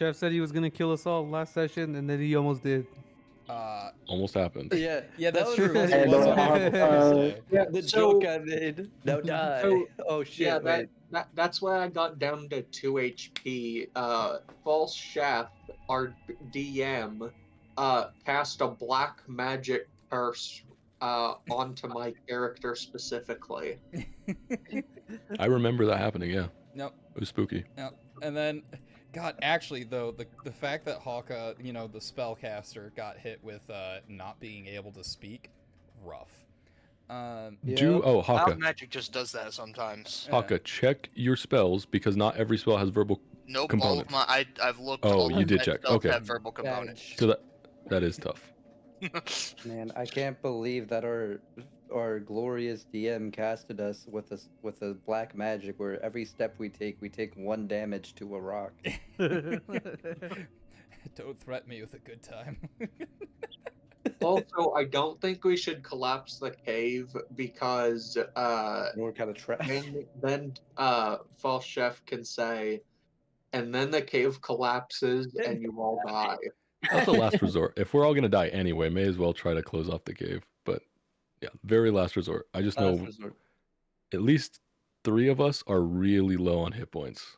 Jeff said he was gonna kill us all last session, and then he almost did. Almost happened. Yeah, Yeah, that's that true. was He really was what on I the was phone gonna to say. say. The So- joke I made. Now die. So, Oh shit! yeah, wait. that's why I got down to 2 HP. False Chef, our DM, cast a black magic curse onto my character specifically. I remember that happening. Yeah, Nope. it was spooky. Yep. And then, God, actually though, the fact that Hawka, the spellcaster, got hit with not being able to speak, rough. Yeah. Wild Wild Haka. magic just does that sometimes. Yeah. Haka, check your spells because not every spell has verbal Nope, components. all of my I've looked. Oh, all you of did my check. spells Okay. have verbal components. So that is tough. Man, I can't believe that our glorious DM casted us with a black magic where every step we take 1 damage to a rock. Don't threaten me with a good time. Also, I don't think we should collapse the cave because We're kind of trash. then False Chef can say, and then the cave collapses and you all die. That's a last resort. If we're all gonna die anyway, may as well try to close off the cave. But yeah, very last resort. I just know at least 3 of us are really low on hit points,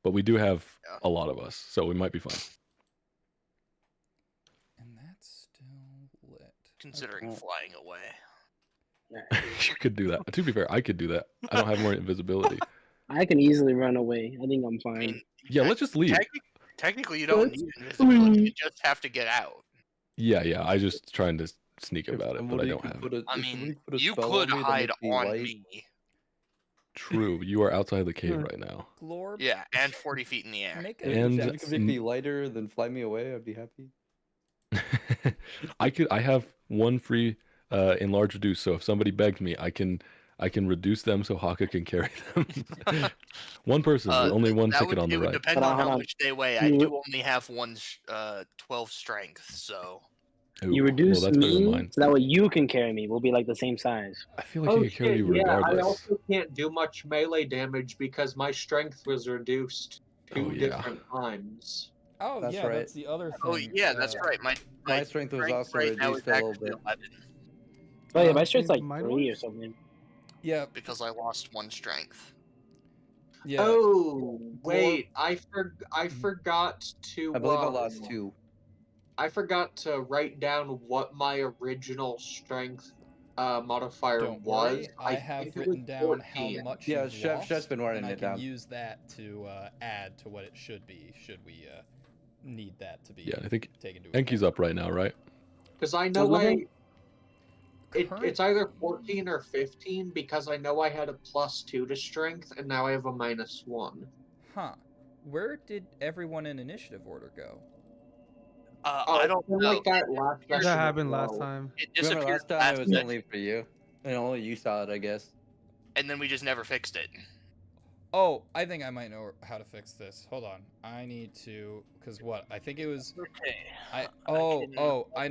but we do have a lot of us, so we might be fine. And that's still lit. Considering flying away. You could do that. To be fair, I could do that. I don't have more invisibility. I can easily run away. I think I'm fine. Yeah, let's just leave. Technically, you don't need invisibility. You just have to get out. Yeah. I just trying to sneak about it, but I don't have it. I mean, you could hide on me. True, you are outside the cave right now. Glorb, Yeah, and 40 feet in the air. make And- If you could make me lighter, then fly me away, I'd be happy. I have 1 free enlarge reduce, so if somebody begged me, I can reduce them so Haka can carry them. 1 person, only 1 that ticket would, on the it would right. depend Hold on on, how hold on. much they weigh. I do only have 12 strength, so Ooh, You reduce well, that's better than me, mine. so that way you can carry me. We'll be like the same size. I feel like he could carry you yeah, I regardless. also can't do much melee damage because my strength was reduced 2 Oh, yeah. different times. Oh That's yeah, right. that's the other thing. oh yeah, that's right. My strength was also right now reduced is a little actually bit. 11 Oh yeah, my strength's like Mine 3 or was? something. Yeah, because I lost 1 strength. yeah. Oh wait, I forgot to. I believe I lost 2. I forgot to write down what my original strength modifier Don't was. worry, I have think it written was down 14. how much Yeah, you've Chef's lost, been writing and I it can down. use that to add to what it should be. Should we need that to be Yeah, I think taken to Enki's up right now, right? Because I know living? it's either 14 or 15 because I know I had a +2 to strength and now I have a -1. Huh. Where did everyone in initiative order go? I don't something know. like that last That session happened as last well. time. It Remember disappeared last time it was session, only for you, and only you saw it, I guess. and then we just never fixed it. Oh, I think I might know how to fix this. Hold on. I need to, because what? I think it was. Okay. I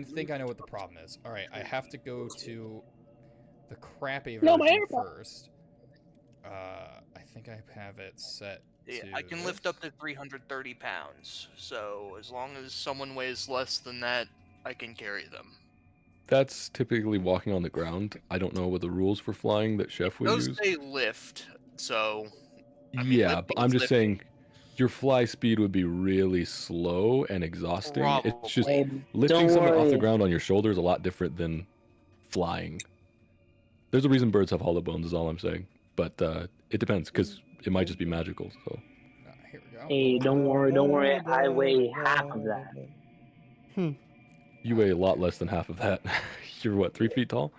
think I know what the problem is. All right, I have to go to the crappy No, my version AirPod. first. I think I have it set. Yeah, to I can lift this. up to 330 pounds. So as long as someone weighs less than that, I can carry them. That's typically walking on the ground. I don't know what the rules for flying that Chef would Those use. say lift, so I mean, Yeah, lifting but I'm is just lifting. saying your fly speed would be really slow and exhausting. It's just Probably. lifting Don't someone off the worry. ground on your shoulder is a lot different than flying. There's a reason birds have hollow bones, is all I'm saying. But it depends, because it might just be magical. So Here we go. Hey, don't worry. I weigh half of that. you weigh a lot less than half of that. You're what, 3 feet tall?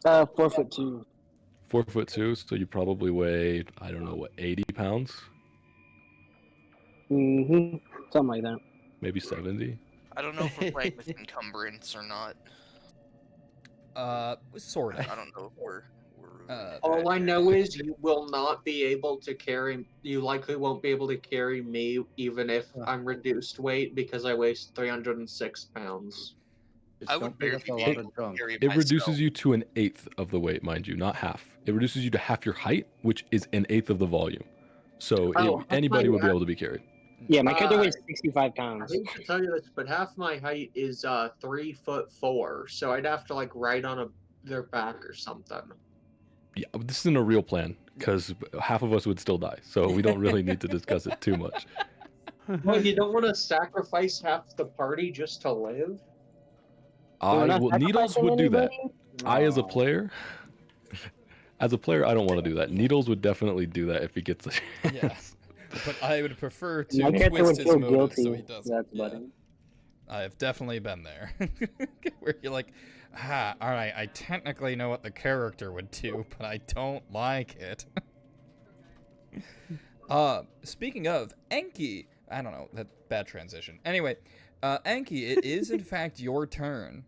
4'2". 4'2", so you probably weigh, I don't know, what, 80 pounds? Something like that. Maybe 70? I don't know if we're playing with encumbrance or not. Sort of. I don't know if we're All I know is you will not be able to carry. You likely won't be able to carry me even if I'm reduced weight because I weigh 306 pounds. I would pick up barely a be lot able of to junk. carry It myself. reduces you to an eighth of the weight, mind you, not half. It reduces you to half your height, which is an eighth of the volume. So Oh, anybody I- would be able to be carried. Yeah, my character weighs Uh, 65 I pounds. hate to tell you this, but half my height is 3'4", so I'd have to like ride on their back or something. Yeah, but this isn't a real plan because half of us would still die, so we don't really need to discuss it too much. Well, you don't want to sacrifice half the party just to live. We're not Needles sacrificing would do that. anybody? I, as a No. player, I don't want to do that. Needles would definitely do that if he gets the Yeah. But I would prefer to My character twist would his feel motive guilty. so he doesn't. That's Yeah. about it. I've definitely been there. Where you're like, alright, I technically know what the character would do, but I don't like it. Speaking of, Enki, I don't know, that bad transition. Anyway, Enki, it is in fact your turn.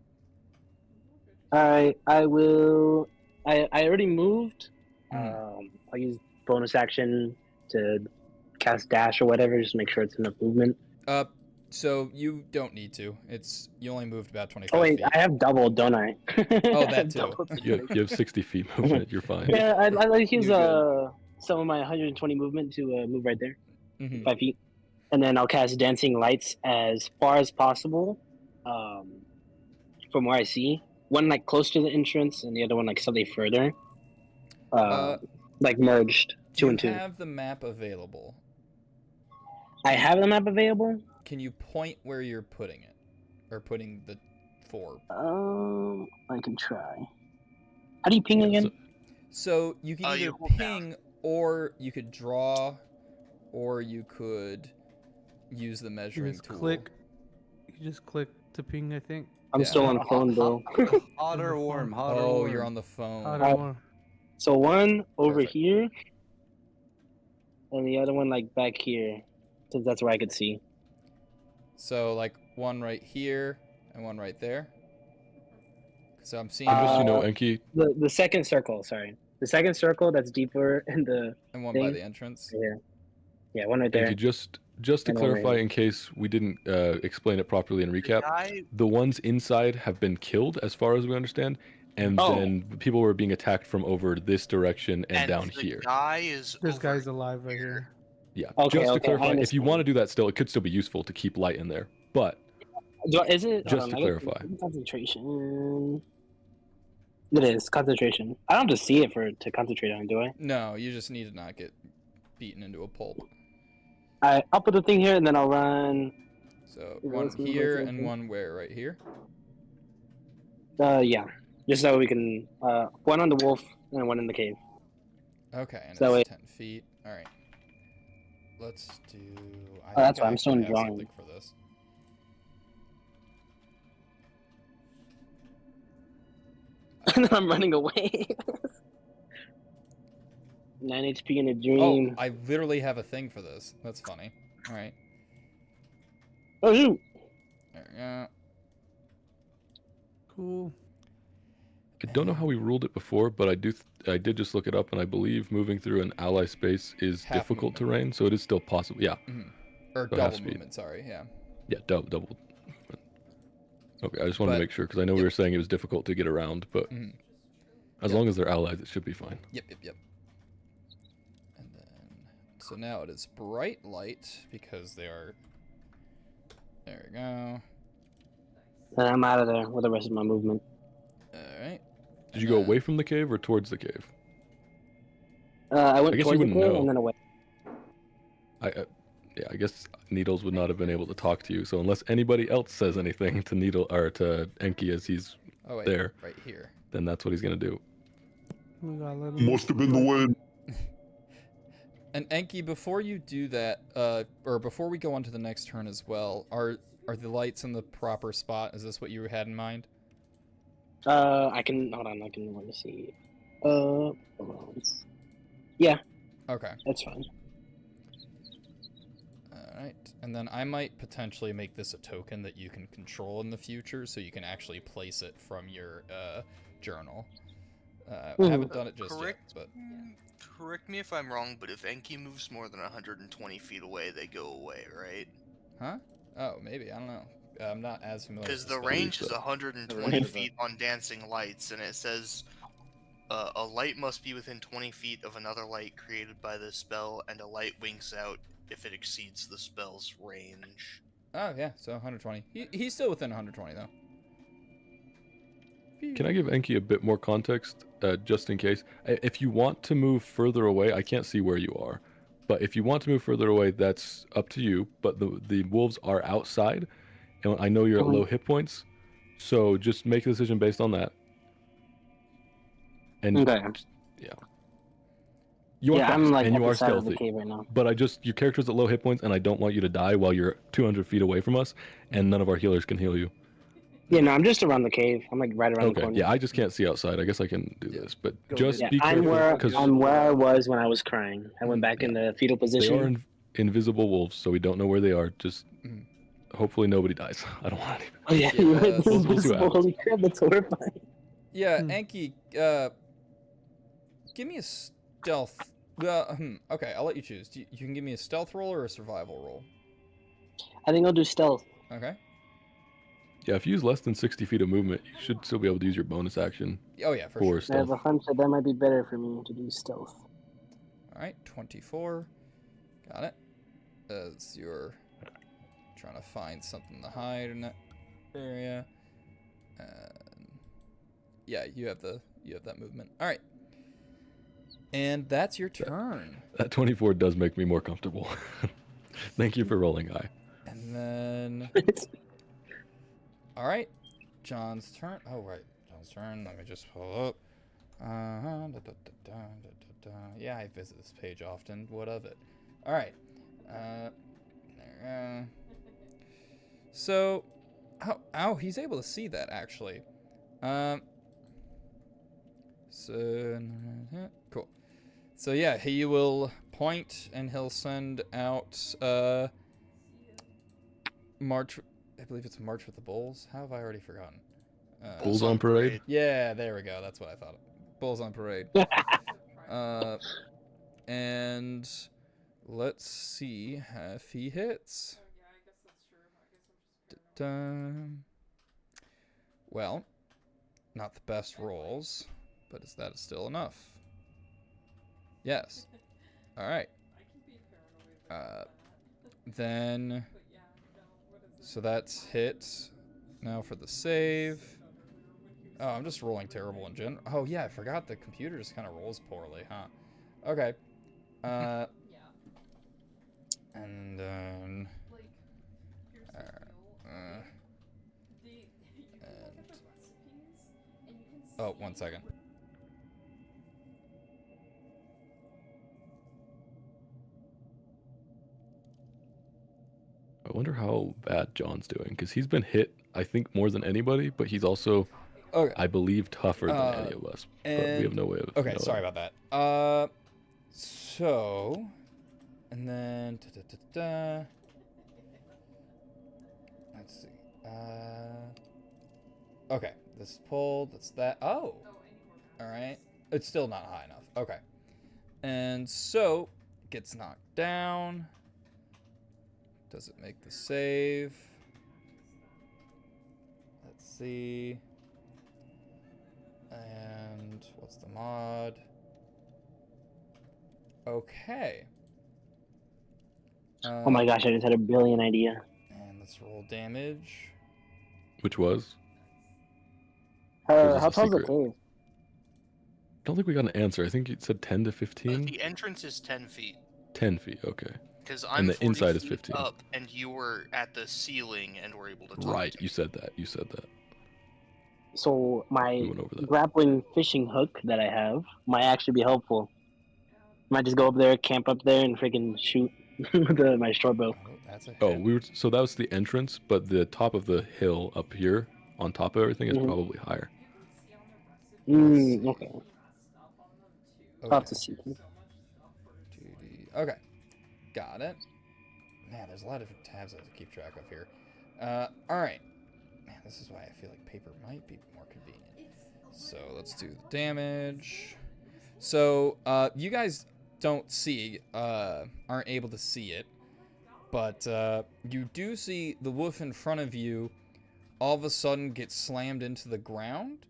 Alright, I will. I already moved. Hmm. I'll use bonus action to cast dash or whatever, just make sure it's enough movement. So you don't need to. You only moved about 25 Oh wait, feet. I have double, don't I? Oh, I that have too. double. you have 60 feet movement. You're fine. Yeah, I like use You're some of my 120 movement to move right there, Mhm. 5 feet, and then I'll cast dancing lights as far as possible, from where I see. One like close to the entrance, and the other one like slightly further, like merged Do 2 you and 2. have the map available? I have the map available. Can you point where you're putting it? Or putting the 4? I can try. How do you ping Yeah, again? So you can either you hold down. ping, or you could draw, or you could use the You measuring just tool. click. You just click to ping, I think. I'm Yeah. still on phone, bro. Hot or warm? Hot or Oh, warm? you're on the phone. I don't know. So one over Perfect. here, and the other one like back here, since that's where I could see. So like one right here and one right there. So I'm seeing And just so you know, Uh, Enki, The second circle, sorry, the second circle that's deeper in the and one by thing. the entrance. Yeah, one right there. Enki, just to And one right clarify, here. in case we didn't explain it properly in recap, Guy, the ones inside have been killed, as far as we understand, and Oh. then people were being attacked from over this direction and down the here. guy is This over guy's alive right here. Yeah, Okay, just to okay, I clarify, if you understand. want to do that still, it could still be useful to keep light in there. But Is it? Just hold to on, I gotta- clarify. concentration. It is concentration. I don't have to see it to concentrate on, do I? No, you just need to not get beaten into a pulp. I'll put the thing here, and then I'll run. So Yeah, one let's move here like and that. one where? Right here? Yeah, just so we can. One on the wolf and one in the cave. Okay, and So it's wait. 10 feet. Alright. Let's do... I Oh, that's think I why I'm still actually in have drawing. something for this. And then I'm running away. 9 HP in a Oh, dream. I literally have a thing for this. That's funny. Alright. Oh shoot! There we go. Cool. I don't know how we ruled it before, but I did just look it up, and I believe moving through an ally space is Half difficult movement. terrain, so it is still possible. Yeah, Or So half double speed. movement, sorry, yeah. yeah, double. Okay, I just wanted But- to make sure because I know we yep. were saying it was difficult to get around, but Mhm. as Yep. long as they're allies, it should be fine. Yep. And then... So now it is bright light, because they are... There we go. And I'm out of there with the rest of my movement. Alright. Did you go away from the cave or towards the cave? I went I guess you towards the wouldn't cave know. and then away. Yeah, I guess Needles would not have been able to talk to you. So unless anybody else says anything to Needle or to Enki as he's Oh, wait. there. Right here. then that's what he's gonna do. We gotta let him- Must have been the wind. And Enki, before you do that, or before we go on to the next turn as well, are the lights in the proper spot? Is this what you had in mind? I can hold on. I can let me see. Hold on. Yeah, Okay. that's fine. Alright. And then I might potentially make this a token that you can control in the future, so you can actually place it from your journal. I haven't done it just correct, yet, correct me if I'm wrong, but if Enki moves more than 120 feet away, they go away, right? but... Huh? Oh, maybe. I don't know. I'm not as familiar Because with the spell. range is so. 120 range. feet on dancing lights, and it says a light must be within 20 feet of another light created by the spell, and a light winks out if it exceeds the spell's range. Oh yeah, so 120. He's still within 120 though. Can I give Enki a bit more context, just in case? If you want to move further away, I can't see where you are, but if you want to move further away, that's up to you. But the wolves are outside, and I know you're at low hit points, so just make a decision based on that. And Okay. yeah, you are Yeah, fast, I'm like and at you the are side of the stealthy. cave right now. But your character's at low hit points, and I don't want you to die while you're 200 feet away from us, and none of our healers can heal you. Yeah, no, I'm just around the cave. I'm like right around the Okay, corner. yeah, I just can't see outside. I guess I can do Yeah. this, but Go just ahead. be I'm careful where because I'm where I was when I was crying. I went back in the fetal they position. are invisible wolves, so we don't know where they are. Just Mhm. hopefully nobody dies. I don't want any. Oh yeah, Yeah, you went we'll see what invisible. happens. Holy crap, that's horrifying. Yeah, Hmm. Enki, give me a stealth. Okay, I'll let you choose. You can give me a stealth roll or a survival roll. I think I'll do stealth. Okay. Yeah, if you use less than 60 feet of movement, you should still be able to use your bonus action Oh yeah, for for sure. I have stealth. a hunch that that might be better for me to do stealth. All right, 24. Got it. As you're trying to find something to hide in that area. Yeah, you have that movement. All right. And that's your turn. That 24 does make me more comfortable. Thank you for rolling high. And then all right, John's turn. Oh right, John's turn. Let me just pull up. Yeah, I visit this page often. What of it? All right. So, he's able to see that actually. So cool. So yeah, he will point and he'll send out March. I believe it's March with the Bulls. How have I already forgotten? Bulls on parade. Yeah, there we go. That's what I thought. Bulls on parade. And let's see if he hits. Well, not the best rolls, but is that still enough? Yes. All right. Then, so that's hit. Now for the save. Oh, I'm just rolling terrible in general. Oh yeah, I forgot the computer just kind of rolls poorly, huh? Okay. And then. Oh, 1 second. I wonder how bad John's doing, because he's been hit, I think, more than anybody, but he's also, Okay. I believe, tougher than any of us. But we have no way of Okay, knowing. sorry about that. So, and then let's see. Okay, this is pulled. That's that. Oh, all right. It's still not high enough. Okay, and so gets knocked down. Does it make the save? Let's see. And what's the mod? Okay. Oh my gosh, I just had a brilliant idea. And let's roll damage. Which was? Or is this How a tall's the secret? cave? I don't think we got an answer. I think it said 10 to 15? The entrance is 10 feet. 10 feet, okay. Because I'm the 40 inside is feet 15. up, and you were at the ceiling and were able to talk Right, to you me. said that. You said that. So my We went over that. grappling fishing hook that I have might actually be helpful. Might just go up there, camp up there, and freaking shoot with my short bow. Oh, that's a hit. Oh, so that was the entrance, but the top of the hill up here, on top of everything, is Mhm. probably higher. Okay. I'll have Okay. to see. 2D. Okay. Got it. Man, there's a lot of different tabs I have to keep track of here. Alright. Man, this is why I feel like paper might be more convenient. So let's do the damage. So, you guys don't see, aren't able to see it. But, you do see the wolf in front of you all of a sudden get slammed into the ground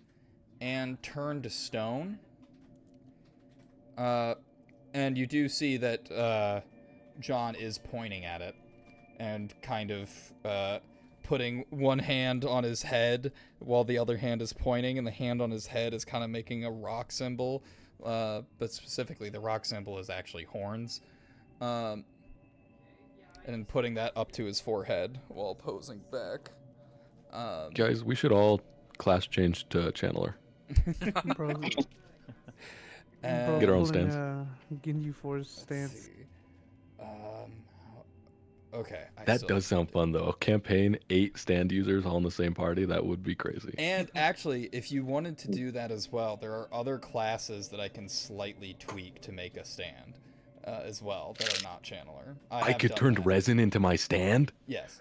and turn to stone. And you do see that John is pointing at it and kind of putting one hand on his head while the other hand is pointing, and the hand on his head is kind of making a rock symbol. But specifically, the rock symbol is actually horns. And then putting that up to his forehead while posing back. Guys, we should all class change to Channeler. Bro, And- Get our own pulling, stance. Ginyu Force let's stance. see. Okay. That does sound fun though. A campaign, 8 stand users all in the same party. That would be crazy. And actually, if you wanted to do that as well, there are other classes that I can slightly tweak to make a stand as well that are not Channeler. I have could done turn that. resin into my stand. Yes.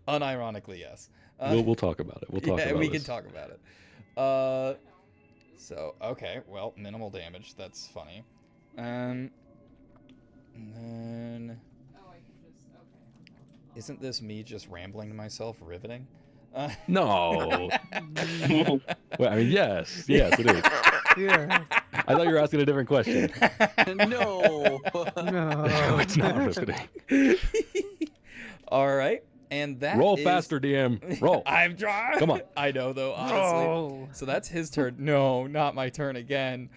Unironically, yes. We'll talk about it. We'll talk yeah, about we this. can talk about it. So okay, well, minimal damage. That's funny. And then isn't this me just rambling to myself, riveting? No. Well, I mean, yes, it is. Yeah. I thought you were asking a different question. No. No, it's not riveting. All right, and that Roll is- faster, DM. Roll. I'm trying. Come on. I know though, honestly. Oh. So that's his turn. No, not my turn again.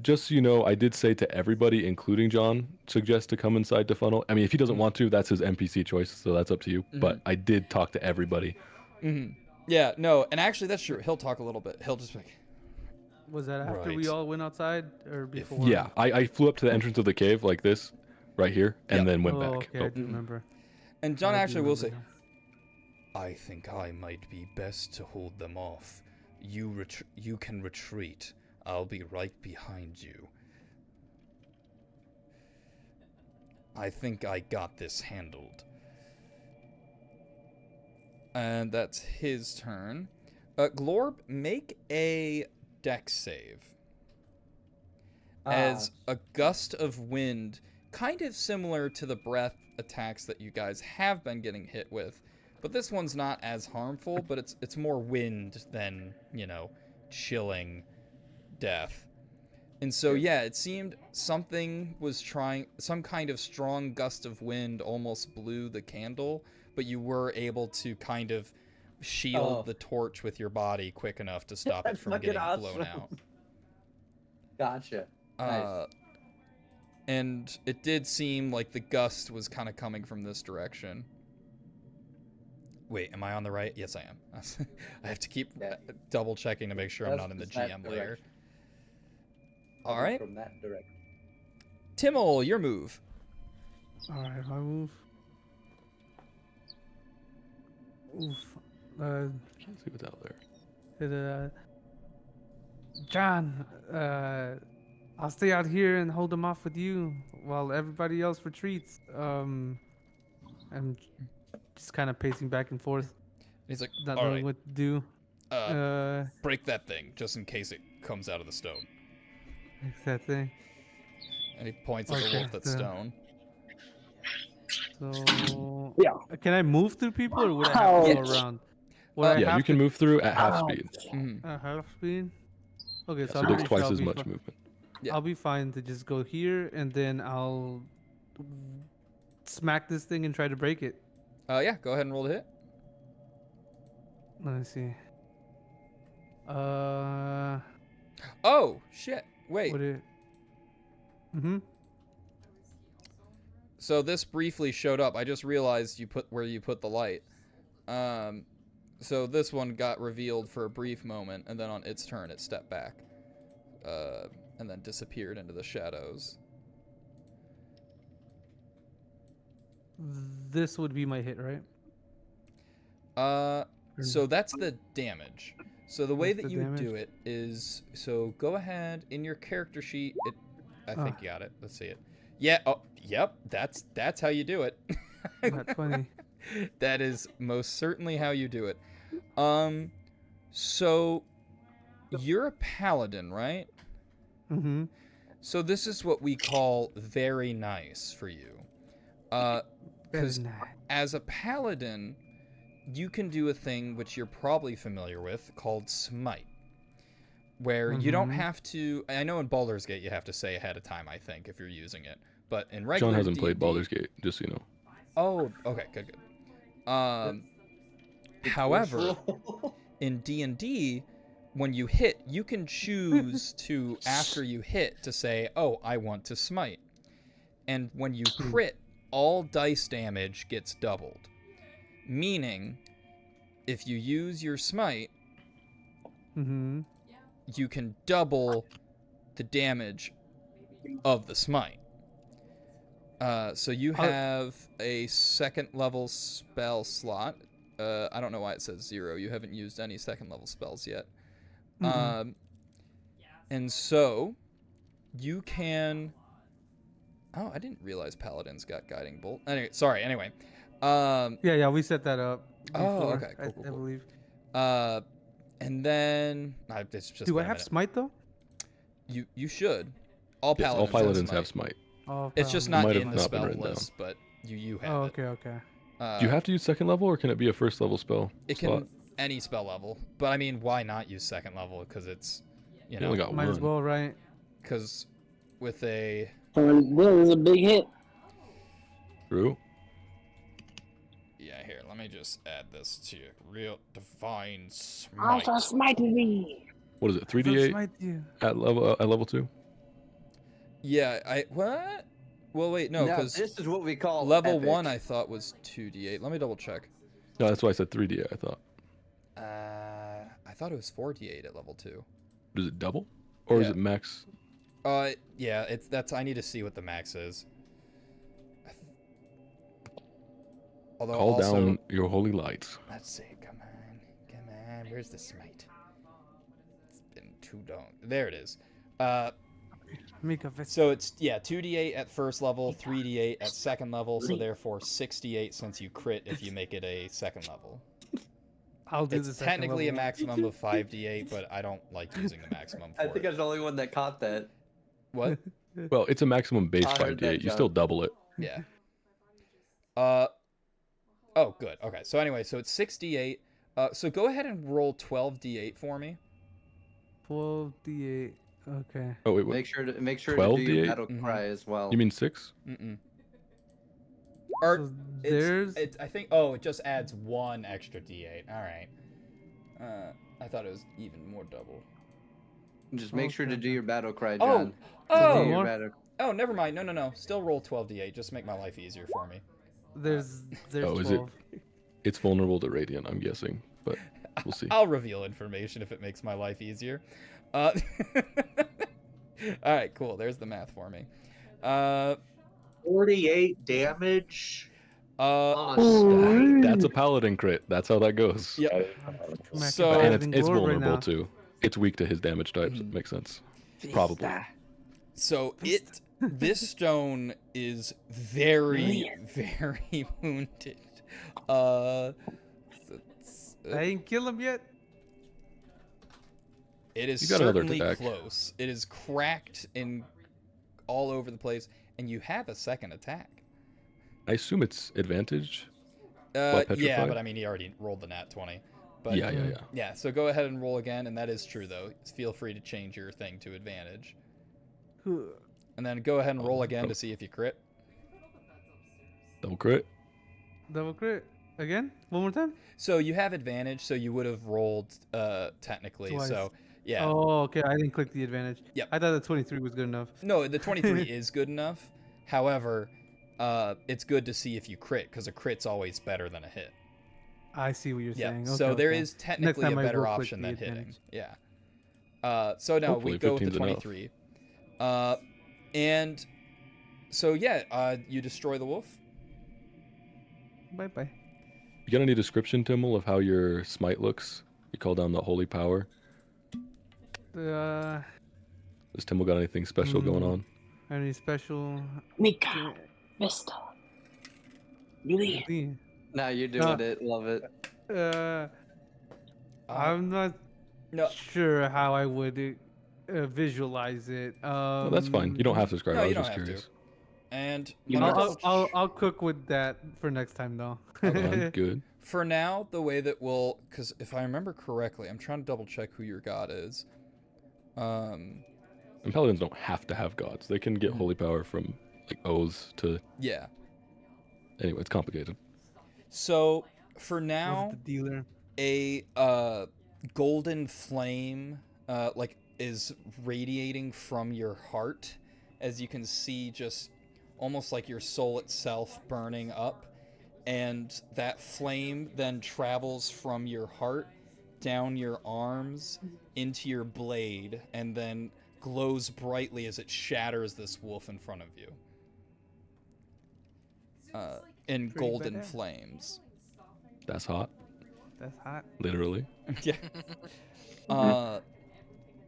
Just so you know, I did say to everybody, including John, suggest to come inside to funnel. I mean, if he doesn't want to, that's his NPC choice, so that's up to you. But I did talk to everybody. Yeah, no, and actually that's true. He'll talk a little bit. He'll just be like, Was that after Right. we all went outside or before? Yeah, I flew up to the entrance of the cave like this, right here, and Yep. then went Oh, back. okay, I do remember. and John I do actually will say, remember I think I might be best to hold them off. You can retreat. I'll be right behind you. I think I got this handled. And that's his turn. Glorb, make a dex save. As a gust of wind, kind of similar to the breath attacks that you guys have been getting hit with, but this one's not as harmful, but it's more wind than, chilling death. And so yeah, it seemed something was some kind of strong gust of wind almost blew the candle, but you were able to kind of shield the torch with your body quick enough to stop it That's from fucking getting blown awesome. out. Gotcha. Nice. And it did seem like the gust was kind of coming from this direction. Wait, am I on the right? Yes, I am. I have to keep double checking to make sure I'm not in the GM layer. direction. All right, From that direction. Timmel, your move. All right, my move. Oof. Can't see what's out there. John, I'll stay out here and hold them off with you while everybody else retreats. I'm just kind of pacing back and forth, He's like, not all knowing right, what to do. break that thing just in case it comes out of the stone. Fix that thing. And he points at the Okay, wolf that's so- stone. So Yeah. can I move through people, or would I have to go Yes. around? Would I Yeah, have you can to- move through at half Ow. speed. Mhm. half speed. Okay, Yeah, so so I'm it takes pretty sure twice I'll as be much fi- movement. Yeah. I'll be fine to just go here, and then I'll smack this thing and try to break it. Yeah, go ahead and roll the hit. Let me see. Oh, shit. Wait. What it? Mm-hmm. So this briefly showed up. I just realized you put the light. So this one got revealed for a brief moment, and then on its turn, it stepped back, and then disappeared into the shadows. This would be my hit, right? So that's the damage. So the way That's that the you would do damage? it is, so go ahead in your character sheet. I think you got it. Let's see it. Yeah. Oh, yep. That's how you do it. Not 20. That is most certainly how you do it. So you're a paladin, right? Mm-hmm. So this is what we call very nice for you. Because as a paladin, you can do a thing which you're probably familiar with called smite. where you don't Mhm. have to. I know in Baldur's Gate you have to say ahead of time, I think, if you're using it. But in John regular hasn't played D&D Baldur's Gate, just so you know. Oh, okay, good. It's However, wishful. in D&D, when you hit, you can choose to, after you hit, to say, oh, I want to smite. And when you crit, all dice damage gets doubled. Meaning, if you use your smite, Mm-hmm. you can double the damage of the smite. So you have a second level spell slot. I don't know why it says 0. You haven't used any second level spells yet. And so you can. Oh, I didn't realize paladins got guiding bolt. Anyway, sorry. Anyway. Yeah, we set that up. Oh, Before, okay, cool, I cool. believe. And then it's just. Do been I a have minute. smite though? You should. All Yes, paladins, all paladins have have smite. smite. Oh, It's just probably. not Might in have the not been spell written down. list, but you have Oh, it. okay. Do you have to use second level, or can it be a first level spell? It slot? can any spell level, but I mean, why not use second level? Because it's, you You only know, got Might one. as well, right? because with a This is a big hit. True. yeah, here, let me just add this to you. Real divine I smite. shall smite thee. What is it? Let's 3d8 smite you. at level 2. Yeah, what? Well, wait, no, Now, because this is what we call level epic. 1 I thought was 2d8. Let me double check. No, that's why I said 3d8. I thought. I thought it was 4d8 at level 2. Does it double, or is Yeah. it max? Yeah, that's. I need to see what the max is. Although Call also, down your holy lights. let's see. Come on. Where's the smite? It's been too long. There it is. Mika Vista. So it's 2d8 at first level, 3d8 at second level, so therefore 68 since you crit if you make it a second level. I'll do the It's second technically a level. maximum of 5d8, but I don't like using the maximum for I think I it. was the only one that caught that. What? Well, it's a maximum base I heard that, 5d8. You John. still double it. Yeah. Oh, good. Okay. So anyway, so it's 68. So go ahead and roll 12d8 for me. 12d8. Okay. Oh wait, what? Make sure to do 12 your D8? battle Mhm. cry as well. You mean 6? Mm-mm. Or So there's. I think. Oh, it just adds 1 extra d8. All right. I thought it was even more double. Just make sure to Okay. do your battle cry, Oh. John. Do Oh. your More? battle. Oh, never mind. No. Still roll 12d8. Just make my life easier for me. There's Oh, is it? 12. It's vulnerable to radiant, I'm guessing, but we'll see. I'll reveal information if it makes my life easier. All right, cool. There's the math for me. 48 damage Uh, on a smite. That's a paladin crit. That's how that goes. yeah. I'm actually So- And battling it's Glor right vulnerable now. too. It's weak to his damage types. Mhm. Makes sense. Probably. So this stone is very, very wounded. I ain't kill him yet. It is You got another certainly attack. close. It is cracked in all over the place, and you have a second attack. I assume it's advantage. Yeah, petrified? but I mean, he already rolled the nat 20. But Yeah. yeah, so go ahead and roll again, and that is true though. Feel free to change your thing to advantage, and then go ahead and roll again to see if you crit. Double crit. Double crit. Again? One more time? So you have advantage, so you would have rolled technically. Twice. So yeah, Oh, okay. I didn't click the advantage. Yep. I thought the 23 was good enough. no, the 23 is good enough. However, it's good to see if you crit because a crit's always better than a hit. I see what you're Yeah. saying. So Okay, there okay. is technically a time I better will click option the than hitting. advantage. Yeah. So no, Hopefully we go with the 15's enough. 23. And so yeah, you destroy the wolf. Bye bye. You got any description, Timmel, of how your smite looks? You call down the holy power. Has Has Timmel got anything special going Mm. on? any special? Mika Vista. Really? thing? Now you're doing it. Love it. I'm not No, sure how I would visualize it. Well, that's fine. You don't have to describe. no, I you was don't just have to. curious. And You let me must. I'll cook with that for next time though. Good. for now, the way that we'll, because if I remember correctly, I'm trying to double check who your god is. And paladins don't have to have gods. They can get Mhm. holy power from like oaths to. Yeah. Anyway, it's complicated. So for Was now, the dealer? a golden flame like is radiating from your heart, as you can see, just almost like your soul itself burning up, and that flame then travels from your heart down your arms into your blade, and then glows brightly as it shatters this wolf in front of you in Pretty golden badass. flames. That's hot, That's hot. literally. Yeah.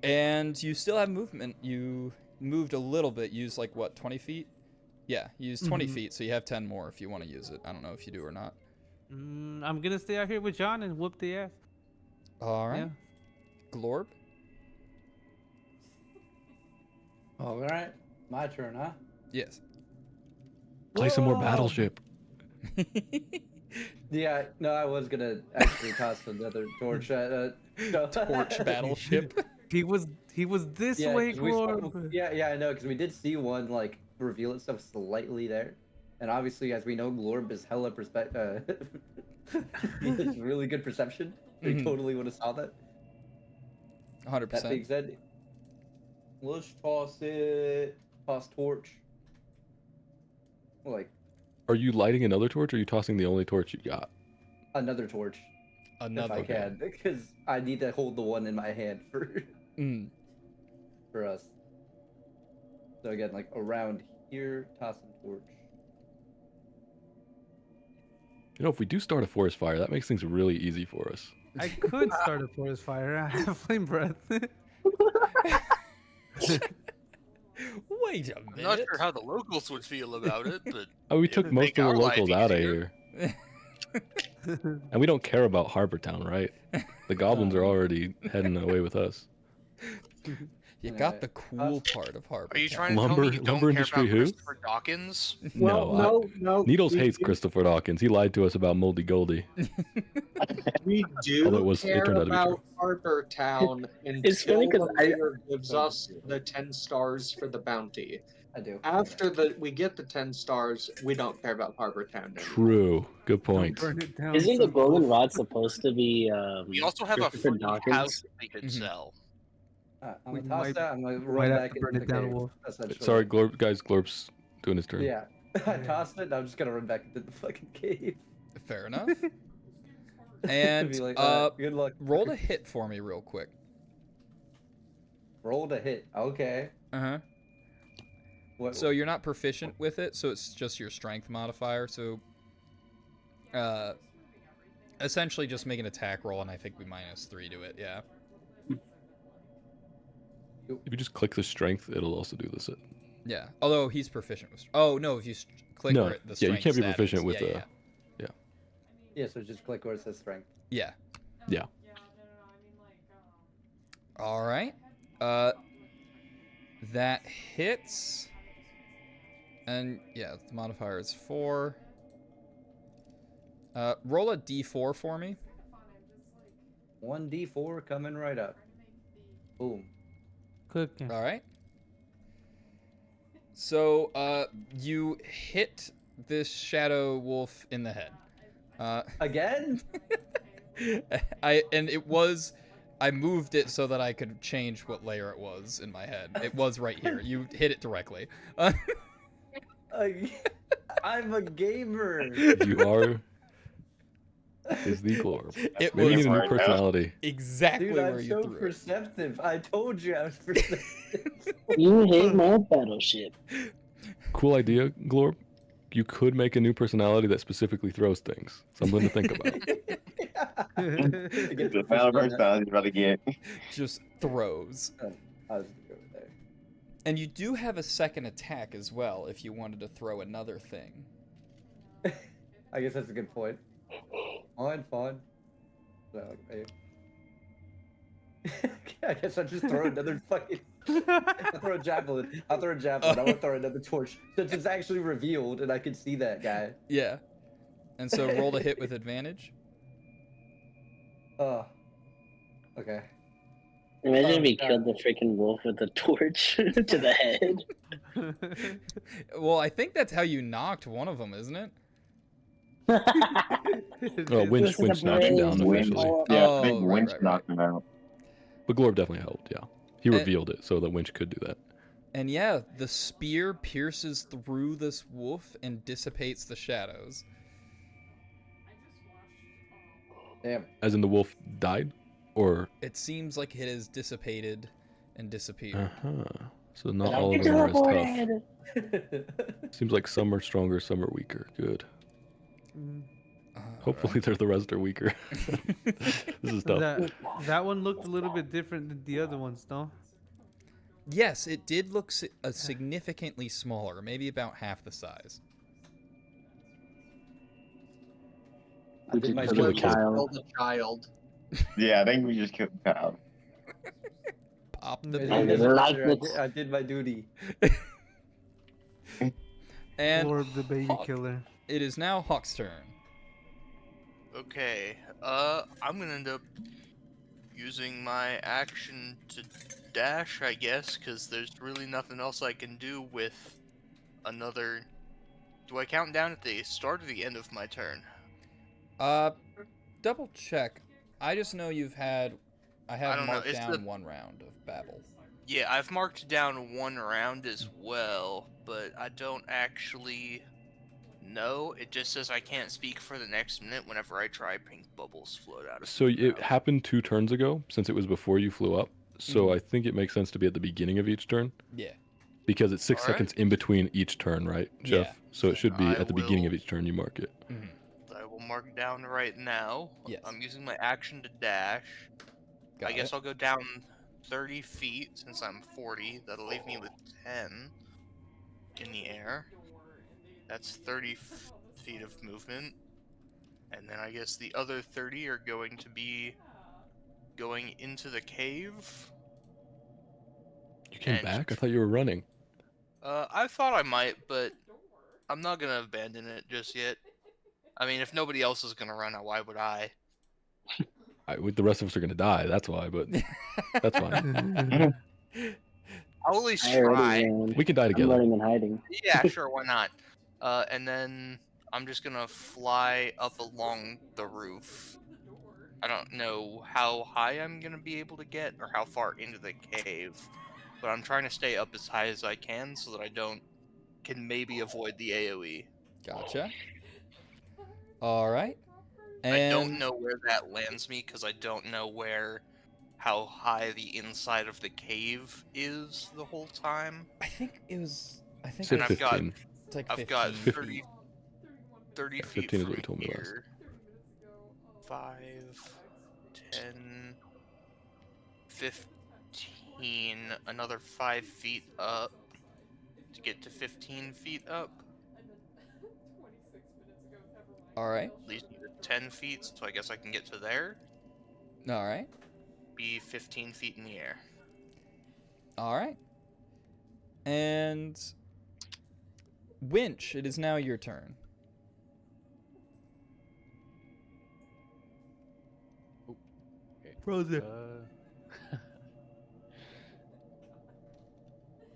And you still have movement. You moved a little bit. Used like what, 20 feet? Yeah, you used 20 Mhm. feet, so you have 10 more if you want to use it. I don't know if you do or not. I'm gonna stay out here with John and whoop the ass. All right. Yeah. Glorb? All right, my turn, huh? Yes. Play some more Whoa! Battleship. Yeah, no, I was gonna actually toss another torch at Torch battleship. He was this Yeah, way, 'cause we saw- Glorb. yeah, I know, because we did see one like reveal itself slightly there, and obviously, as we know, Glorb is hella he has really good perception. We Mhm. totally would have saw that. 100%. That being said, let's toss torch. Like Are you lighting another torch, or are you tossing the only torch you got? another torch, Another. if I can, because I need to hold the one in my hand for for us. So again, like around here, tossing torch. You know, if we do start a forest fire, that makes things really easy for us. I could start a forest fire. I have flame breath. Wait a minute. I'm not sure how the locals would feel about it, but Oh, we it took would most make of the our life locals out of easier. here. And we don't care about Harbor Town, right? The goblins are already heading away with us. You got Alright. the cool part of Harbor. Are you Town. trying to tell me you don't Lumber care industry about who? Christopher Dawkins? No, Needles hates Christopher Dawkins. He lied to us about Moldy Goldie. We Although do it care turned out to be about Harbor Town It's funny until 'cause the player gives us the 10 stars for the bounty. I do. After we get the 10 stars, we don't care about Harbor Town anymore. True. Good Don't point. burn it down. Isn't the son. golden rod supposed to be We also have a Christopher fucking Dawkins? house we could Mhm. sell. I'm We gonna toss might- that. I'm gonna might run have back to burn into it the down, cave. Wolf. Essentially. Sorry, Glorp's doing his turn. Yeah, I tossed it. And I'm just gonna run back into the fucking cave. Fair enough. And Be like, good luck. roll to hit for me real quick. Roll to hit. Okay. Uh-huh. What? So you're not proficient with it, so it's just your strength modifier. So essentially just make an attack roll, and I think we -3 to it, yeah. If you just click the strength, it'll also do this. Yeah. Although he's proficient with oh no, if you click No, where the yeah, you strength can't be stat proficient is. with yeah, Yeah, so just click where it says strength. yeah. Yeah. All right. That hits. And yeah, the modifier is 4. Roll a d4 for me. 1d4 coming right up. Boom. Cooking. All right. So, you hit this shadow wolf in the head. Again? I moved it so that I could change what layer it was in my head. It was right here. You hit it directly. I'm a gamer. You are. Is the Glorb. It Maybe you was need a new right now. personality. exactly Dude, where I'm you so threw it. perceptive. I told you I was perceptive. You hit my battleship. Cool idea, Glorb. You could make a new personality that specifically throws things. Something to think about. The final personality is about to get. Just throws. I was over there. And you do have a second attack as well if you wanted to throw another thing. I guess that's a good point. Fine. So, I guess I'll just throw another fucking. I'll throw a javelin. I won't throw another torch. Since it's actually revealed and I can see that guy. Yeah. And so roll to hit with advantage. Oh. Okay. Imagine if he yeah. killed the freaking wolf with a torch to the head. Well, I think that's how you knocked one of them, isn't it? Oh, Winch This is a snatched him down brave Winch. officially. Yeah, Oh, I think right, Winch right, right. knocked him out. But Glorb definitely helped, yeah. He And- revealed it so that Winch could do that. And yeah, the spear pierces through this wolf and dissipates the shadows. Damn. As in the wolf died? Or It seems like it has dissipated and disappeared. uh-huh. So not Now all of It's them are as tough. teleported. Seems like some are stronger, some are weaker. Good. Mm, Hopefully the rest are weaker. This is tough. that one looked a little bit different than the other ones, no? Yes, it did look significantly smaller, maybe about half the size. I did my Just kill the duty. kid. Killed a child. Yeah, I think we just killed the child. Pop It the I doesn't didn't like matter, it. I did my duty. And Glorb the baby Hawk. killer. It is now Hawk's turn. Okay, I'm gonna end up using my action to dash, I guess, because there's really nothing else I can do with another... Do I count down at the start or the end of my turn? Double check. I just know you've had. I have don't know, marked it's down the- 1 round of Babel. Yeah, I've marked down 1 round as well, but I don't actually know. It just says I can't speak for the next minute whenever I try pink bubbles float out of So my it mouth. happened 2 turns ago, since it was before you flew up. So I think it makes sense to be at the beginning of each turn. Yeah. Because it's 6 Alright. seconds in between each turn, right, Jeff? Yeah. So it should be I at the beginning of will- each turn you mark it. Mhm. I will mark down right now. Yes. I'm using my action to dash. Got I guess it. I'll go down 30 feet since I'm 40. That'll leave me with 10 in the air. That's 30 feet of movement. And then I guess the other 30 are going to be going into the cave. You came And- back? I thought you were running. I thought I might, but I'm not gonna abandon it just yet. I mean, if nobody else is gonna run, why would I? The rest of us are going to die, that's why, but that's fine. I'll at least I already try. ran. We can die I'm together. running and hiding. Yeah, sure, why not? And then I'm just gonna fly up along the roof. I don't know how high I'm gonna be able to get or how far into the cave, but I'm trying to stay up as high as I can so that I can maybe avoid the AoE. Gotcha. All right. And I don't know where that lands me because I don't know how high the inside of the cave is the whole time. I think it was. I think Say And it I've got 15. was like I've 15 got feet. 30 Yeah, feet 15 is from what you told me last. here. 5, 10, 15, another 5 feet up to get to 15 feet up. All right. Leaves me with 10 feet, so I guess I can get to there. All right. Be 15 feet in the air. All right. And Winch, it is now your turn. Frozen.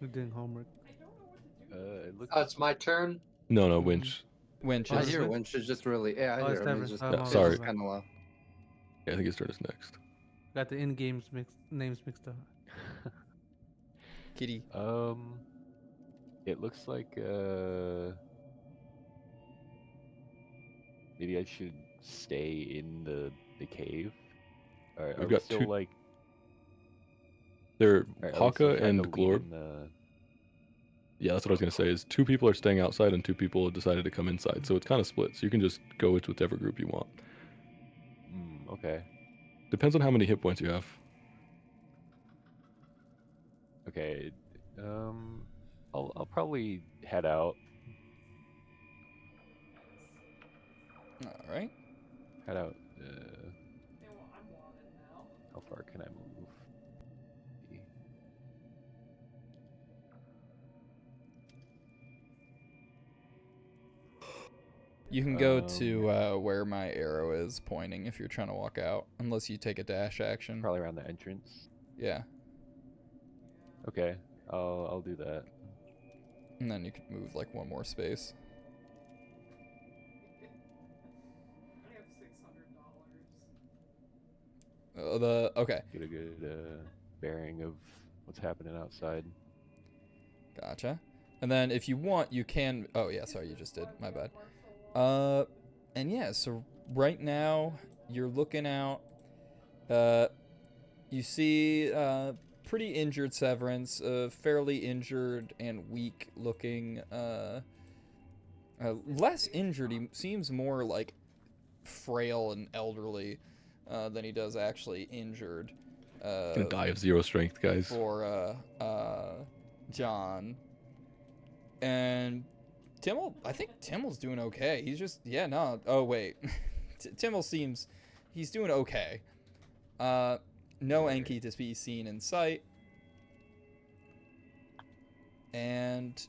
We're doing homework. It looks. It's my turn. No, Mhm. Winch. Winch I Oh, is. hear Winch? Winch is just really. Yeah, I Oh, hear it's him. Devin. He's just, Oh, Yeah, sorry. kind of low. Yeah, I think his turn is next. Got the in-games names mixed up. Kitty. It looks like maybe I should stay in the cave. All right, We've are we got still two- like? They're All right, are we still Haka trying and to lead Glorb. in the- Yeah, that's what I was gonna say. Is 2 people are staying outside and 2 people have decided to come inside. So it's kind of split. So you can just go with whichever group you want. Okay. Depends on how many hit points you have. Okay. I'll probably head out. All right. Head out. How far can I move? You can go to where my arrow is pointing if you're trying to walk out, unless you take a dash action. Probably around the entrance. Yeah, Okay, I'll do that. and then you could move like one more space. Okay, Get a good bearing of what's happening outside. gotcha. And then if you want, you can. Oh yeah, sorry, you just did. My bad. And yeah, so right now you're looking out. You see pretty injured Severance, fairly injured and weak looking. Less injured. He seems more like frail and elderly than he does actually injured. Gonna die of 0 strength, guys. For John. And Timmel, I think Timmel's doing okay. He's just, yeah, no. Oh, wait. Timmel seems, he's doing okay. No Enki to be seen in sight. And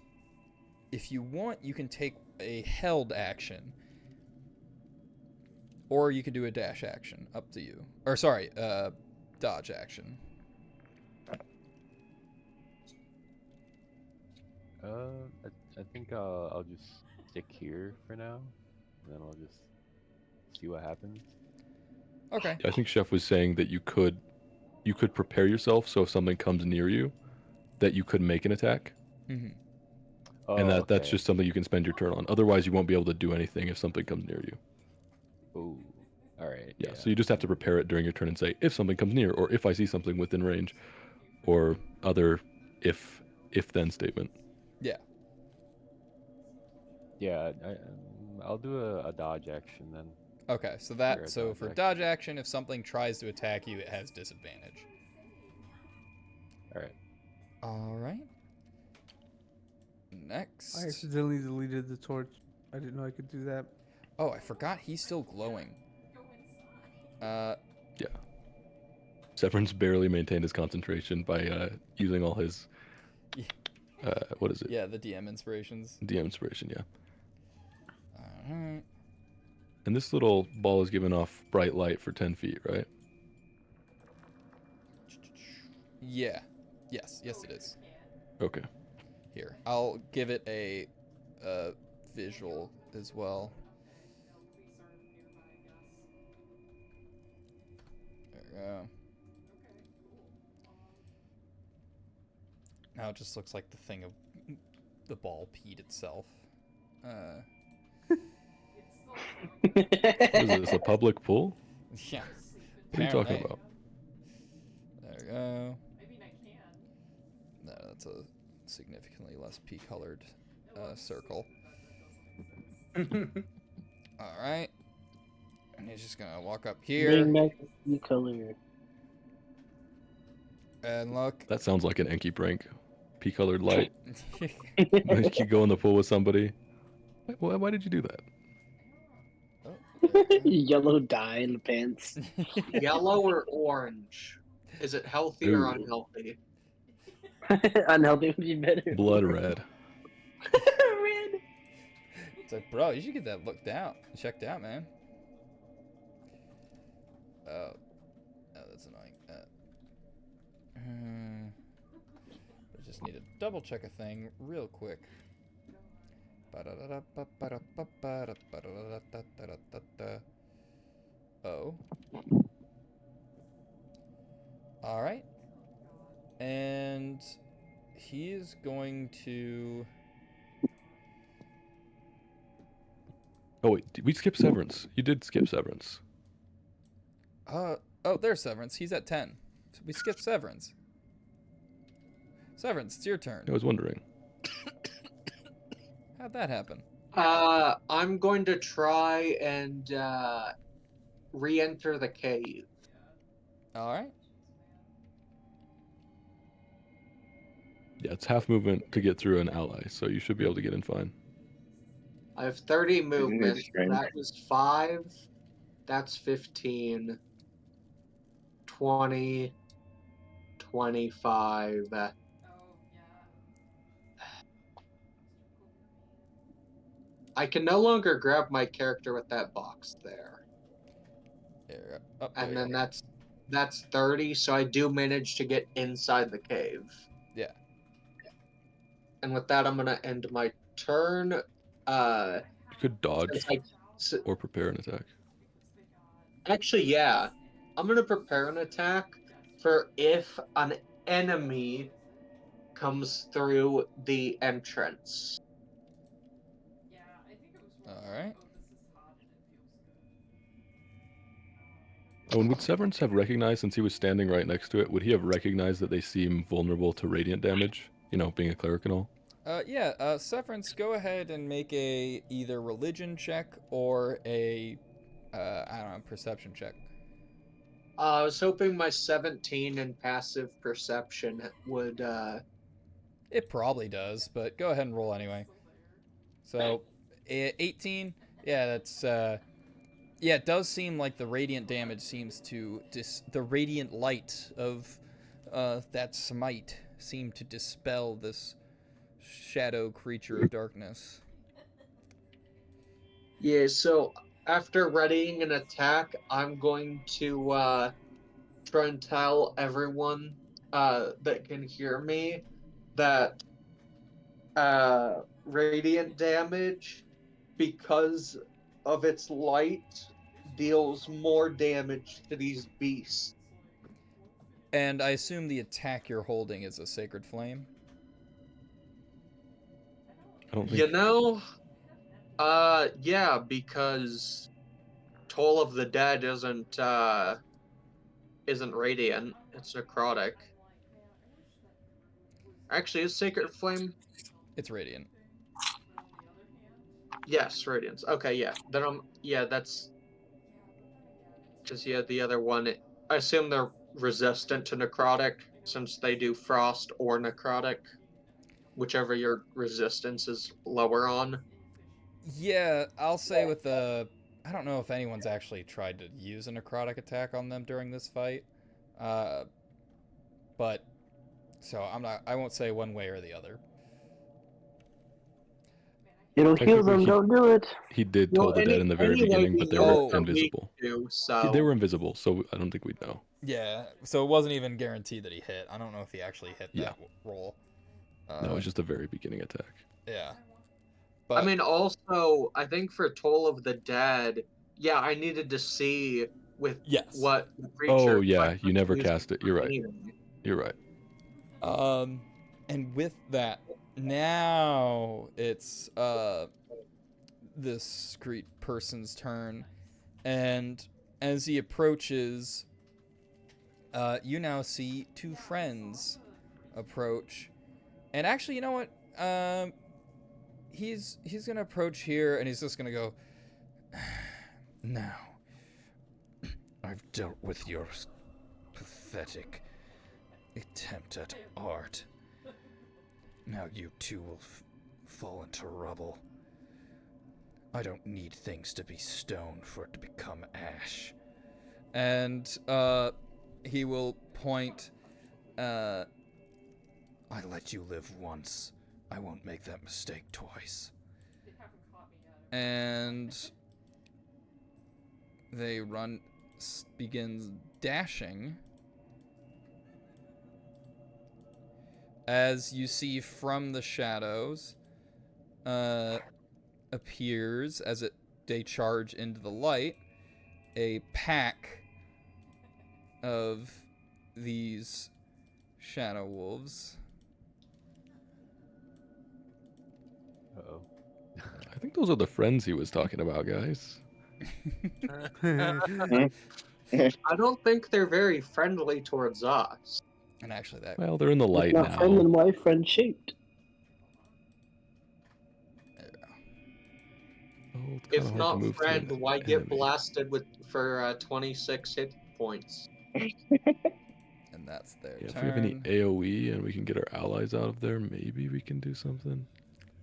if you want, you can take a held action. Or you can do a dash action. Up to you. Or, sorry, dodge action. I think I'll just stick here for now, and then I'll just see what happens. Okay. I think Chef was saying that you could prepare yourself so if something comes near you, that you could make an attack. Mm-hmm. Oh, And that's okay. just something you can spend your turn on. Otherwise, you won't be able to do anything if something comes near you. Ooh. All right. Yeah, so you just have to prepare it during your turn and say, if something comes near, or if I see something within range, or other if-then statement. Yeah. Yeah, I'll do a dodge action then. Okay, so Or a so dodge for action. dodge action, if something tries to attack you, it has disadvantage. All right. All right. Next. I accidentally deleted the torch. I didn't know I could do that. Oh, I forgot he's still glowing. Yeah. Severance barely maintained his concentration by using all his what is it? Yeah, the DM inspirations. DM inspiration, yeah. Alright. And this little ball is giving off bright light for 10 feet, right? Yeah. Yes, it is. Okay. Here, I'll give it a visual as well. There we go. Now it just looks like the thing of the ball peed itself. Is this a public pool? Yeah. What are you talking Apparently. about? There we go. No, that's a significantly less pea-colored circle. All right. And he's just gonna walk up here Bring back the color. and look. That sounds like an Enki prank. Pea-colored light. You could go in the pool with somebody. Why did you do that? Yellow dye in the pants. Yellow or orange? Is it healthy or Ooh. unhealthy? Unhealthy would be better. Blood red. Red. It's like, bro, you should get that looked out, checked out, man. Oh, that's annoying. I just need to double check a thing real quick. Oh. All right. And he is going to. Oh wait, did we skip Severance? You did skip Severance. Oh, there's Severance. He's at 10. So we skipped Severance. Severance, it's your turn. I was wondering. How'd that happen? I'm going to try and re-enter the cave. All right. Yeah, it's half movement to get through an ally, so you should be able to get in fine. I have 30 movement. strange. That is 5. That's 15. 20. 25. I can no longer grab my character with that box there. There, oh, there And you then go. that's 30, so I do manage to get inside the cave. Yeah. And with that, I'm gonna end my turn. You could dodge Since I, s- or prepare an attack. Actually, yeah. I'm gonna prepare an attack for if an enemy comes through the entrance. All right. Oh, and would Severance have recognized, since he was standing right next to it, would he have recognized that they seem vulnerable to radiant damage? You know, being a cleric and all. Yeah. Severance, go ahead and make a either religion check or a I don't know, perception check. I was hoping my 17 in passive perception would. It probably does, but go ahead and roll anyway. So, 18. Yeah, that's yeah, it does seem like the radiant damage seems to the radiant light of that smite seemed to dispel this shadow creature of darkness. Yeah, so after readying an attack, I'm going to try and tell everyone that can hear me that radiant damage, because of its light, deals more damage to these beasts. And I assume the attack you're holding is a sacred flame. I don't think. You know, yeah, because Toll of the Dead isn't radiant, it's necrotic. Actually, is Sacred Flame? It's radiant. Yes, Radiance. Okay, yeah. Then that's because the other one, I assume they're resistant to necrotic since they do frost or necrotic, whichever your resistance is lower on. Yeah, I'll say with the I don't know if anyone's actually tried to use a necrotic attack on them during this fight. But so I won't say one way or the other. It'll heal them. Technically, Don't do it. He did Well, toll the dead in the very anyway, beginning, we but they know were they're invisible. weak too, so They were invisible, so I don't think we'd know. Yeah, so it wasn't even guaranteed that he hit. I don't know if he actually hit Yeah. that roll. No, it was just a very beginning attack. Yeah. But I mean, also, I think for Toll of the Dead, yeah, I needed to see with Yes. what the creature. Oh yeah, what you never was cast it. You're right. aiming. You're right. and with that, now it's this Greek person's turn, and as he approaches, you now see two friends approach, and actually, you know what? He's gonna approach here, and he's just gonna go. Now, I've dealt with your pathetic attempt at art. Now you too will fall into rubble. I don't need things to be stone for it to become ash. And he will point. I let you live once. I won't make that mistake twice. And they begins dashing. As you see from the shadows, appears as they charge into the light, a pack of these shadow wolves. Uh-oh. I think those are the friends he was talking about, guys. I don't think they're very friendly towards us. And actually, that Well, they're in the light Not friend now. and wife, friend shaped. Oh, it's kinda If hard to not move through friend, an why get enemy. blasted for 26 hit points? and that's their Yeah, if turn. we have any AoE and we can get our allies out of there, maybe we can do something.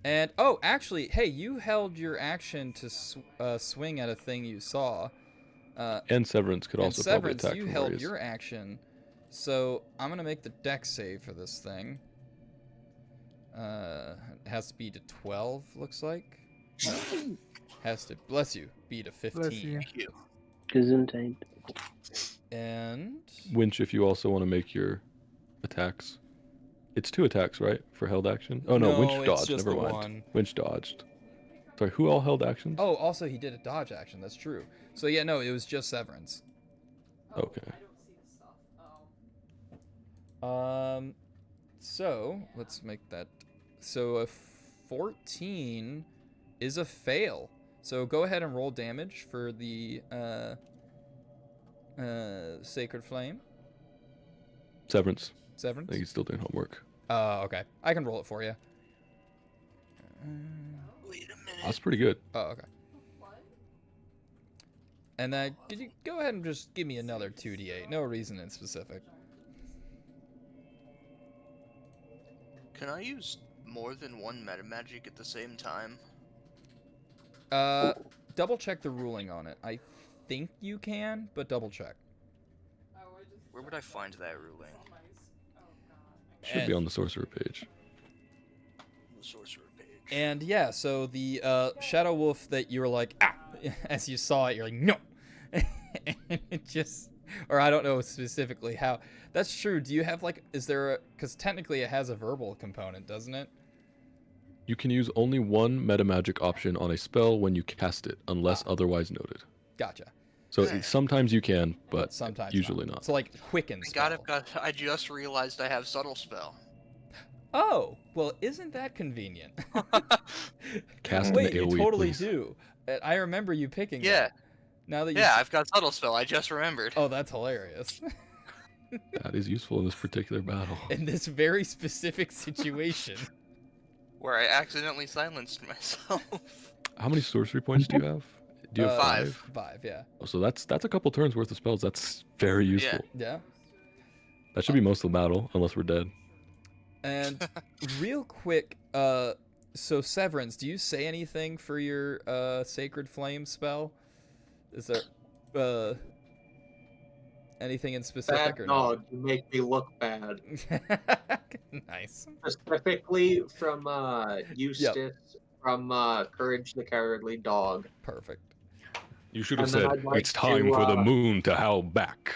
And oh, actually, hey, you held your action to swing at a thing you saw. And Severance could And also probably Severance, attack you from held where he is. your action, so I'm gonna make the dex save for this thing. It has to be to 12, looks like. No, has to, bless you, be to 15. Bless you. Thank you. Gesundheit. And Winch, if you also want to make your attacks. It's 2 attacks, right? For held action? Oh, no, Winch it's dodged. just Never the mind. one. Winch dodged. Sorry, who all held actions? Oh, also he did a dodge action. That's true. So yeah, no, it was just Severance. Okay. So let's make that. So a 14 is a fail. So go ahead and roll damage for the Sacred Flame. Severance. I Severance. think he's still doing homework. Okay. I can roll it for you. Wait a minute. That's pretty good. Oh, okay. And then could you go ahead and just give me another 2d8? No reason in specific. Can I use more than one meta magic at the same time? Double check the ruling on it. I think you can, but double check. Where would I find that ruling? Should be on the sorcerer page. The sorcerer page. And yeah, so the Shadow Wolf that you were like, as you saw it, you're like, no. And it just, or I don't know specifically how. That's true. Do you have like, is there a, because technically it has a verbal component, doesn't it? You can use only one meta magic option on a spell when you cast it, unless otherwise noted. Gotcha. So Okay. sometimes you can, but Sometimes usually not. So like quicken spell. I just realized I have subtle spell. Oh, well, isn't that convenient? Cast Wait, an you AoE, totally please. do. I remember you picking Yeah. that. Now that you Yeah, I've got subtle spell. I just remembered. Oh, that's hilarious. That is useful in this particular battle. In this very specific situation. Where I accidentally silenced myself. How many sorcery points do you have? Do you have 5? 5, yeah. Oh, so that's a couple turns worth of spells. That's very useful. Yeah. That should be most of the battle, unless we're dead. And real quick, so Severance, do you say anything for your Sacred Flame spell? Is there anything in specific Bad or dog, you make me look bad. not? Nice. Specifically from Eustace from Courage the Cowardly Dog. Perfect. You should have And then said, I'd like "It's time to, for the uh, moon to howl back."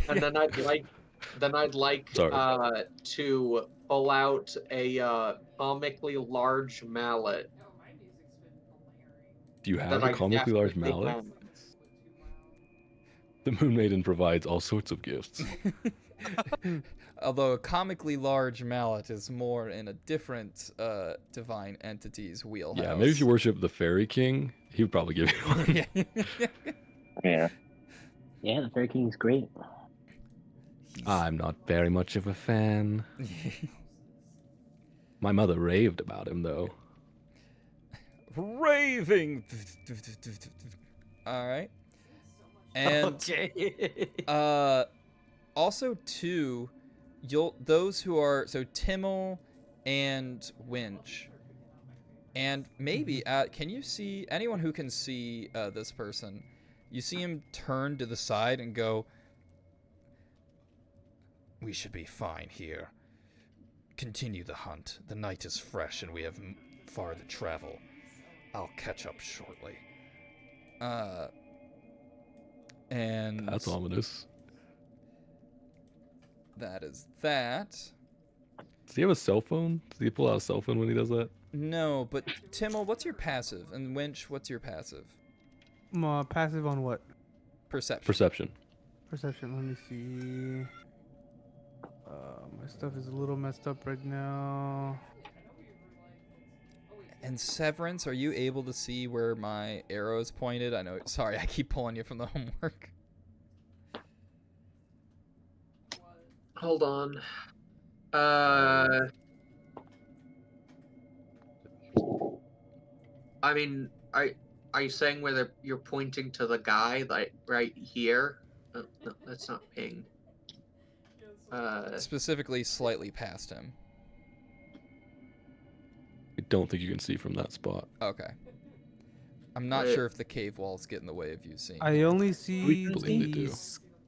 And then I'd like Sorry. to pull out a comically large mallet. Do you have that a I comically large definitely mallet? have. The Moon Maiden provides all sorts of gifts. Although a comically large mallet is more in a different divine entity's wheelhouse. Yeah, maybe if you worship the Fairy King, he would probably give you one. Yeah. Yeah, the Fairy King's great. I'm not very much of a fan. My mother raved about him, though. Raving. All right. And also too, those who are so Timmel and Winch, and maybe can you see anyone who can see this person? You see him turn to the side and go, "We should be fine here. Continue the hunt. The night is fresh and we have far to travel. I'll catch up shortly." And That's ominous. that is that. Does he have a cell phone? Does he pull out a cell phone when he does that? No, but Timmel, what's your passive? And Winch, what's your passive? Passive on what? Perception. Perception. Perception. Let me see. My stuff is a little messed up right now. And Severance, are you able to see where my arrow is pointed? I know. Sorry, I keep pulling you from the homework. Hold on. I mean, are you saying whether you're pointing to the guy, like right here? No, that's not ping. Specifically, slightly past him. I don't think you can see from that spot. Okay. I'm not Right. sure if the cave walls get in the way of you seeing. I only see believe they do.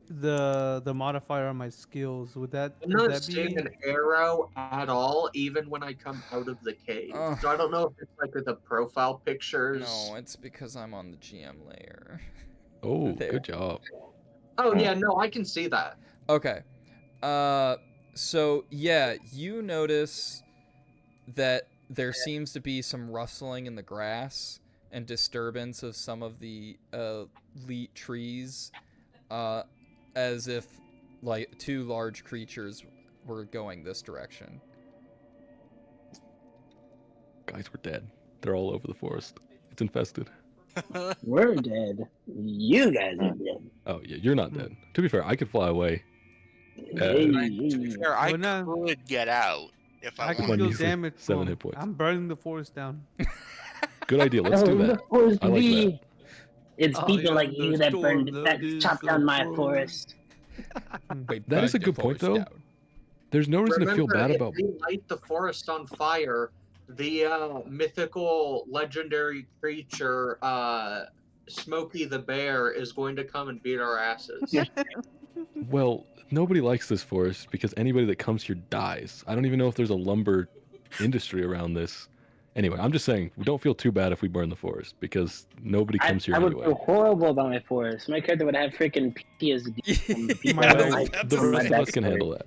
the modifier on my skills. Would that I'm would not that seeing be? an arrow at all, even when I come out of the cave. Oh. So I don't know if it's like the profile pictures. No, it's because I'm on the GM layer. Oh, There. good job. Oh yeah, no, I can see that. Okay. So yeah, you notice that there seems to be some rustling in the grass and disturbance of some of the trees, as if like 2 large creatures were going this direction. Guys, we're dead. They're all over the forest. It's infested. We're dead. You guys are dead. Oh yeah, you're not dead. To be fair, I could fly away. To be fair, I Well, no. could get out if I I can My wanted. feel measly damage. 7 Well, hit points. I'm burning the forest down. Good idea. Let's do that. Forest I like be. that. It's I people am like the you that storm burned, that that is chopped so down my cold. forest. Wait, That is a burn good the point, forest though. down. There's no reason to feel Remember, bad if about. we light the forest on fire, the mythical legendary creature, Smokey the Bear, is going to come and beat our asses. Well, nobody likes this forest because anybody that comes here dies. I don't even know if there's a lumber industry around this. Anyway, I'm just saying, we don't feel too bad if we burn the forest because nobody comes here I would anyway. feel horrible about my forest. My character would have freaking PTSD from the people My that next- I- The from my rest of us can backstory. handle that.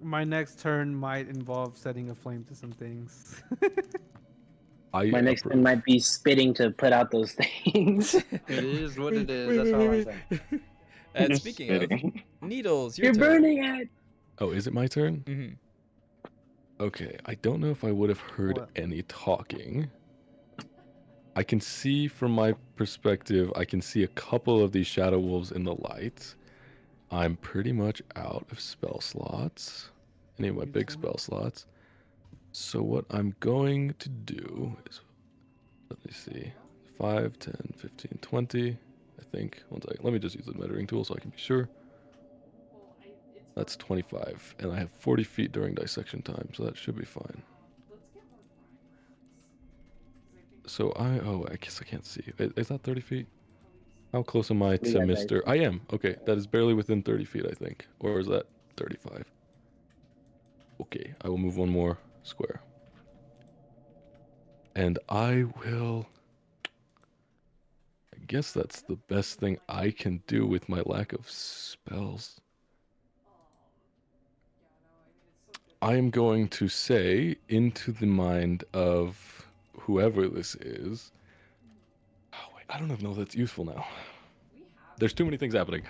My next turn might involve setting a flame to some things. My next approve. turn might be spitting to put out those things. It is what it is. That's all I'm saying. And speaking of Spitting. Needles, You're turn. burning it. Oh, is it my turn? Mhm. Okay, I don't know if I would have heard What? any talking. I can see from my perspective, I can see a couple of these shadow wolves in the light. I'm pretty much out of spell slots. Any of my big spell slots. So what I'm going to do is, let me see, 5, 10, 15, 20, I think. One second, let me just use the measuring tool so I can be sure. That's 25, and I have 40 feet during dissection time, so that should be fine. So I guess I can't see. Is that 30 feet? How close am I to Yeah, Mr. I am. Okay, that is barely within 30 feet, I think. Or is that 35? Okay, I will move one more square. And I will... I guess that's the best thing I can do with my lack of spells. I am going to say into the mind of whoever this is. Oh wait, I don't even know if that's useful now. There's too many things happening.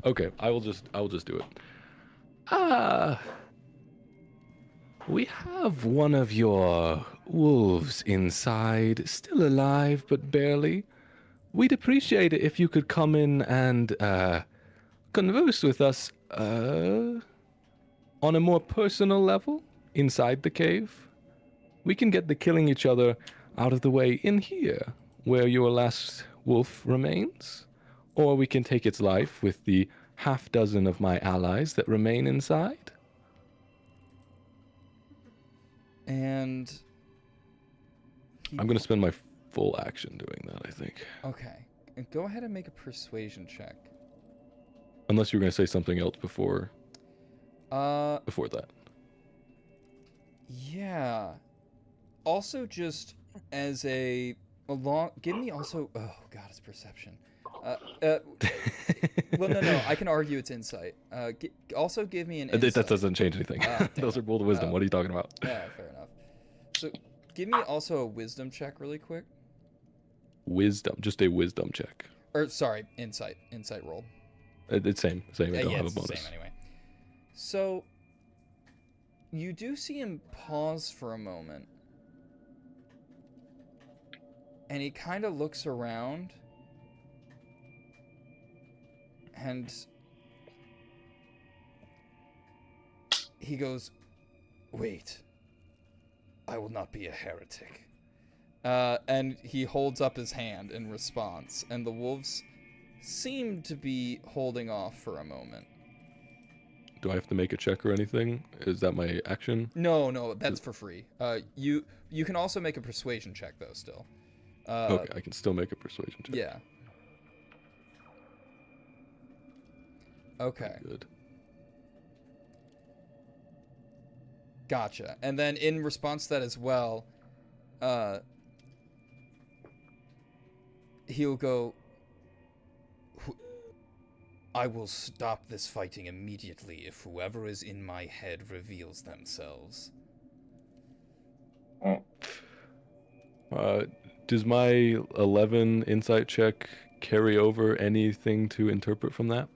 Okay, I will just do it. We have one of your wolves inside, still alive but barely. We'd appreciate it if you could come in and converse with us on a more personal level inside the cave. We can get the killing each other out of the way in here, where your last wolf remains. Or we can take its life with the half dozen of my allies that remain inside. And I'm going to spend my full action doing that, I think. Okay. And go ahead and make a persuasion check. Unless you were going to say something else before that. Yeah. Also, just as give me also. Oh God, it's perception. Well, no. I can argue it's insight. Also, give me an insight. That doesn't change anything. Damn Those it. are both wisdom. What are you talking about? Yeah, fair enough. So, give me also a wisdom check really quick. Wisdom. Just a wisdom check. Or sorry, insight. Insight roll. It's same. I don't Yeah, have a it's the bonus. same anyway. So, you do see him pause for a moment. And he kind of looks around. And he goes, "Wait, I will not be a heretic." And he holds up his hand in response, and the wolves seem to be holding off for a moment. Do I have to make a check or anything? Is that my action? No, that's for free. You can also make a persuasion check though. Still. Okay, I can still make a persuasion check. Yeah. Okay. Good. Gotcha. And then in response to that as well, he'll go, I will stop this fighting immediately if whoever is in my head reveals themselves. Does my 11 insight check carry over anything to interpret from that?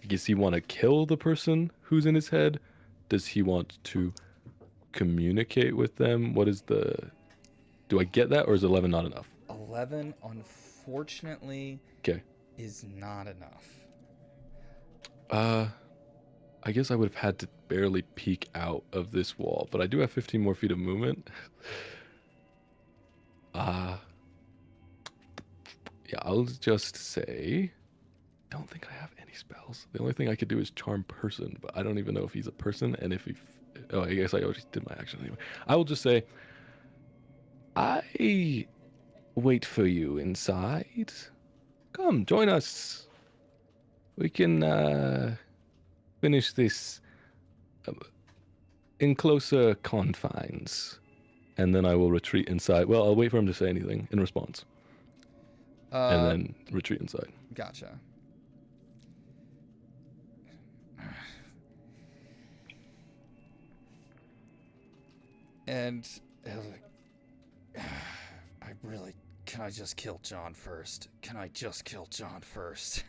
Does he want to kill the person who's in his head? Does he want to communicate with them? What is the... Do I get that, or is 11 not enough? 11, unfortunately, Okay. is not enough. I guess I would have had to barely peek out of this wall, but I do have 15 more feet of movement. Yeah, I'll just say, I don't think I have any spells. The only thing I could do is charm person, but I don't even know if he's a person, and if he... Oh, I guess I already did my action anyway. I will just say, I wait for you inside. Come, join us. We can finish this in closer confines. And then I will retreat inside. Well, I'll wait for him to say anything in response. And then retreat inside. Gotcha. And I really... Can I just kill John first? Can I just kill John first?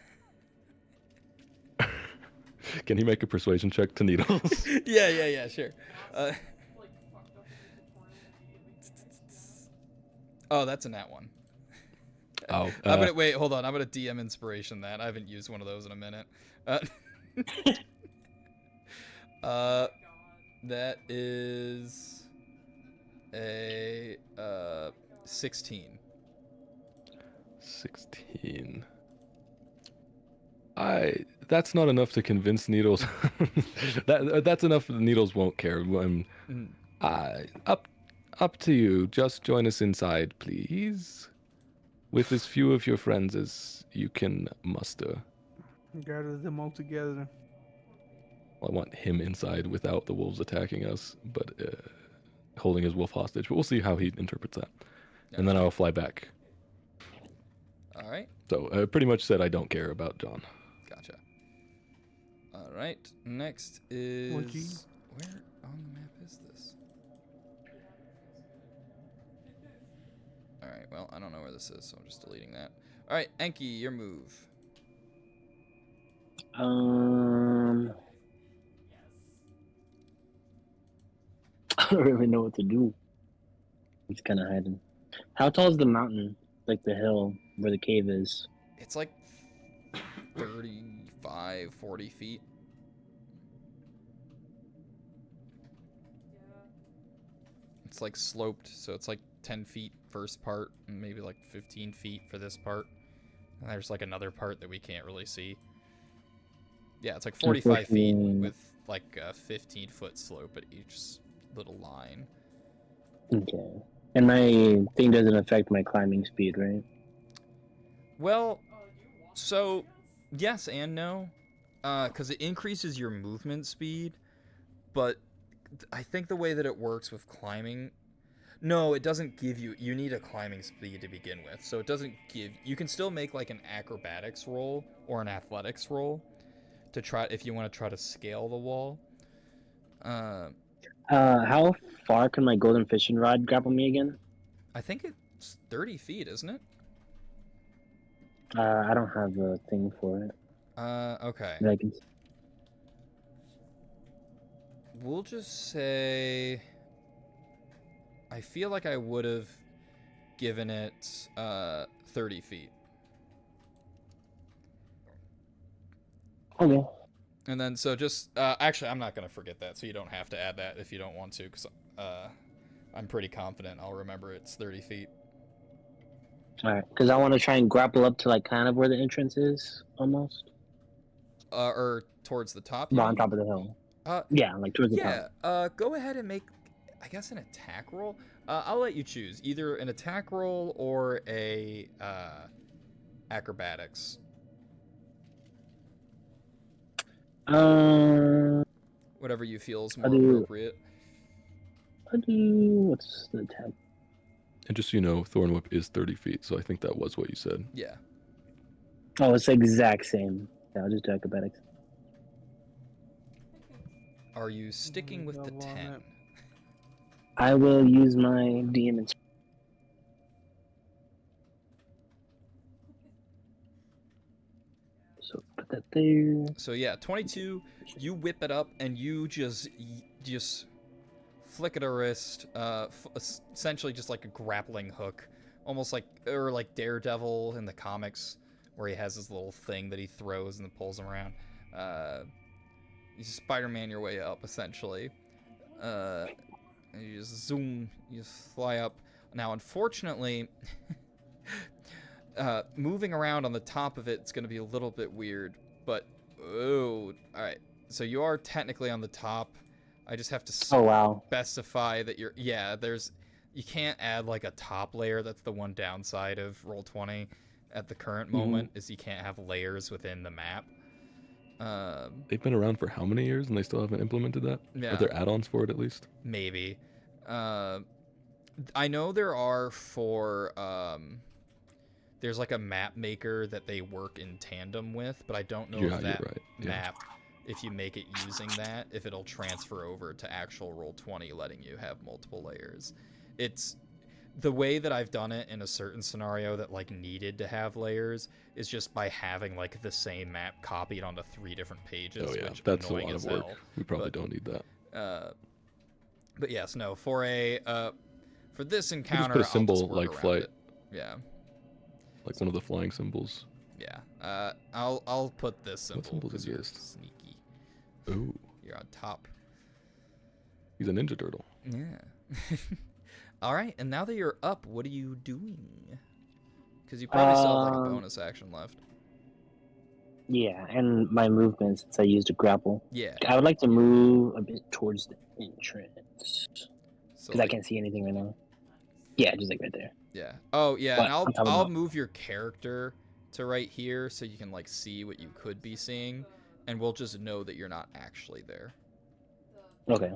Can he make a persuasion check to Needles? Yeah, sure. Oh, that's a nat one. Oh, I'm gonna wait. Hold on. I'm gonna DM inspiration that. I haven't used one of those in a minute. That is a 16. 16. That's not enough to convince Needles. That's enough that Needles won't care. Up to you. Just join us inside, please. With as few of your friends as you can muster. Gather them all together. Well, I want him inside without the wolves attacking us, but holding his wolf hostage. But we'll see how he interprets that. And then I'll fly back. All right. So I pretty much said I don't care about John. Gotcha. All right. Next is... Where on the map is this? All right. Well, I don't know where this is, so I'm just deleting that. All right, Enki, your move. I don't really know what to do. It's kind of hiding. How tall is the mountain? Like the hill where the cave is? It's like 35, 40 feet. It's like sloped, so it's like 10 feet first part, and maybe like 15 feet for this part. And there's like another part that we can't really see. Yeah, it's like 45 feet with like a 15-foot slope at each little line. Okay. And my thing doesn't affect my climbing speed, right? Well, so yes and no, because it increases your movement speed, but I think the way that it works with climbing, no, it doesn't give you, you need a climbing speed to begin with, so it doesn't give, you can still make like an acrobatics roll or an athletics roll to try, if you want to try to scale the wall. How far can my golden fishing rod grapple me again? I think it's 30 feet, isn't it? I don't have a thing for it. Okay. That I can... We'll just say... I feel like I would have given it 30 feet. Okay. And then, so just... actually, I'm not going to forget that, so you don't have to add that if you don't want to, because I'm pretty confident I'll remember it's 30 feet. Alright, because I want to try and grapple up to, like, kind of where the entrance is, almost. Or towards the top? Well, on top of the hill. Yeah, like towards the top. Yeah, go ahead and make, I guess, an attack roll. I'll let you choose. Either an attack roll or a acrobatics. Whatever you feel is more appropriate. What's the attack? And just so you know, Thorn Whip is 30 feet, so I think that was what you said. Yeah. Oh, it's the exact same. Yeah, I'll just do acrobatics. Are you sticking with the Double on 10? it. I will use my DM and so put that there. So yeah, 22. You whip it up and you just flick at a wrist. Essentially just like a grappling hook, almost like like Daredevil in the comics, where he has this little thing that he throws and then pulls him around. You Spider-Man your way up essentially. And you just zoom, you just fly up. Now, unfortunately, moving around on the top of it's going to be a little bit weird, but oh, all right. So you are technically on the top. I just have to specify that you're you can't add like a top layer. That's the one downside of Roll20 at the current moment is you can't have layers within the map. They've been around for how many years and they still haven't implemented that? Yeah. Are there add-ons for it at least? Maybe. I know there are for there's like a map maker that they work in tandem with, but I don't know if that map, if you make it using that, if it'll transfer over to actual Roll20, letting you have multiple layers. It's the way that I've done it in a certain scenario that like needed to have layers is just by having like the same map copied onto 3 different pages. Oh yeah, which that's a annoying lot as of work. hell. We probably don't need that. But yes, no, for this You encounter, just put a symbol I'll just work like around flight. it. Yeah. Like one of the flying symbols. Yeah. I'll put this symbol symbols because you're exist? sneaky. Ooh, You're on top. he's a Ninja Turtle. Yeah. All right, and now that you're up, what are you doing? Because you probably still have like a bonus action left. Yeah, and my movement since I used a grapple. Yeah. I would like to move a bit towards the entrance So because I can't see anything right now. Yeah, just like right there. Yeah. Oh yeah, But and I'm talking I'll about- move your character to right here so you can like see what you could be seeing, and we'll just know that you're not actually there. Okay.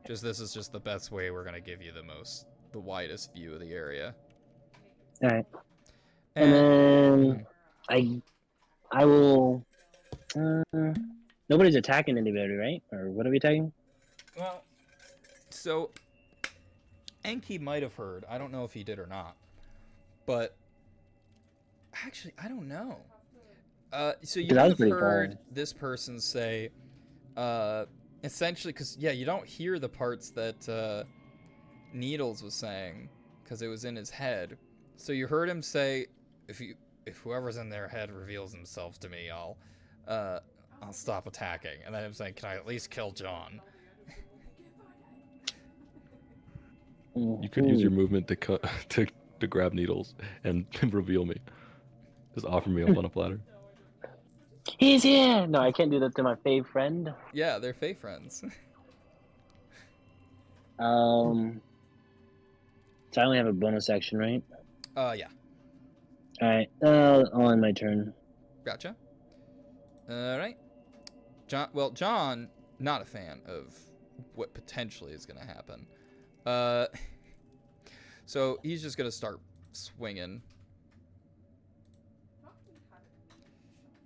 This is just the best way we're gonna give you the widest view of the area. All right. And then I will. Nobody's attacking anybody, right? Or what are we attacking? Well, so Enki might have heard. I don't know if he did or not. But actually, I don't know. So you might have heard this person say, essentially, because you don't hear the parts that Needles was saying because it was in his head. So you heard him say, if whoever's in their head reveals themselves to me, I'll stop attacking. And then I'm saying, can I at least kill John? You could use your movement to grab Needles and reveal me. Just offer me up on a platter. He's here! No, I can't do that to my fave friend. Yeah, they're Fae friends. So I only have a bonus action, right? Yeah. Alright, I'll end my turn. Gotcha. Alright. John, not a fan of what potentially is going to happen. So he's just going to start swinging.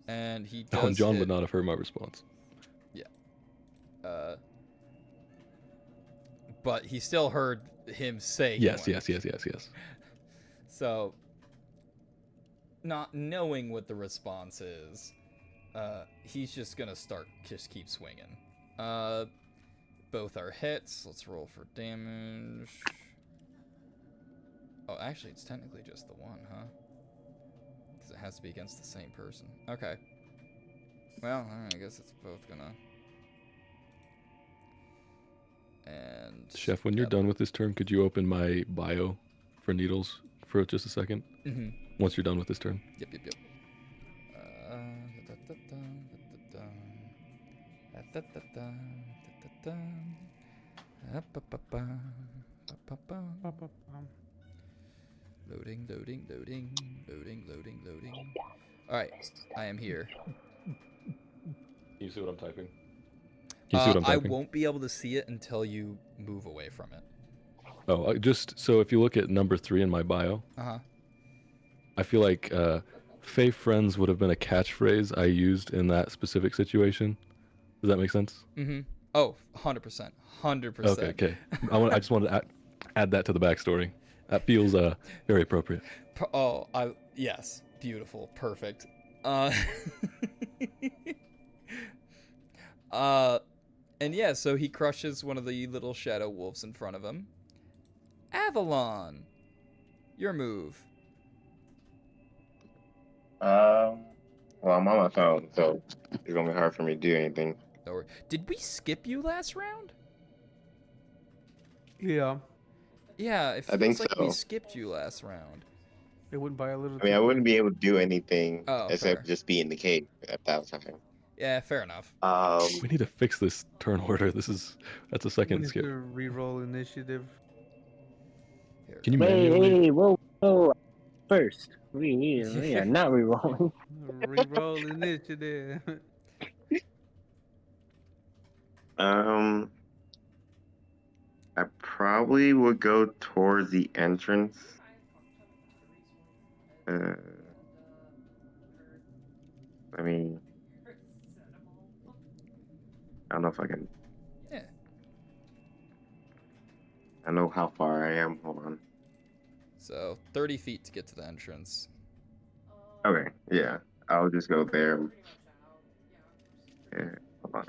And he does John hit. would not have heard my response. Yeah. But he still heard him say Yes. So, not knowing what the response is, he's just gonna keep swinging. Both are hits. Let's roll for damage. Oh, actually, it's technically just the one, huh? Because it has to be against the same person. Okay. Well, I guess it's both gonna... And... Chef, when you're done with this turn, could you open my bio for Needles for just a second? Mm-hmm. Once you're done with this turn. Yep. Loading. Alright, I am here. Can you see what I'm typing? Can you see what I'm I typing? won't be able to see it until you move away from it. Oh, just so if you look at number 3 in my bio, Uh-huh. I feel like Fey friends would have been a catchphrase I used in that specific situation. Does that make sense? Mm-hmm. Oh, 100%. 100%. Okay. I just wanted to add that to the backstory. That feels very appropriate. Yes, beautiful, perfect. And yeah, so he crushes one of the little shadow wolves in front of him. Avalon, your move. Well, I'm on my phone, so it's gonna be hard for me to do anything. Or did we skip you last round? Yeah, Yeah, it I think feels like we so. skipped you last round. it went by a little. I mean, too I wouldn't quick. be able to do anything Oh, except fair. just be in the cave if that was happening. Yeah, fair enough. We need to fix this turn order. That's a We second need skip. to re-roll initiative. Here. Can you Wait, manually? whoa. First, we are not rerolling. Re-roll initiative. I probably would go towards the entrance. I mean, I don't know if I can. Yeah. I know how far I am. Hold on. So 30 feet to get to the entrance. Okay, yeah. I'll just go there. Yeah, hold on.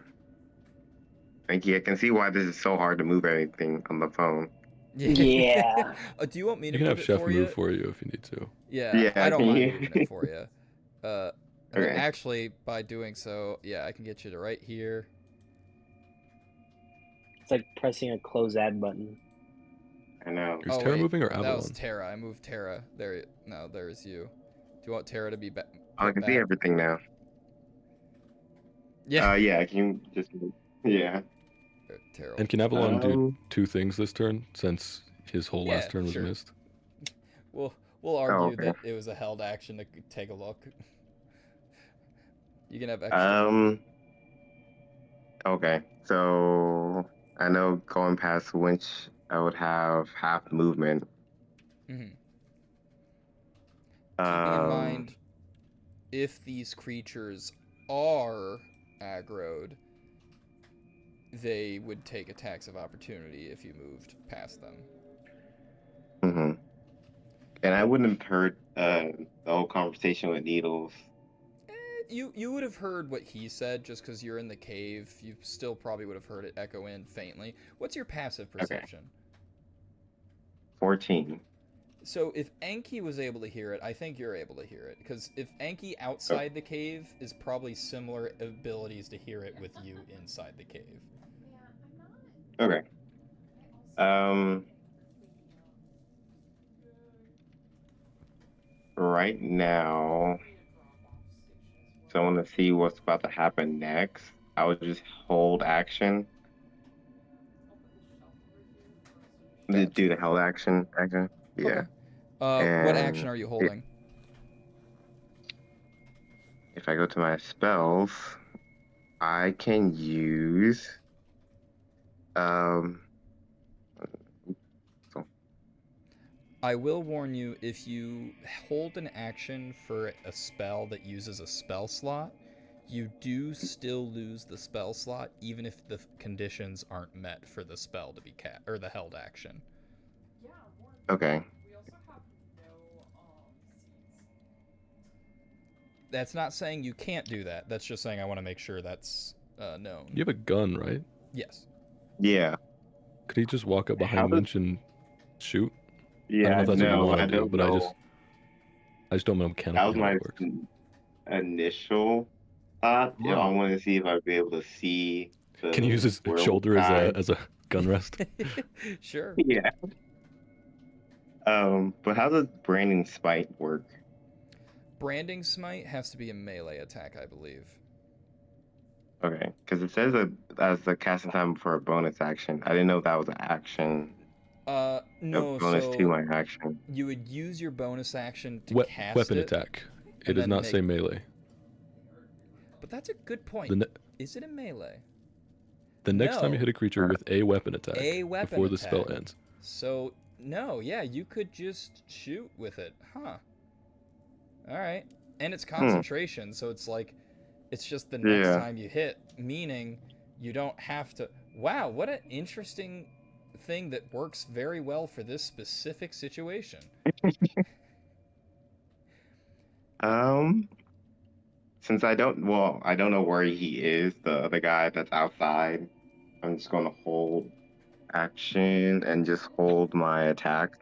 Thank you. I can see why this is so hard to move anything on the phone. Yeah. Do you want me to You can move have it Chef for move you? for you if you need to. Yeah, Yeah, I don't can mind you- moving it for you. And then Okay. actually, by doing so, yeah, I can get you to right here. It's like pressing a close ad button. I know. Is Terra wait, moving or that was Avalon? Terra. I moved Terra. There's you. Do you want Terra to be back? I can see everything now. Yeah. Yeah, can you just... Yeah. Terra. And can Avalon do Um, 2 things this turn since his whole last Yeah, turn was sure. missed? We'll argue okay. that it was a held action to take a look. You can have extra. Okay, so I know going past Winch, I would have half movement. Mhm. Keeping in mind, if these creatures are aggroed, they would take attacks of opportunity if you moved past them. Mm-hmm. And I wouldn't have heard the whole conversation with Needles. You would have heard what he said just because you're in the cave. You still probably would have heard it echo in faintly. What's your passive perception? 14. So if Enki was able to hear it, I think you're able to hear it. Because if Enki outside the cave is probably similar abilities to hear it with you inside the cave. Okay. Right now, so I want to see what's about to happen next. I would just hold action. Do the held action. Yeah. Okay. What And action are you holding? If I go to my spells, I can use I will warn you, if you hold an action for a spell that uses a spell slot, you do still lose the spell slot, even if the conditions aren't met for the spell to be or the held action. Okay. That's not saying you can't do that. That's just saying I want to make sure that's known. You have a gun, right? Yes. Yeah. Could he just walk up behind Winch and shoot? Yeah, I don't know if that's what you want I to do, don't but know. I just don't know That was mechanically how my it works. initial thought. Wow. I wanted to see if I'd be able to see. Can you use his shoulder as a gun rest? Sure. Yeah. But how does branding spite work? Branding smite has to be a melee attack, I believe. Okay, because it says as the casting time for a bonus action. I didn't know if that was an action. No, A bonus so to my action. you would use your bonus action to cast Weapon it, attack. and It does then not make- say melee. But that's a good point. Is it a melee? The next time you No. hit a creature with a weapon attack A weapon before the spell attack. ends. So, no, yeah, you could just shoot with it. Huh. Alright. and it's concentration, so it's like it's just the next Yeah. time you hit, meaning you don't have to. Wow, what an interesting thing that works very well for this specific situation. Since I don't know where he is, the other guy that's outside. I'm just gonna hold action and just hold my attack.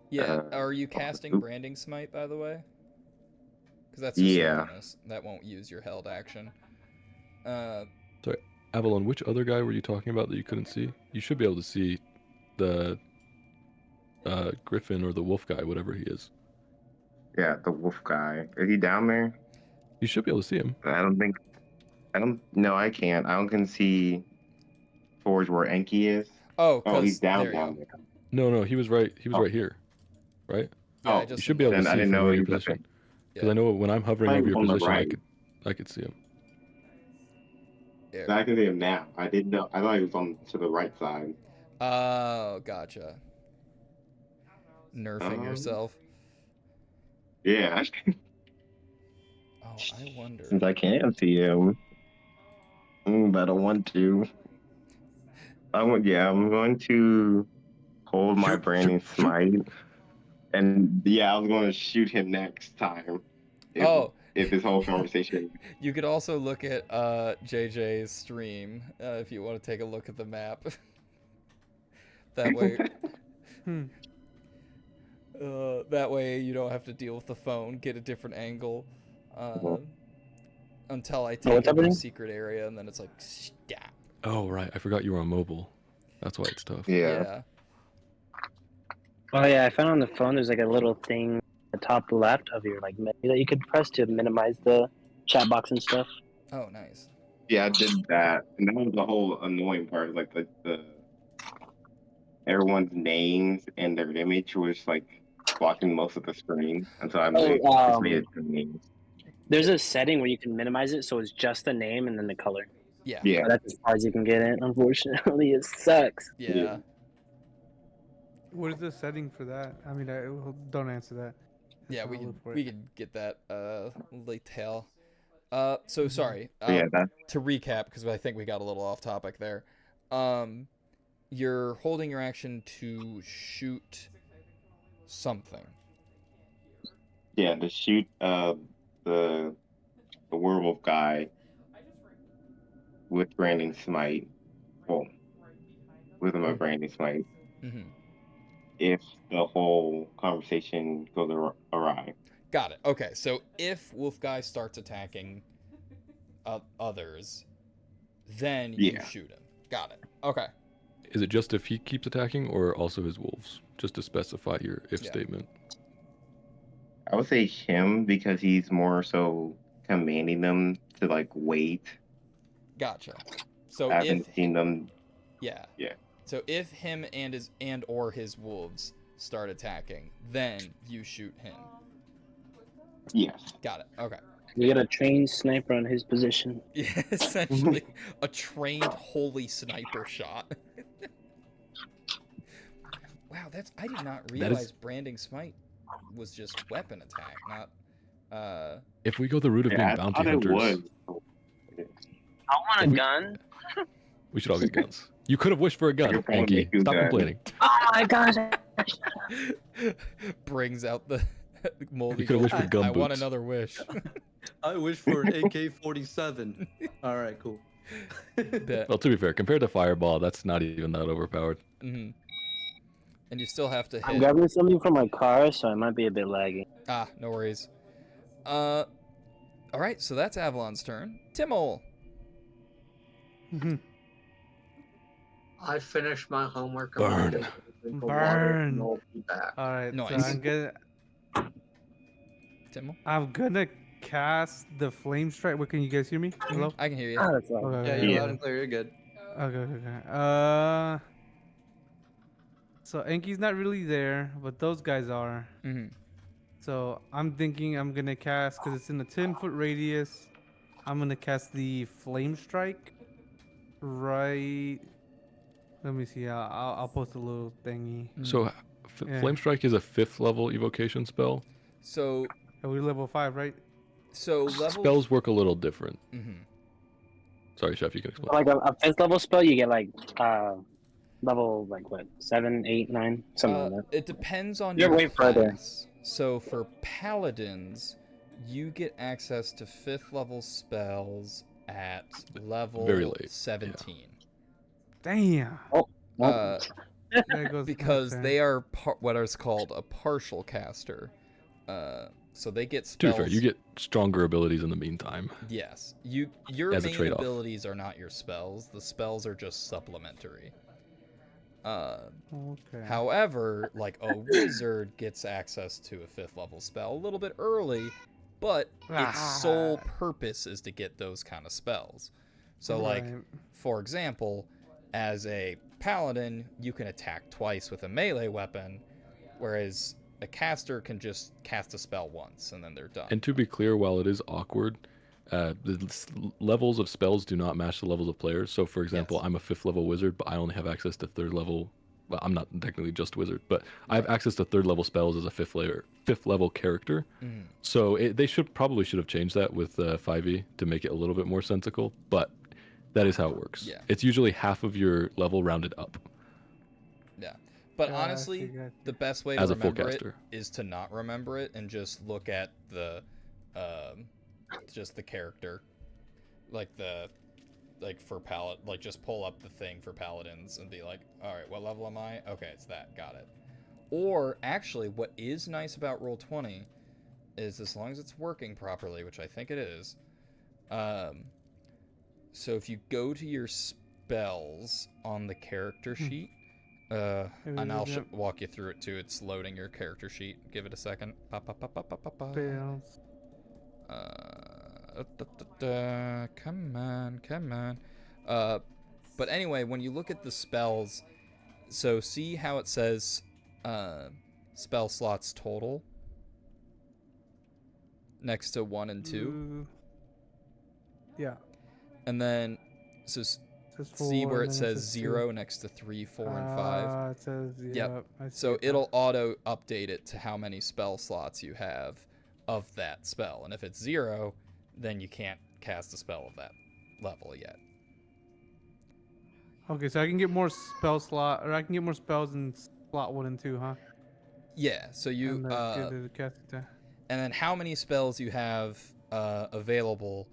Yeah, Uh, are you casting oop. Branding Smite, by the way? Because that's just Yeah. a bonus. That won't use your held action. Avalon, which other guy were you talking about that you couldn't see? You should be able to see the Griffin or the wolf guy, whatever he is. Yeah, the wolf guy. Is he down there? You should be able to see him. No, I can't. I don't can see towards where Enki is. Oh, Oh, he's down there you go. there. No, he was right. He was right here, right? Yeah, I Oh, just You should be able to Then I see didn't from know where he your was up position. Yeah. Because I know when I'm hovering I'm over your on the position, right. I could see him. There. I can see him now. I didn't know. I thought he was on to the right side. Oh, gotcha. Nerfing yourself. Yeah, Oh, I wonder. since I can't see him. But I don't want to. I'm going to hold my branding smite. And yeah, I was going to shoot him next time. If this whole conversation. You could also look at JJ's stream if you want to take a look at the map. That way, that way you don't have to deal with the phone. Get a different angle. Until I take what's it to a happening? secret area, and then it's like, stab. Oh, right. I forgot you were on mobile. That's why it's tough. Yeah. Oh yeah, I found on the phone there's like a little thing at the top left of your like menu that you could press to minimize the chat box and stuff. Oh, nice. Yeah, I did that. And that was the whole annoying part. Like the everyone's names and their image was like blocking most of the screen. And so I just made it the names. There's a setting where you can minimize it so it's just the name and then the color. Yeah. Yeah. But that's as far as you can get it. Unfortunately, it sucks. Yeah. What is the setting for that? I mean, don't answer that. Yeah, I'll we look for we it. could get that later. So sorry. Yeah, that To recap, because I think we got a little off topic there. You're holding your action to shoot something. yeah, to shoot the werewolf guy with branding smite. Well, with my branding smite. Mm-hmm. If the whole conversation goes awry. Got it. Okay, so if Wolf Guy starts attacking others, then you Yeah. shoot him. Got it. Okay. Is it just if he keeps attacking or also his wolves? Just to specify your if Yeah. statement. I would say him because he's more so commanding them to like wait. Gotcha. So I haven't if seen them. yeah. Yeah. So if him and his wolves start attacking, then you shoot him. Yes. Got it. Okay. You get a trained sniper on his position. Yeah, essentially a trained holy sniper shot. Wow, I did not realize branding smite was just weapon attack, not If we go the route of being Yeah, I bounty thought it hunters, was. I want If a we- gun. we should all get guns. You could have wished for a gun, You're probably Enki. too Stop bad. complaining. Oh my gosh. brings out the moldy You could have wished for gold. gum I want boots. another wish. I wish for an AK-47. All right, cool. Bet. Well, to be fair, compared to Fireball, that's not even that overpowered. Hmm. And you still have to I'm hit. grabbing something from my car, so I might be a bit laggy. Ah, no worries. All right, so that's Avalon's turn. Timmel. Mhm. I finished my homework. Burn. I'm gonna drink the water, and Burn. I'll be back. All right. Nice. So Timmel. I'm gonna cast the flame strike. What, can you guys hear me? Hello. I can hear you. Oh, that's all. Okay, Yeah, okay, you're Yeah. loud and clear. You're good. Okay. So Enki's not really there, but those guys are. Hmm. So I'm thinking I'm gonna cast, because it's in a 10-foot radius. I'm gonna cast the flame strike. Right. Let me see. I'll post a little thingy. So, Yeah. Flame Strike is a 5th level evocation spell. So Are we level 5, right? So level Spells work a little different. Mhm. Sorry, Chef, you can explain. Like a 5th level spell, you get like level like what 7, 8, 9, something like that. It depends on You're your way further. class. So for paladins, you get access to 5th level spells at level Very late, yeah. 17. Damn. Well, There goes my Because turn. they are what is called a partial caster. So they get To spells. be fair, you get stronger abilities in the meantime. Yes, your As a main trade-off. abilities are not your spells. The spells are just supplementary. Okay. However, like a wizard gets access to a 5th level spell a little bit early, but its sole purpose is to get those kind of spells. So, like, Right. for example, as a paladin, you can attack twice with a melee weapon, whereas a caster can just cast a spell once and then they're done. And to be clear, while it is awkward, levels of spells do not match the levels of players. So, for example, Yes. I'm a 5th level wizard, but I only have access to 3rd level. Well, I'm not technically just wizard, but I have access to 3rd level spells as a 5th level character. Mhm. So they should have changed that with 5e to make it a little bit more sensical. But that is how it works. Yeah. It's usually half of your level rounded up Yeah. But Gotcha, honestly, gotcha. the best way to as a full remember it caster. is to not remember it and just look at the just the character, like for like just pull up the thing for paladins and be like, all right, what level am I? Okay, it's that, got it. Or actually, what is nice about Roll20 is as long as it's working properly, which I think it is. So if you go to your spells on the character sheet, and I'll walk you through it too. It's loading your character sheet. Give it a second. Fails. Come on. But anyway, when you look at the spells, so see how it says spell slots total next to 1 and 2, Yeah. and then so It says see 4, where and it then says 0 next to 3, 4, and 5. It says, Yep. I see So it now. it'll auto update it to how many spell slots you have of that spell. And if it's 0, then you can't cast a spell of that level yet. Okay, so I can get more spell slot, or I can get more spells in slot 1 and 2, huh? Yeah, so you And, get it casted there. and then how many spells you have available.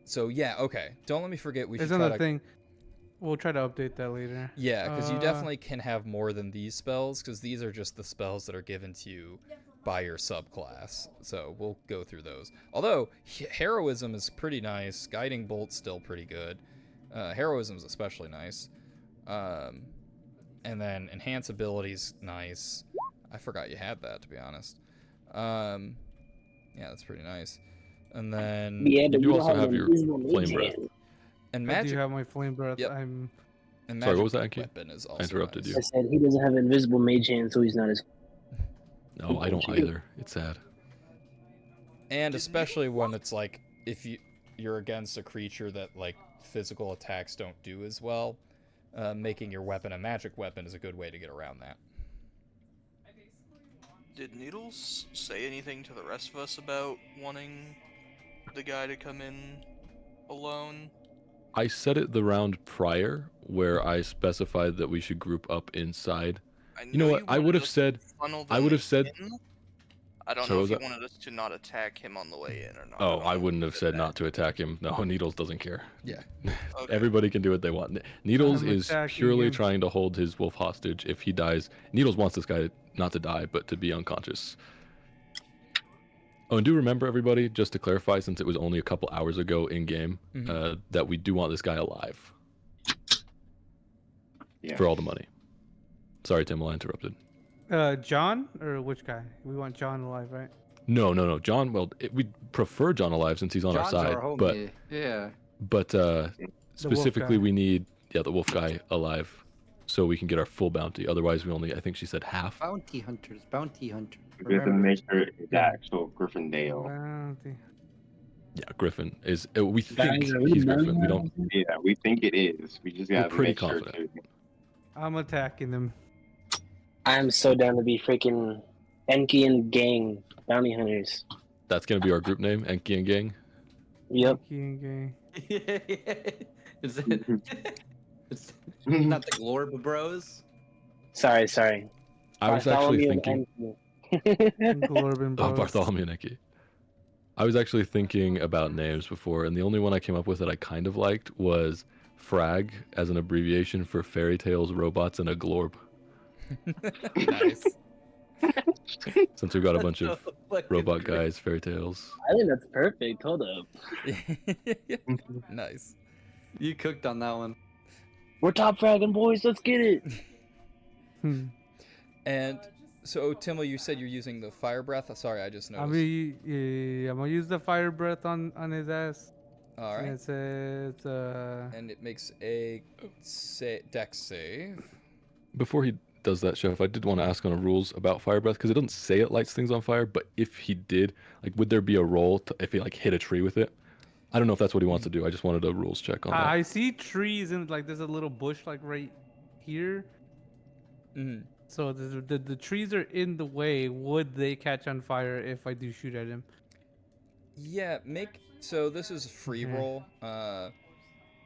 So yeah, okay. Don't let me forget we There's should try another to thing. We'll try to update that later. Yeah, because you definitely can have more than these spells, because these are just the spells that are given to you by your subclass. So we'll go through those. Although, Heroism is pretty nice. Guiding Bolt's still pretty good. Heroism's especially nice. And then Enhance Ability's nice. I forgot you had that, to be honest. Yeah, that's pretty nice. And then... Yeah, You but do don't also have an your invisible Flame mage Breath. hand. And I do Magic... have my flame breath. Yep. I'm And Sorry, what was Magic that, Anki? Weapon is I also interrupted nice. you. I said he doesn't have invisible mage hand, so he's not as. No, I don't either. It's sad. And especially when it's like if you're against a creature that like physical attacks don't do as well, making your weapon a magic weapon is a good way to get around that. Did Needles say anything to the rest of us about wanting the guy to come in alone? I said it the round prior where I specified that we should group up inside. You know what? I would have said. I would have said. I don't Sorry, know what if was you wanted us to not attack him on the way in or not. Oh, don't I know wouldn't if have you said did not to attack him. No, Needles doesn't care. Yeah. Okay. Everybody can do what they want. Needles I'm is attacking purely him. trying to hold his wolf hostage. If he dies, Needles wants this guy not to die, but to be unconscious. Oh, and do remember, everybody, just to clarify, since it was only a couple hours ago in game, that we do want this guy alive Yeah. for all the money. Sorry, Tim, I interrupted. John or which guy? We want John alive, right? No. John, well, we prefer John alive since he's on John's our side. our homie. But Yeah. specifically, guy. we need the wolf guy alive so we can get our full bounty. Otherwise, we only, I think she said half. Bounty hunters. Bounty hunters. We have to Remember. make sure it's the actual Gryffindale. Bounty. Yeah, Griffin is. We think Guys, are we he's done Griffin. We now? don't. Yeah, we think it is. We just gotta pretty make sure confident. to. I'm attacking them. I'm so down to be freaking Enki and gang bounty hunters. That's gonna be our group name, Enki and Gang. Yep. Gang. Is it? It's not the Glorb Bros. Sorry. I was actually Bartholomew thinking. and Glorbin Oh, Bros. Bartholomew and Enki. I was actually thinking about names before, and the only one I came up with that I kind of liked was Frag, as an abbreviation for Fairy Tales, Robots, and a Glorb. Nice. Since we've got a bunch of Fucking robot great. guys, fairy tales. I think that's perfect. Hold up. Nice. You cooked on that one. We're top fragging, boys. Let's get it. Hmm. And so, Timmo, you said you're using the fire breath. Sorry, I just noticed. I'm gonna use the fire breath on his ass. All And right. it says, And it makes a dex save. Before he does that, Chef, I did want to ask on the rules about fire breath, because it doesn't say it lights things on fire, but if he did, like, would there be a roll if he like hit a tree with it? I don't know if that's what he wants to do. I just wanted a rules check on that. I see trees and like there's a little bush like right here. Mm-hmm. So the trees are in the way. Would they catch on fire if I do shoot at him? Yeah, so this is a free Okay. roll.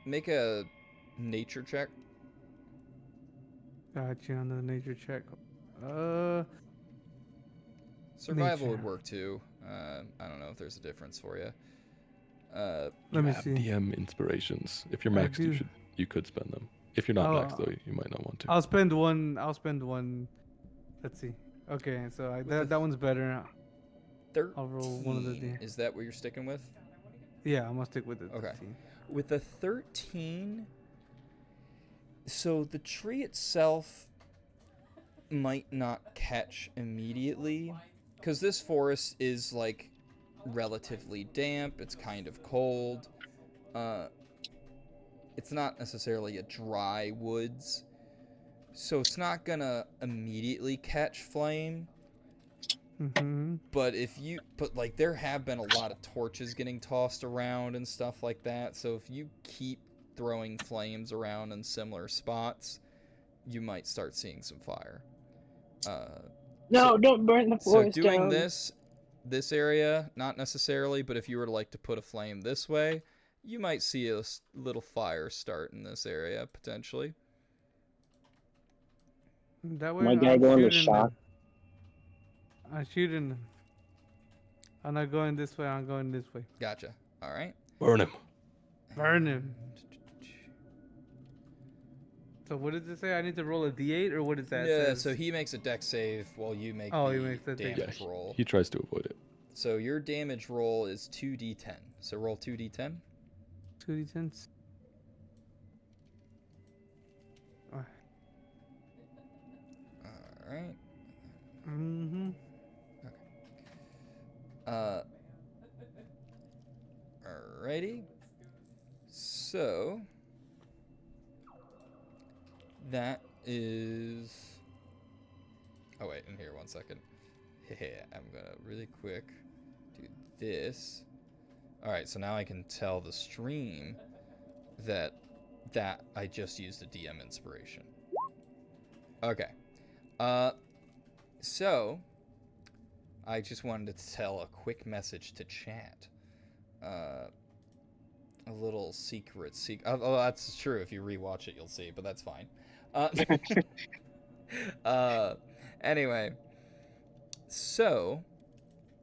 Make a nature check. Got you on the nature check. Survival would Nature. work too. I don't know if there's a difference for you. Let You me have see. DM inspirations. If you're I maxed, do. you could spend them. If you're not Oh, maxed though, you might not want to. I'll spend one. Let's see. Okay, so that one's better. 13. I'll roll one of the D. Is that what you're sticking with? Yeah, I'm gonna stick with it. Okay. With a 13, so the tree itself might not catch immediately, because this forest is like relatively damp. It's kind of cold. It's not necessarily a dry woods, so it's not gonna immediately catch flame. Mm-hmm. But like there have been a lot of torches getting tossed around and stuff like that. So if you keep throwing flames around in similar spots, you might start seeing some fire. No, don't burn the So forest doing down. this area, not necessarily, but if you were to like to put a flame this way, you might see a little fire start in this area potentially. That way, My guy I'm going to shooting shock. them. I'm shooting them. I'm not going this way. I'm going this way. Gotcha. All right. Burn him. Burn him. So what does it say? I need to roll a d8 or what is that? It Yeah. says- So he makes a dex save while you make Oh, the he makes the dex. damage Yeah, roll. he tries to avoid it. So your damage roll is 2d10. So roll 2d10. 2d10s. All right. Mm-hmm. Alrighty. So that is. Oh wait, in here 1 second. Yeah, I'm gonna really quick do this. All right, so now I can tell the stream that I just used a DM inspiration. Okay. So I just wanted to tell a quick message to chat. A little secret. Oh, that's true. If you rewatch it, you'll see, but that's fine. Anyway, so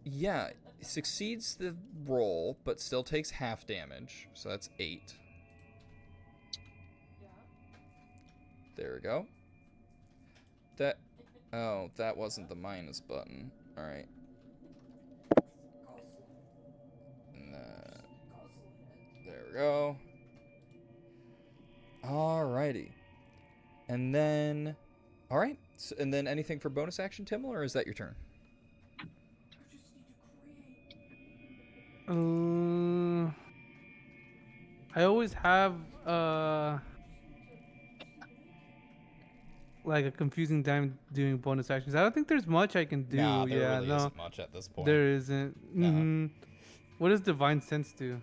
yeah, succeeds the roll, but still takes half damage. So that's 8. There we go. That wasn't the minus button. All right. There we go. Alrighty. And then, all right. So, and then anything for bonus action, Timmel, or is that your turn? I always have like a confusing time doing bonus actions. I don't think there's much I can do. Nah, there yeah, really no, isn't much at this point. there isn't. Mm-hmm. What does Divine Sense do?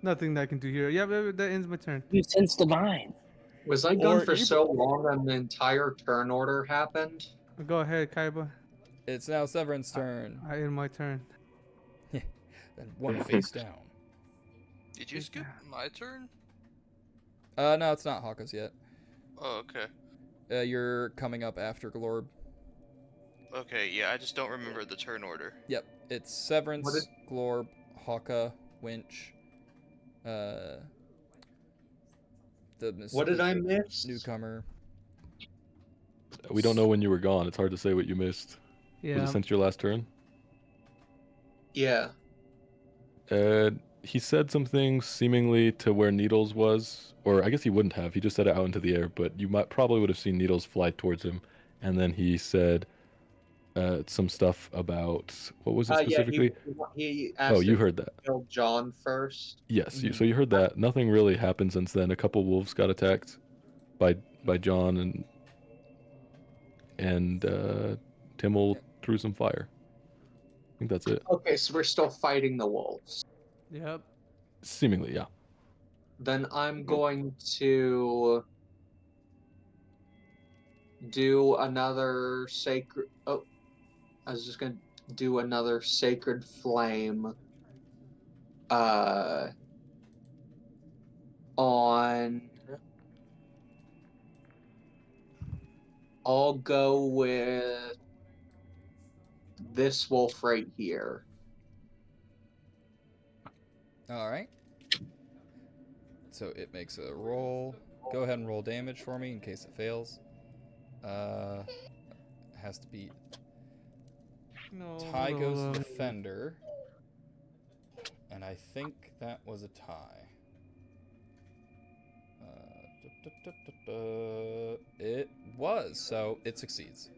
Nothing that I can do here. Yeah, that ends my turn. You sense divine. Was I Or gone for even- so long and the entire turn order happened? Go ahead, Kaiba. It's now Severin's turn. I end my turn. Then one face down. Did you skip my turn? No, it's not Hawka's yet. Oh, okay. You're coming up after Glorb. Okay, yeah, I just don't remember the turn order. Yep, it's Severance, Glorb, Hawka, Winch, the What did I miss? newcomer. We don't know when you were gone. It's hard to say what you missed. Was Yeah. it since your last turn? Yeah. He said some things seemingly to where Needles was, or I guess he wouldn't have. He just said it out into the air, but you probably would have seen Needles fly towards him. And then he said some stuff about, what was it specifically? Yeah, he asked Oh, you if heard that. kill John first. Yes, so you heard that. Nothing really happened since then. A couple wolves got attacked by John, and Timmel threw some fire. I think that's it. Okay, so we're still fighting the wolves. Yep. Seemingly, yeah. Then I'm going to do another sacred. Oh, I was just going to do another sacred flame. On. I'll go with this wolf right here. All right. So it makes a roll. Go ahead and roll damage for me in case it fails. Has to be No. Tygo's defender. And I think that was a tie. It was, so it succeeds.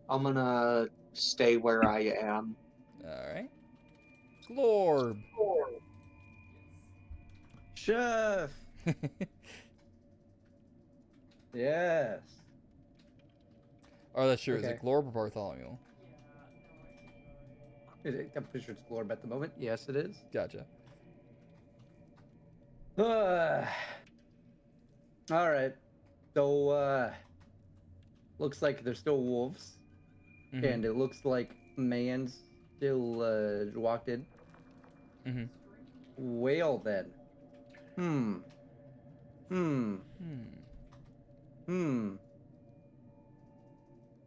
I'm gonna stay where I am. Alright. Glorb! Chef. Yes. Oh, that's true. Is Okay. it Glorb or Bartholomew? I'm pretty sure it's Glorb at the moment. Yes, it is. Gotcha. All right. So, looks like there's still wolves, Mhm. and it looks like man's still walked in. Mhm. Well then.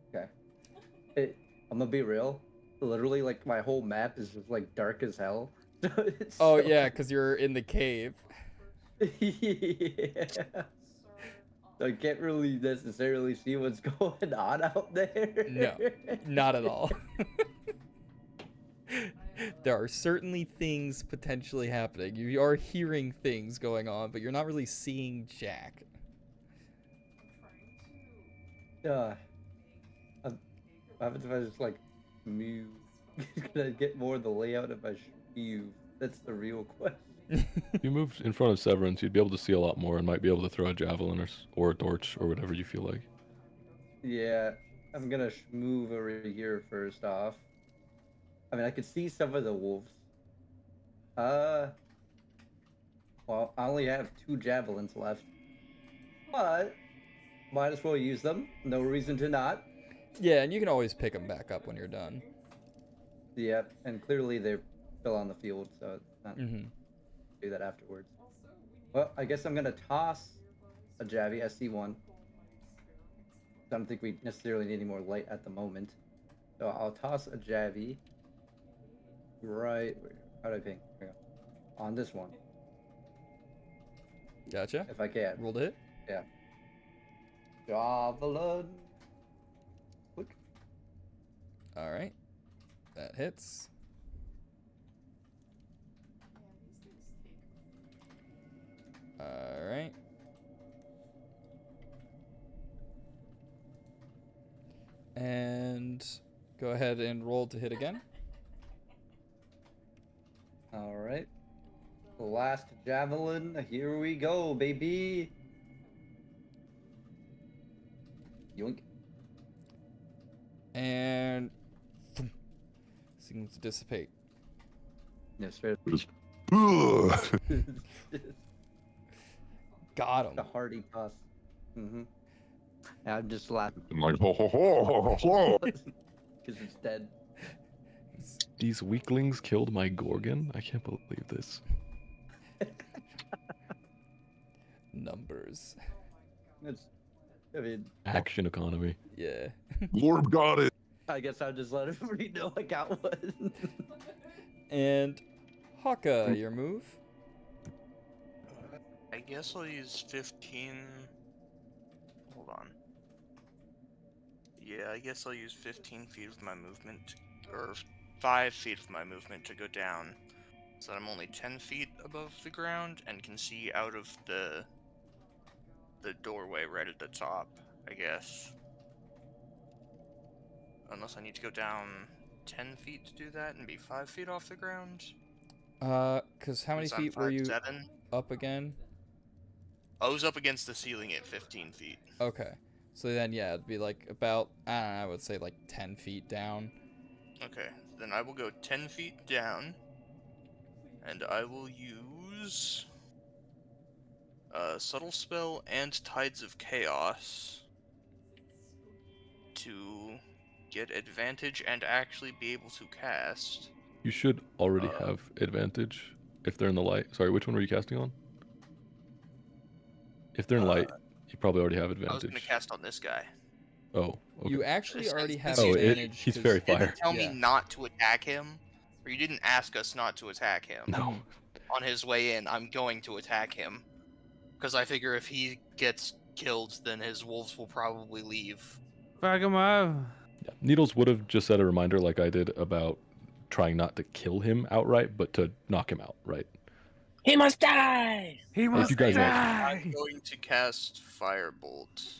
Okay. I'm gonna be real. Literally, like my whole map is just like dark as hell. Oh, yeah, because you're in the cave. Yeah. So I can't really necessarily see what's going on out there. No, not at all. There are certainly things potentially happening. You are hearing things going on, but you're not really seeing Jack. What happens if I just like move? Can I get more of the layout if I move? That's the real question. If you moved in front of Severance, you'd be able to see a lot more and might be able to throw a javelin or a torch or whatever you feel like. Yeah, I'm gonna move over here first off. I mean, I could see some of the wolves. Well, I only have 2 javelins left, but might as well use them. No reason to not. Yeah, and you can always pick them back up when you're done. Yeah, and clearly they're still on the field, so it's not Mm-hmm. do that afterwards. Well, I guess I'm gonna toss a Javi. I see one. I don't think we necessarily need any more light at the moment, so I'll toss a Javi. Right, how do I ping? Here we go. On this one, Gotcha. if I can. Roll to hit. Yeah. Javelin. Look. All right. That hits. All right. And go ahead and roll to hit again. All right. Last javelin. Here we go, baby. Yoink. And seems to dissipate. Yeah, straight Got the him. hearty toss. Mm-hmm. I'm just laughing I'm like, ho ho ho ho ho ho. because it's dead. These weaklings killed my Gorgon? I can't believe this. Numbers. I mean, Action economy. Yeah. Lorb got it. I guess I'll just let everybody know I got one. And Haka, your move. I guess I'll use 15. Hold on. Yeah, I guess I'll use 15 feet of my movement, or 5 feet of my movement to go down, so that I'm only 10 feet above the ground and can see out of the doorway right at the top, I guess. Unless I need to go down 10 feet to do that and be 5 feet off the ground. Cause how many Since I'm feet were you 5'7". up again? I was up against the ceiling at 15 feet. Okay. So then, yeah, it'd be like about, I don't know, I would say like 10 feet down. Okay, then I will go 10 feet down, and I will use Subtle Spell and Tides of Chaos to get advantage and actually be able to cast. You should already have advantage if they're in the light. Sorry, which one were you casting on? If they're in light, you probably already have advantage. I was going to cast on this guy. Oh, okay. You actually already have Oh, advantage. he's 'cause- Fairy You Fire. didn't tell me not to attack him, or you didn't ask us not to attack him. No. On his way in, I'm going to attack him. Because I figure if he gets killed, then his wolves will probably leave. Fuck him up. Yeah. Needles would have just said a reminder like I did about trying not to kill him outright, but to knock him out, right? He must die! He must you guys want- die! I'm going to cast Firebolt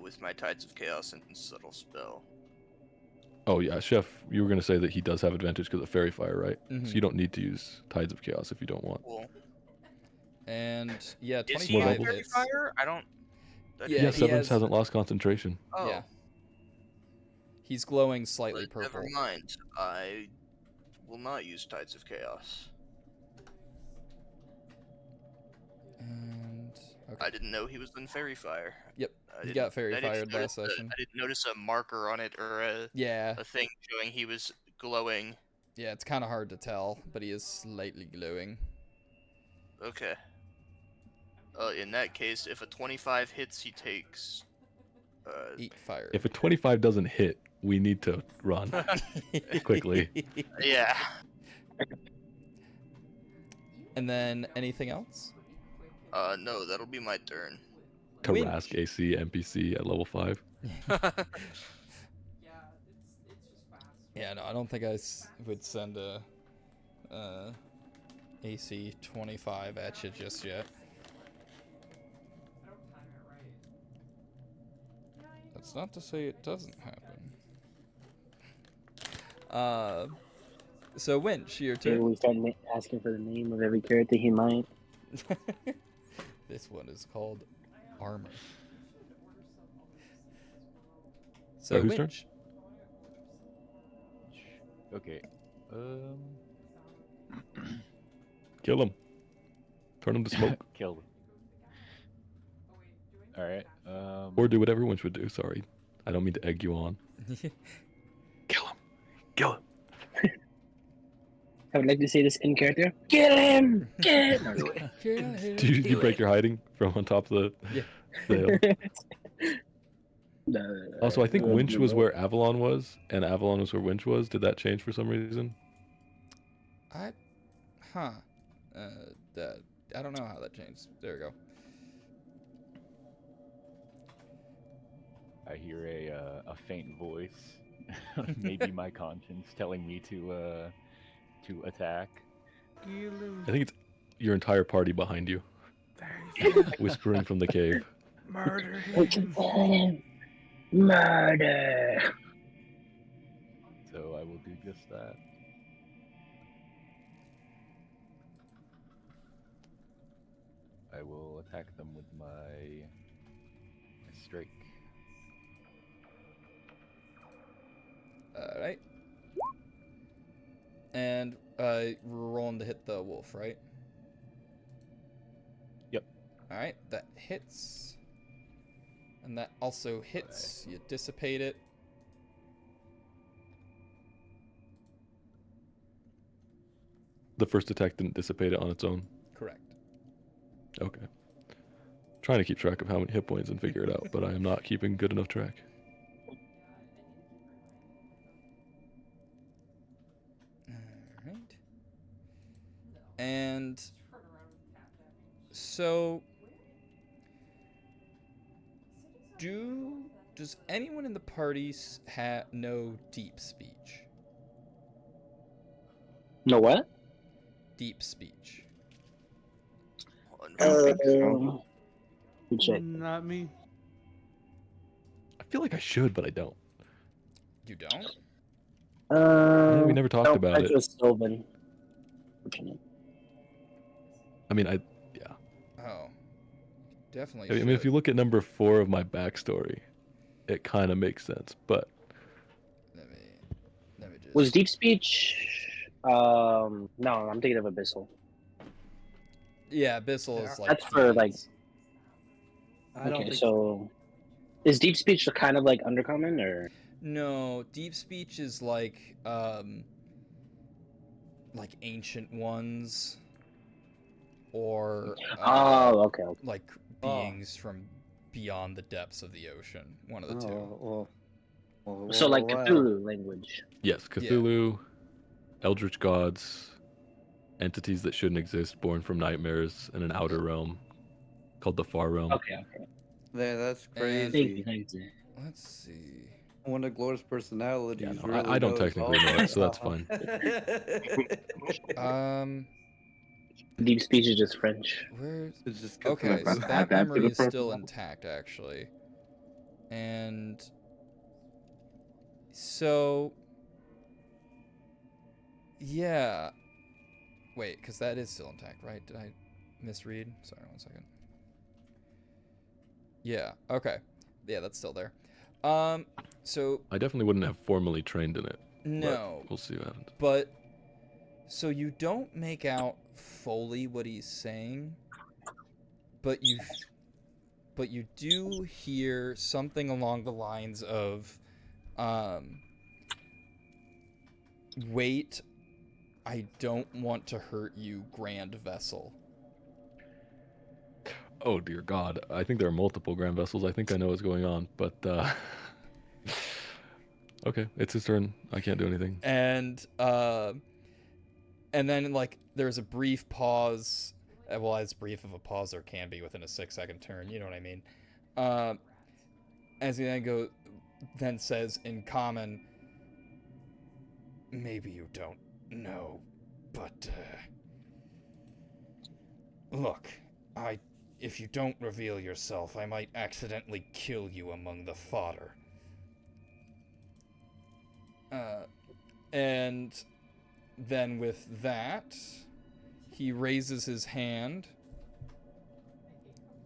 with my Tides of Chaos and Subtle Spell. Oh yeah, Chef, you were gonna say that he does have advantage because of Fairy Fire, right? Mhm. So you don't need to use Tides of Chaos if you don't want. Cool. And yeah, Is he 25 in Fairy hits. Fire? I don't... Yeah, Yeah, he Severance has- hasn't lost concentration. Oh, Yeah. He's glowing slightly but purple. never mind. I will not use Tides of Chaos. And okay. I didn't know he was in Fairy Fire. Yep, I he didn't- got Fairy I didn't Fired last notice session. I didn't notice a marker on it or Yeah, a thing showing he was glowing. yeah, it's kind of hard to tell, but he is slightly glowing. Okay. In that case, if a 25 hits, he takes. 8 fire. If a 25 doesn't hit, we need to run quickly. Yeah. And then anything else? No, that'll be my turn. Tarask AC NPC at level 5. Yeah, no, I don't think I would send a AC 25 at you just yet. That's not to say it doesn't happen. So Winch, your Maybe turn. we start asking for the name of every character he might. This one is called Armor. So whose turn? Winch. Okay. Kill him. Turn him to smoke. Killed him. All right. Or do what everyone should do. Sorry. I don't mean to egg you on. Kill him. Kill him. I would like to see this in character. Kill him! Kill him! Do you break your hiding from on top of Yeah. the hill? Also, I think Winch was where Avalon was, and Avalon was where Winch was. Did that change for some reason? I don't know how that changed. There we go. I hear a faint voice, maybe my conscience, telling me to attack. I think it's your entire party behind you, whispering from the cave. Murder him. Murder! So I will do just that. I will attack them with my strike. Alright. And we're rolling to hit the wolf, right? Yep. Alright, that hits. And that also hits. You dissipate it. The first attack didn't dissipate it on its own. Correct. Okay. Trying to keep track of how many hit points and figure it out, but I am not keeping good enough track. Alright. And so does anyone in the party know deep speech? No what? Deep speech. Let me check. Not me. I feel like I should, but I don't. You don't? Yeah, we never talked no, about I it. just Sylvan. I mean, yeah. Oh. Definitely I mean, if you look at number 4 of my backstory, it kind of makes sense, but... Let me just... Was deep speech? No, I'm thinking of Abyssal. Yeah, Abyssal is like... That's for, like... I don't Okay, think so... Is deep speech kind of like undercommon, or...? No, deep speech is like ancient ones, or okay. like beings from beyond the depths of the ocean. One of the two. So like Cthulhu language. Yes, Cthulhu, Eldritch gods, entities that shouldn't exist, born from nightmares in an outer realm called the Far Realm. Okay. Yeah, that's And- crazy. Thank you. Let's see. One of Glorious personalities. Yeah, no, really I don't knows technically all know it, so that's that. fine. Deep speech is just French. Where's... It's just Okay, so Add that that to memory the is still profile. intact, actually. And so, yeah. Wait, because that is still intact, right? Did I misread? Sorry, 1 second. Yeah, okay. Yeah, that's still there. So I definitely wouldn't have formally trained in it. but no, We'll see what happens. but so you don't make out fully what he's saying, but you do hear something along the lines of, wait, I don't want to hurt you, Grand Vessel. Oh dear God, I think there are multiple grand vessels. I think I know what's going on, but okay, it's his turn. I can't do anything. And then like there's a brief pause. Well, as brief of a pause there can be within a 6-second turn. You know what I mean? As he then says in common, maybe you don't know, but look, if you don't reveal yourself, I might accidentally kill you among the fodder. And then with that, he raises his hand,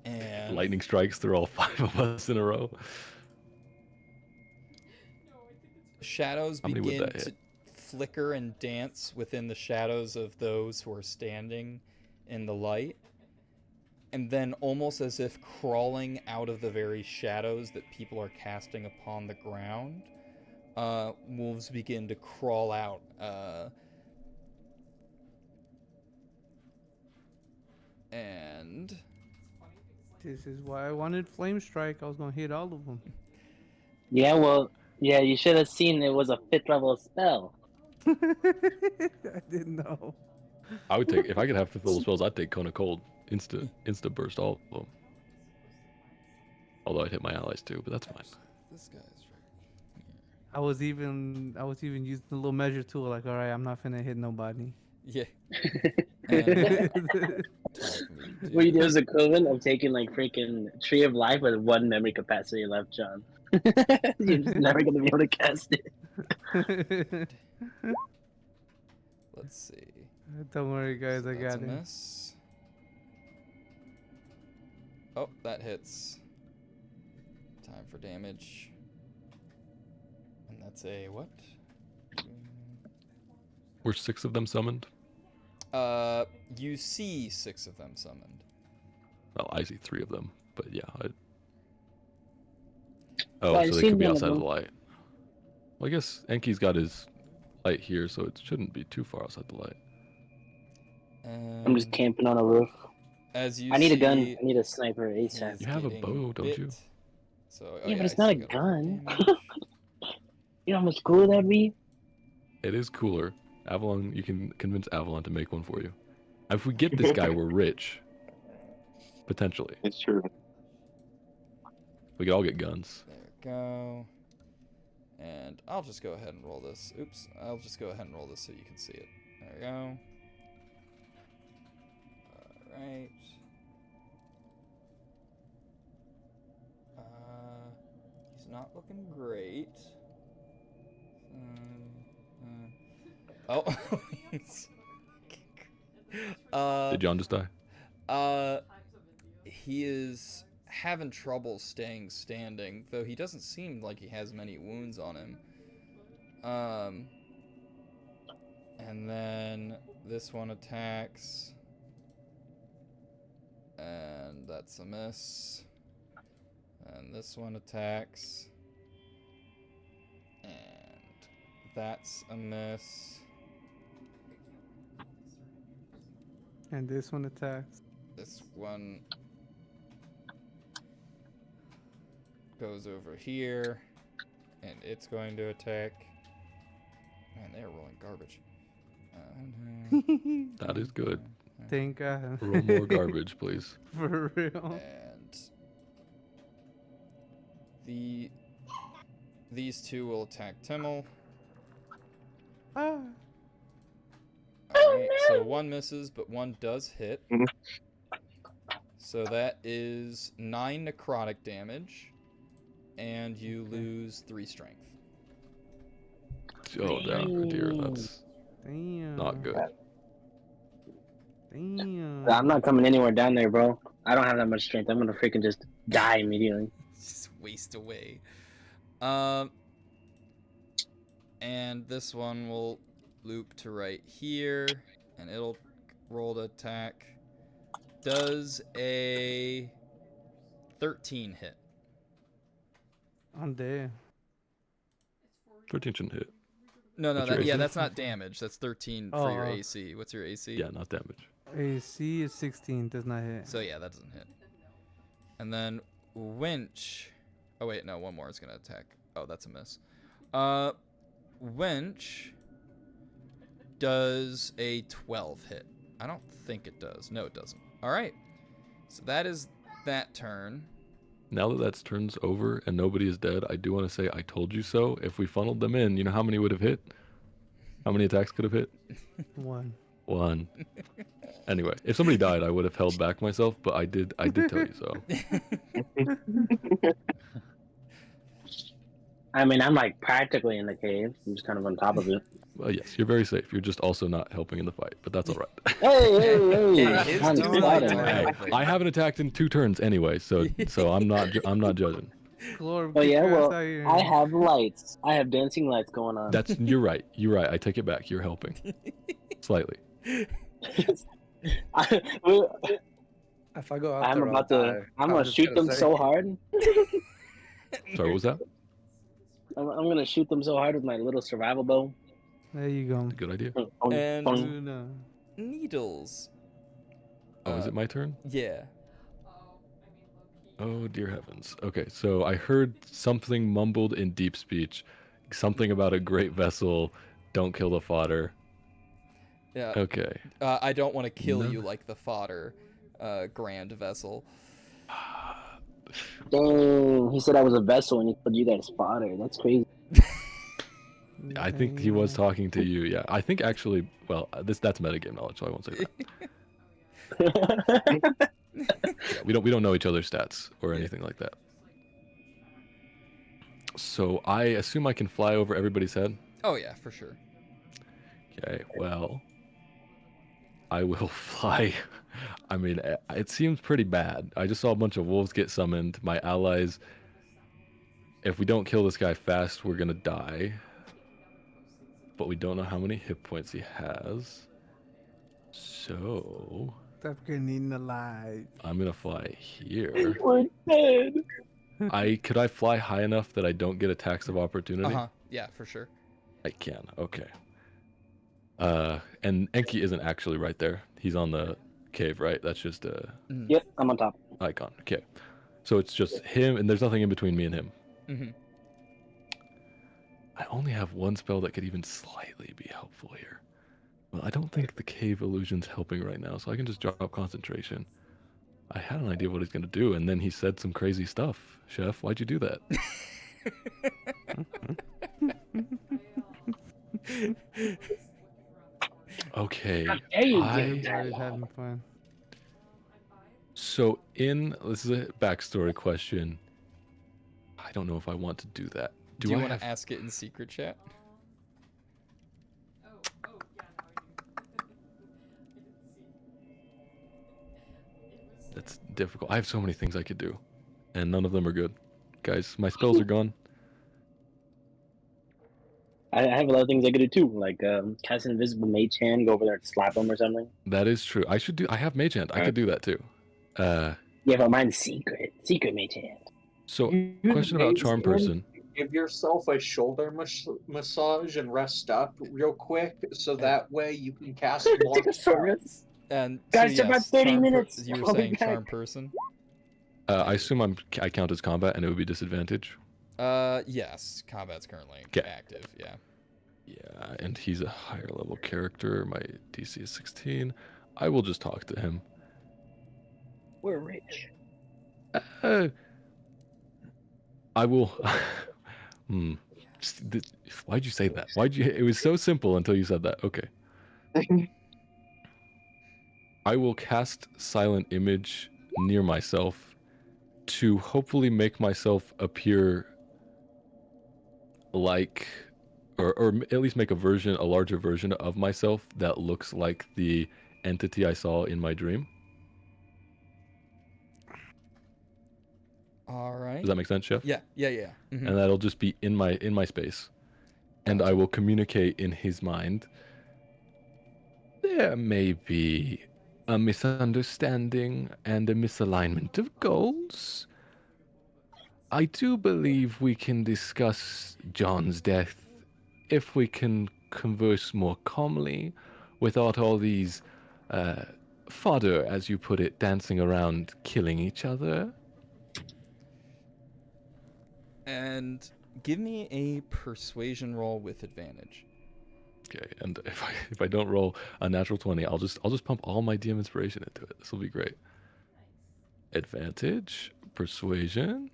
and Lightning strikes through all 5 of us in a row. shadows How many would begin that to hit? flicker and dance within the shadows of those who are standing in the light. And then, almost as if crawling out of the very shadows that people are casting upon the ground, wolves begin to crawl out. And This is why I wanted Flame Strike. I was gonna hit all of them. Yeah, well, yeah, you should have seen it was a 5th level spell. I didn't know. I would take, if I could have 5th level spells, I'd take Cone of Cold. Insta burst all of them. Although I'd hit my allies too, but that's fine. this guy's right here. I was even using the little measure tool. Like, all right, I'm not finna hit nobody. Yeah. And What you do is equivalent of taking like freaking Tree of Life with 1 memory capacity left, John. You're just never gonna be able to cast it. let's see. Don't worry, guys. So I that's got a it. miss. Oh, that hits. Time for damage. And that's a what? Were 6 of them summoned? You see 6 of them summoned. Well, I see 3 of them, but yeah. Oh, Well, I so they seen could be one of outside of them. the light. Well, I guess Enki's got his light here, so it shouldn't be too far outside the light. I'm just camping on a roof. As you I need a gun. see, I need a sniper he's ASAP. You have a getting bow, don't you? bit. So, oh Yeah, but I it's not a still got more gun. damage. You know how much cooler that'd be? It is cooler. Avalon, you can convince Avalon to make one for you. If we get this guy, we're rich. Potentially. It's true. We could all get guns. There we go. And I'll just go ahead and roll this. Oops. I'll just go ahead and roll this so you can see it. There we go. Alright. He's not looking great. Oh. Did John just die? He is having trouble staying standing, though he doesn't seem like he has many wounds on him. And then this one attacks. And that's a miss. And this one attacks. And that's a miss. And this one attacks. This one goes over here, and it's going to attack. Man, they're rolling garbage. That is good. Thank God. Roll more garbage, please. For real. And these two will attack Timmel. Ah. Alright, so one misses, but one does hit. Mhm. So that is 9 necrotic damage, and you lose 3 strength. Oh, dear, that's Damn. not good. Damn. I'm not coming anywhere down there, bro. I don't have that much strength. I'm gonna freaking just die immediately. Just waste away. And this one will loop to right here, and it'll roll to attack. Does a 13 hit? I'm dead. 13 shouldn't hit. No, What's your AC? that's not damage. That's 13 for your Oh. AC. What's your AC? Yeah, not damage. AC is 16, does not hit. So yeah, that doesn't hit. And then Winch. Oh wait, no, one more is gonna attack. Oh, that's a miss. Winch does a 12 hit. I don't think it does. No, it doesn't. All right. So that is that turn. Now that that's turns over and nobody is dead, I do want to say I told you so. If we funneled them in, you know how many would have hit? How many attacks could have hit? One. One. Anyway, if somebody died, I would have held back myself, but I did tell you so. I mean, I'm like practically in the cave. I'm just kind of on top of it. Well, yes, you're very safe. You're just also not helping in the fight, but that's all right. Hey! His I'm two excited. lights are Hey, helping. I haven't attacked in 2 turns anyway, so I'm not judging. Glorb, Oh get yeah, your ass well, out here. I have lights. I have dancing lights going on. You're right. You're right. I take it back. You're helping slightly. Well, If I go out I'm there, about I'll to. die. I'm I'm gonna just shoot gonna them say. so hard. Sorry, what was that? I'm gonna shoot them so hard with my little survival bow. There you go. Good idea. And- Luna. Needles. Oh, is it my turn? Yeah. Oh, dear heavens. Okay, so I heard something mumbled in deep speech. Something about a great vessel. Don't kill the fodder. Yeah. Okay. I don't want to kill No. you like the fodder, grand vessel. Dang, he said I was a vessel and he put you guys fodder. That's crazy. I think he was talking to you. Yeah. I think actually, well, that's metagame knowledge, so I won't say that. Yeah, we don't know each other's stats or anything like that. So I assume I can fly over everybody's head. Oh yeah, for sure. Okay, well, I will fly. I mean, it seems pretty bad. I just saw a bunch of wolves get summoned. My allies, if we don't kill this guy fast, we're gonna die. But we don't know how many hit points he has. So Stop getting eaten alive. I'm gonna fly here. We're dead. Could I fly high enough that I don't get attacks of opportunity? Yeah, for sure. I can. Okay. And Enki isn't actually right there. He's on the cave, right? That's just a Yep, I'm on top. icon. Okay. So it's just him, and there's nothing in between me and him. Mm-hmm. I only have one spell that could even slightly be helpful here. Well, I don't think the cave illusion's helping right now, so I can just drop concentration. I had an idea what he's gonna do, and then he said some crazy stuff. Chef, why'd you do that? Okay. There you I- go. Everybody's having fun. So this is a backstory question. I don't know if I want to do that. Do you I want have- to ask it in secret chat? That's difficult. I have so many things I could do, and none of them are good. Guys, my spells are gone. I have a lot of things I could do too, like cast an invisible mage hand, go over there and slap him or something. That is true. I have Mage Hand. I could do that too. Yeah, but mine's secret mage hand. So You question about mage Charm hand? Person. Give yourself a shoulder massage and rest up real quick, so that way you can cast more. And Guys, so about yes, 30 charm minutes. You were I'll be saying back. charm person. I assume I count as combat, and it would be disadvantage. Yes, combat's currently 'Kay. active. Yeah. Yeah, and he's a higher level character. My DC is 16. I will just talk to him. We're rich. I will. Why'd you say that? It was so simple until you said that. Okay. I will cast Silent Image near myself to hopefully make myself appear like, or at least make a larger version of myself that looks like the entity I saw in my dream. All right. Does that make sense, Chef? Yeah. Mhm. And that'll just be in my space, and I will communicate in his mind. There may be a misunderstanding and a misalignment of goals. I do believe we can discuss John's death if we can converse more calmly without all these fodder, as you put it, dancing around killing each other. And give me a persuasion roll with advantage. Okay, and if I don't roll a natural 20, I'll just pump all my DM inspiration into it. This will be great. Advantage, persuasion.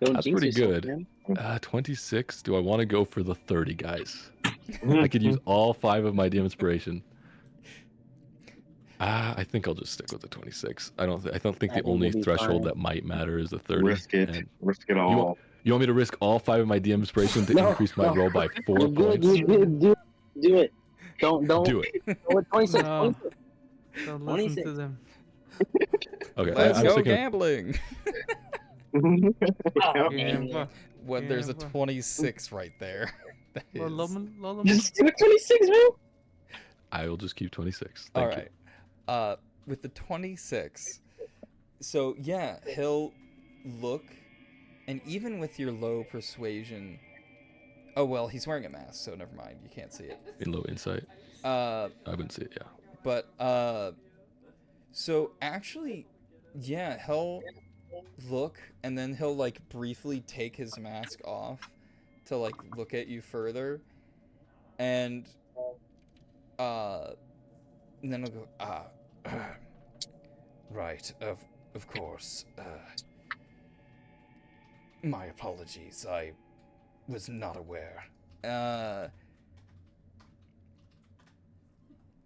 Don't That's jinx pretty yourself, good. man. 26. Do I want to go for the 30, guys? I could use all 5 of my DM inspiration. I think I'll just stick with the 26. I don't think I the think only you'll be threshold fine. that might matter is the 30. Risk it. and- Risk it all. You want me to risk all 5 of my DM inspiration to No, increase my no. roll by 4 You're good, points? you're good. Do it. Don't Do it. Go with 26. No. 26. Don't listen to 26. them. Okay, Let's I'm go sticking- gambling. Oh, Gamble. When there's a Gamble. 26 right there. That is... Just do it 26, man. I will just keep 26. All Thank you. right. With the 26, so yeah, he'll look, and even with your low persuasion, oh well, he's wearing a mask, so never mind, you can't see it. In low insight. Uh, I wouldn't see it, yeah. but so actually, yeah, he'll look, and then he'll like briefly take his mask off to like look at you further, and then he'll go, right, of course. My apologies. I was not aware.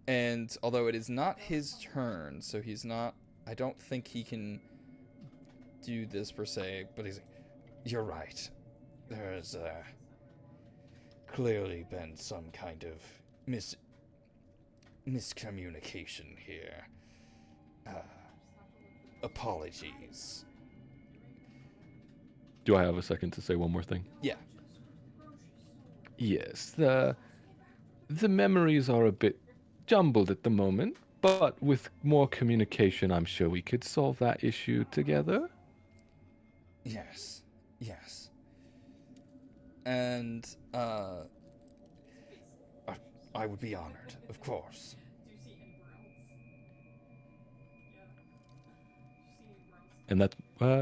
And although it is not his turn, so he's not. I don't think he can do this per se. But he's. You're right. There's clearly been some kind of miscommunication here. Apologies. Do I have a second to say one more thing? Yeah. Yes, the memories are a bit jumbled at the moment, but with more communication, I'm sure we could solve that issue together. Yes. Yes. And I would be honored, of course. And that's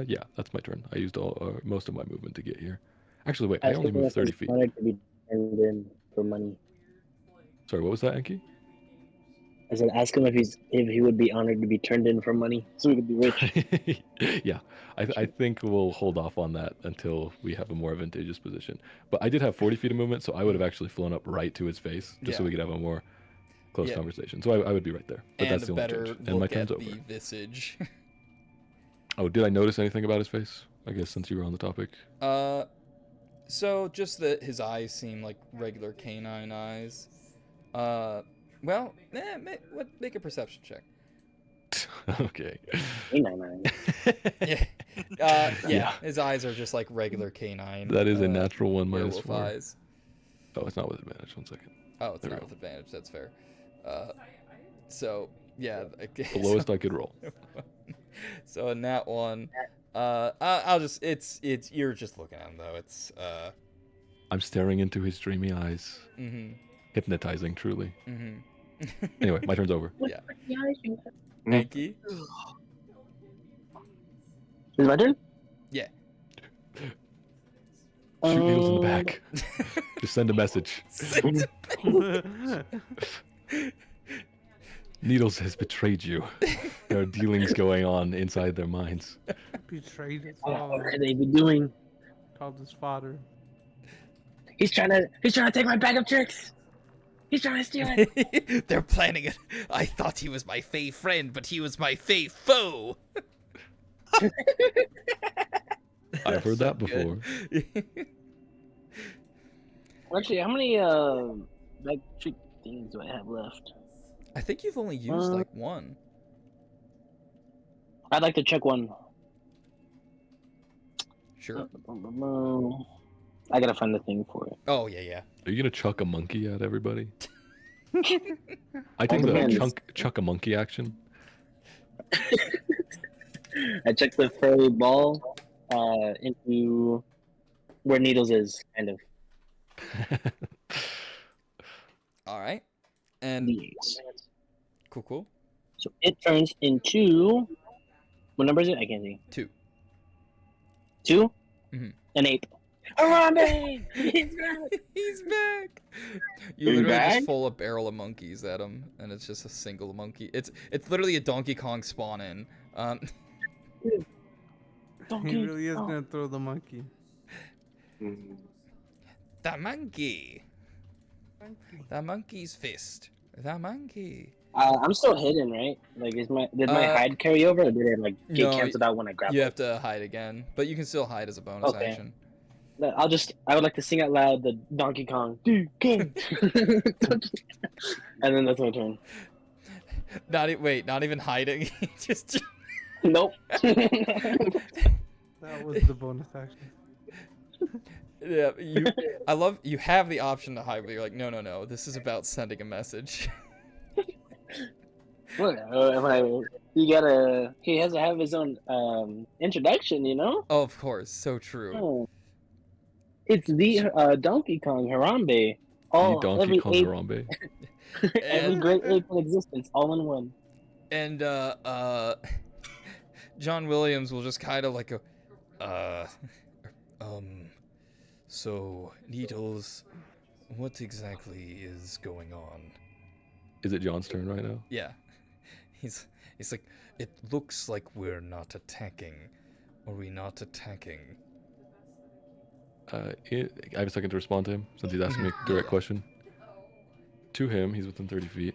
yeah, that's my turn. I used all most of my movement to get here. Actually, wait, I Ask only him moved if 30 he's feet. honored to be turned in for money. Sorry, what was that, Enki? I said, ask him if he would be honored to be turned in for money, so we could be rich. Yeah, I think we'll hold off on that until we have a more advantageous position. But I did have 40 feet of movement, so I would have actually flown up right to his face, just so Yeah. we could have a more close Yeah. conversation. So I would be right there. But And that's a the only better change. And my look turn's at over. the visage. Oh, did I notice anything about his face? I guess since you were on the topic. So just that his eyes seem like regular canine eyes. Well, make a perception check. Okay. Yeah. Yeah. His eyes are just like regular canine. That is a natural one minus werewolf 4. eyes. Oh, it's not with advantage. 1 second. Oh, it's There we not go. with advantage. That's fair. So yeah, I guess. The lowest I could roll. So in that one, I'll just you're just looking at him though. It's I'm staring into his dreamy eyes. Mhm. Hypnotizing, truly. Mhm. Anyway, my turn's over. Yeah. Enki? Is my turn? Yeah. Shoot Needles in the back. Just send a message. Needles has betrayed you. There are dealings going on inside their minds. Betrayed his What father. could they be doing? Called his father. He's trying to take my bag of tricks. He's trying to steal it. They're planning it. I thought he was my fey friend, but he was my fey foe. I've heard that before. Actually, how many bag trick things do I have left? I think you've only used like one. I'd like to check one. Sure. I gotta find the thing for it. Oh yeah. Are you gonna chuck a monkey at everybody? I take Depends. the chuck a monkey action. I checked the furry ball into where Needles is, kind of. All right. And Yes. cool. So it turns into what number is it? I can't see. 2. 2? Mhm. An 8. Harambe! He's back! He's back. You He's literally back? just pull a barrel of monkeys at him, and it's just a single monkey. It's literally a Donkey Kong spawn in. He really is gonna throw the monkey. The monkey. The monkey's fist. The monkey. I'm still hidden, right? Like, did my hide carry over, or did it like get No, canceled out when I grabbed You it? have to hide again, but you can still hide as a bonus Okay. action. I would like to sing out loud the Donkey Kong. And then that's my turn. Not even hiding. Just Nope. That was the bonus action. yeah. I love you have the option to hide, but you're like, no. This is about sending a message. He has to have his own introduction, you know? Oh, of course, so true. Oh. It's the Donkey Kong Harambe. The Donkey Every Kong ape, Harambe. every And- great ape in existence, all in one. And John Williams will just kind of like go, so Needles, what exactly is going on? Is it John's turn right now? Yeah. He's like, it looks like we're not attacking. Are we not attacking? I have a second to respond to him since he's asking me a direct question. To him, he's within 30 feet.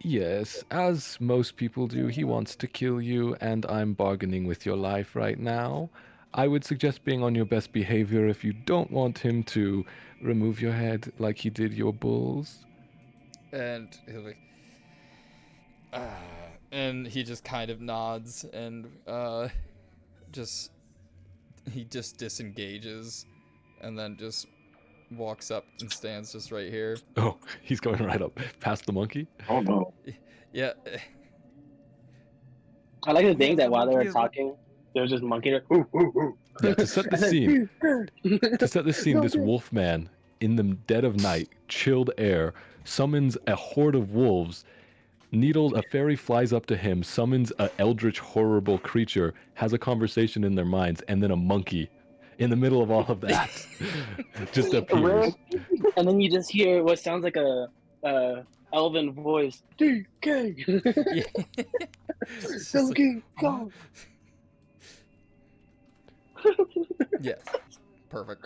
Yes, as most people do, he wants to kill you, and I'm bargaining with your life right now. I would suggest being on your best behavior if you don't want him to remove your head like he did your bulls. And he'll be like, and he just kind of nods and he just disengages and then just walks up and stands just right here. Oh, he's going right up past the monkey? Oh no. Yeah. I like to think Yeah, that while they the were monkey is like- talking, there was just monkey like, ooh, ooh, ooh. Yeah, to set the scene, this wolf man in the dead of night, chilled air, summons a horde of wolves. Needles, a fairy flies up to him, summons an eldritch, horrible creature, has a conversation in their minds, and then a monkey in the middle of all of that just appears. And then you just hear what sounds like a elven voice. DK. Donkey Kong. Yes. Perfect.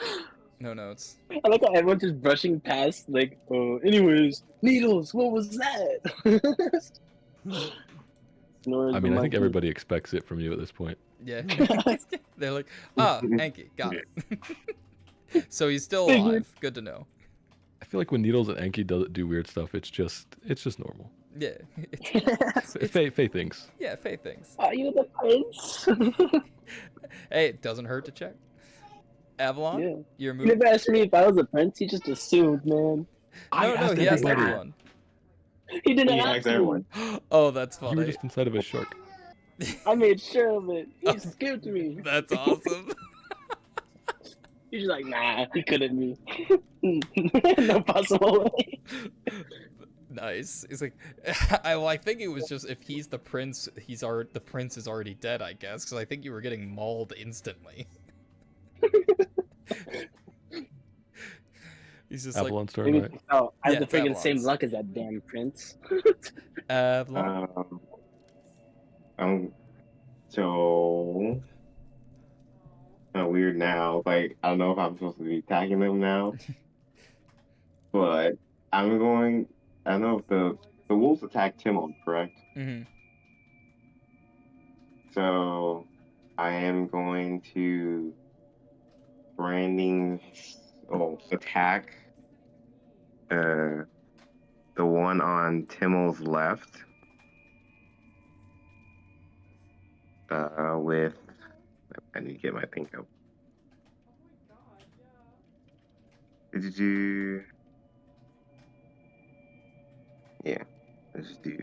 No notes. I like how everyone's just brushing past, like, anyways, Needles, what was that? I mean, I think everybody expects it from you at this point. Yeah. They're like, Enki, got it. So he's still alive. Good to know. I feel like when Needles and Enki do weird stuff, it's just normal. Yeah. Faye thinks. Yeah, Faye thinks. Are you the prince? Hey, it doesn't hurt to check. Avalon, Yeah. your You move. never asked me if I was a prince. He just assumed, man. No, he asked everyone. He didn't He ask asked me. everyone. Oh, that's You were funny. just inside of a shark. I made sure of it. He skipped me. That's awesome. He's just like, nah, he couldn't be. No possible way. Nice. He's like, I think it was just if he's the prince, the prince is already dead, I guess, because I think you were getting mauled instantly. He's just Avalon's turn, right? Oh, I have Yeah, the freaking it's same Avalon's. luck as that damn prince. Avalon. So kind of weird now. Like, I don't know if I'm supposed to be attacking them now, but I don't know if the wolves attacked Timon, correct? Mm-hmm. So I am going to attack the one on Timmel's left with I need to get my thing up. Did you yeah, let's just do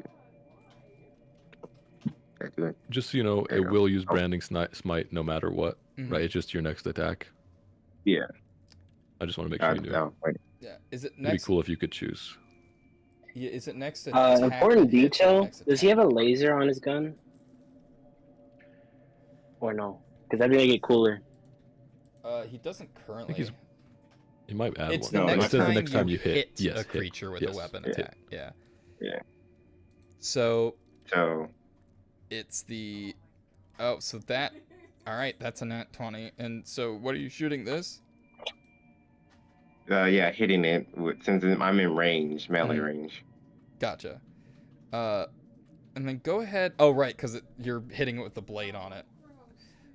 I do it. Just so you know, There it you go. will use branding smite no matter what, Mhm. right? It's just your next attack. Yeah. I just want to make sure you knew. Wait. Yeah. Is it It'd be next? cool if you could choose. Yeah, is it next to attack Important that hits or detail. next Does he attack? have a laser on his gun? Or no? Because that'd make it cooler. He doesn't currently. He might add It's one. the No, next it says time the next time you hit. Yes, a hit. creature with Yes. a weapon Yeah. attack. Yeah. Yeah. So So it's the. Oh, so that. All right, that's a nat 20. And so, what are you shooting this? yeah, hitting it since I'm in range, melee Mhm. range. Gotcha. And then go ahead. Oh, right, because you're hitting it with the blade on it.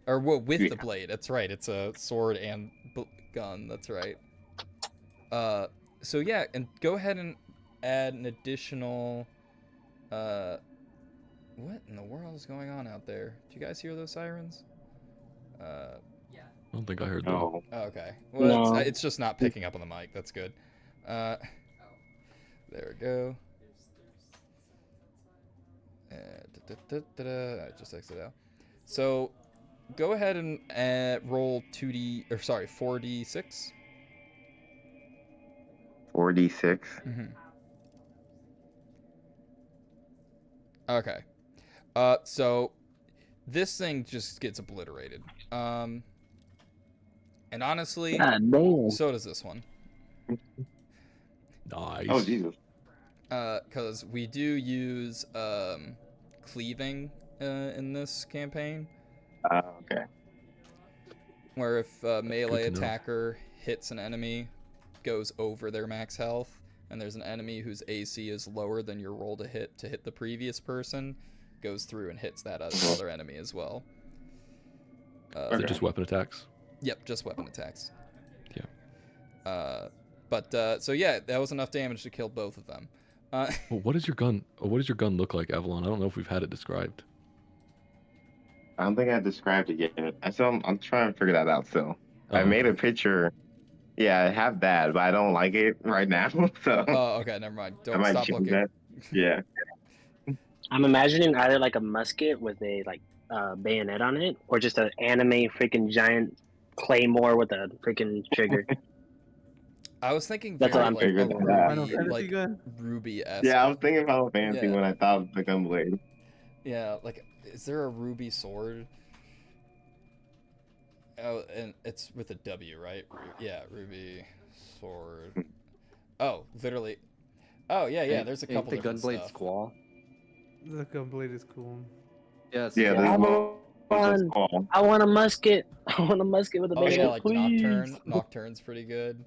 Or with the Yeah. blade. That's right. It's a sword and gun. That's right. So yeah, and go ahead and add an additional. What in the world is going on out there? Do you guys hear those sirens? I don't think I heard that. Oh, Oh, okay. Well, No. it's just not picking up on the mic. That's good. There we go. I just exited out. So, go ahead and roll 4d6. 4d6. Mm-hmm. Okay. So this thing just gets obliterated. And honestly, God damn. so does this one. Nice. Oh Jesus. Because we do use cleaving in this campaign, Okay. where if a melee to know. attacker hits an enemy, goes over their max health, and there's an enemy whose AC is lower than your roll to hit the previous person, goes through and hits that other enemy as well. Is it just weapon attacks? Yep, just weapon attacks. Yeah. So yeah, that was enough damage to kill both of them. Well, what does your gun look like, Avalon? I don't know if we've had it described. I don't think I described it yet. I'm trying to figure that out still. I Oh, made a okay. picture. Yeah, I have that, but I don't like it right now. So Oh, okay, never mind. I Don't might stop change looking. that. Yeah. I'm imagining either like a musket with a like bayonet on it, or just an anime freaking giant claymore with a freaking trigger? I was thinking That's very what I'm like a thinking. Yeah. Final ruby, Fantasy like gun. ruby-esque. Yeah, I was thinking Final Fantasy Yeah. when I thought of the Gunblade. Yeah, like, is there a ruby sword? Oh, and it's with a W, right? Yeah, ruby sword. Oh, literally. Oh, yeah, there's a Ain't couple the different Gunblade stuff. Squall. The gunblade is cool. Yes. Yeah, I there's want one. one. I want a musket. I want a musket with a Oh, yeah, bayonet, like please. Nocturne. Nocturne's pretty good.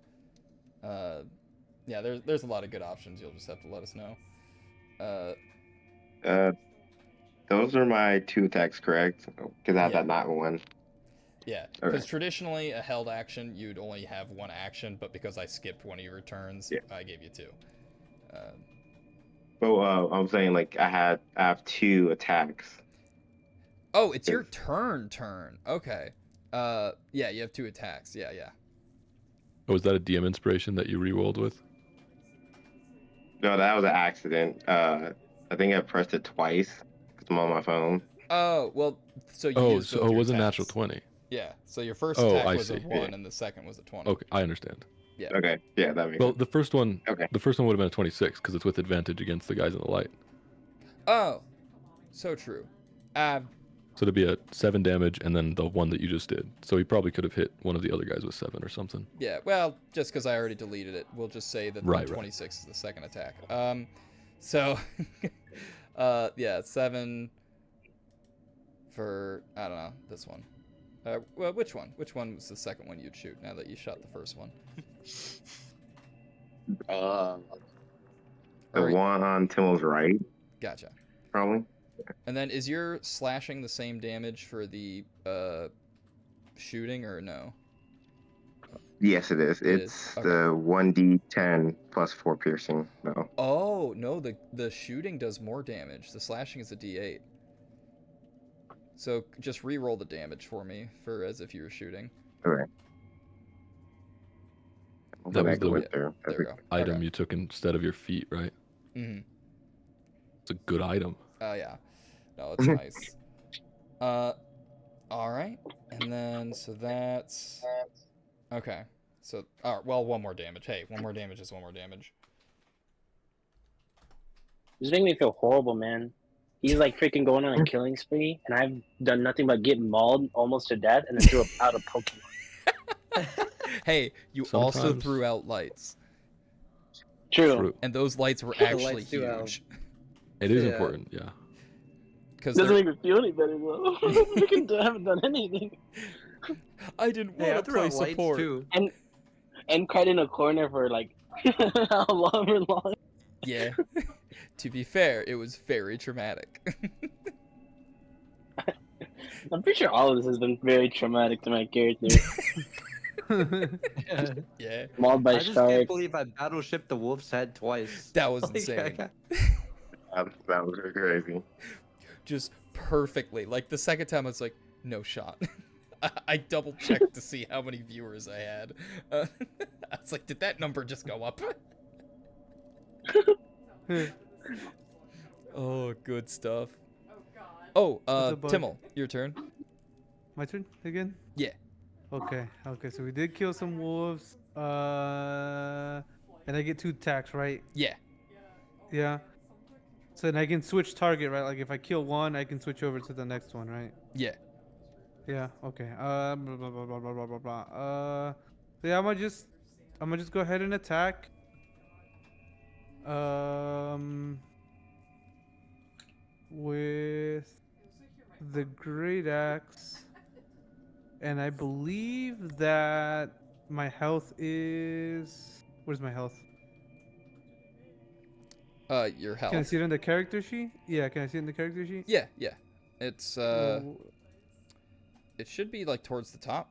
Yeah, there's a lot of good options. You'll just have to let us know. Those are my 2 attacks, correct? Because I have Yeah. that not one. Yeah, Okay. because traditionally a held action, you'd only have 1 action, but because I skipped one of your turns, Yeah. I gave you 2. But I'm saying like I have 2 attacks. Oh, it's your turn. Okay. Yeah, you have 2 attacks. Yeah. Oh, was that a DM inspiration that you re-rolled with? No, that was an accident. I think I pressed it twice because I'm on my phone. Oh, well, so you Oh, used so both it your was a attacks. natural 20. Yeah, so your first Oh, attack I was a see. 1 Yeah. and the second was a 20. Okay, I understand. Yeah. Okay, yeah, that makes Well, sense. the first one, Okay. the first one would have been a 26 because it's with advantage against the guys in the light. Oh, so true. So it'd be a 7 damage and then the one that you just did. So he probably could have hit one of the other guys with 7 or something. Yeah, well, just because I already deleted it, we'll just say that Right, the right. 26 is the second attack. So, yeah, 7 for, I don't know, this one. Well, which one? Which one was the second one you'd shoot now that you shot the first one? The Or- one on Timmel's right, Gotcha. probably. And then is your slashing the same damage for the shooting or no? Yes, it is. It is, It's okay. the 1d10 plus 4 piercing. No. Oh, no, the shooting does more damage. The slashing is a d8. So just re-roll the damage for me for as if you were shooting. Okay. That was the There we go. item Okay. you took instead of your feet, right? Mm-hmm. It's a good item. Oh, yeah. No, it's nice. All right. And then, so that's... Okay. So, well, 1 more damage. Hey, 1 more damage is 1 more damage. This making me feel horrible, man. He's like freaking going on a killing spree, and I've done nothing but get mauled almost to death, and then threw out a Pokemon. Hey, you also Sometimes- threw out lights. True. And those lights were The actually lights do out. huge. It is Yeah. important, yeah. Because Doesn't make me feel any better though. Freaking haven't done anything. I didn't Hey, I want to threw play out lights support. too. And cried in a corner for like however long. Yeah. To be fair, it was very traumatic. I'm pretty sure all of this has been very traumatic to my character. Yeah. Mauled by I just can't sharks. believe I battleshipped the wolf's head twice. That was Like, insane. That was crazy. Just perfectly. Like the second time I was like, no shot. I double checked to see how many viewers I had. I was like, did that number just go up? Oh, good stuff. Oh, What's a bug? Timmel, your turn. My turn again? Yeah. Okay, so we did kill some wolves. And I get 2 attacks, right? Yeah. Yeah. So then I can switch target, right? Like if I kill one, I can switch over to the next one, right? Yeah. Yeah. Okay. Blah, blah, blah, blah, blah, blah, blah, blah. So yeah, I'm gonna just go ahead and attack. With the great axe, and I believe that my health is. Where's my health? Your health. Can I see it in the character sheet? Yeah, can I see it in the character sheet? Yeah, yeah. It's Oh, it should be like towards the top.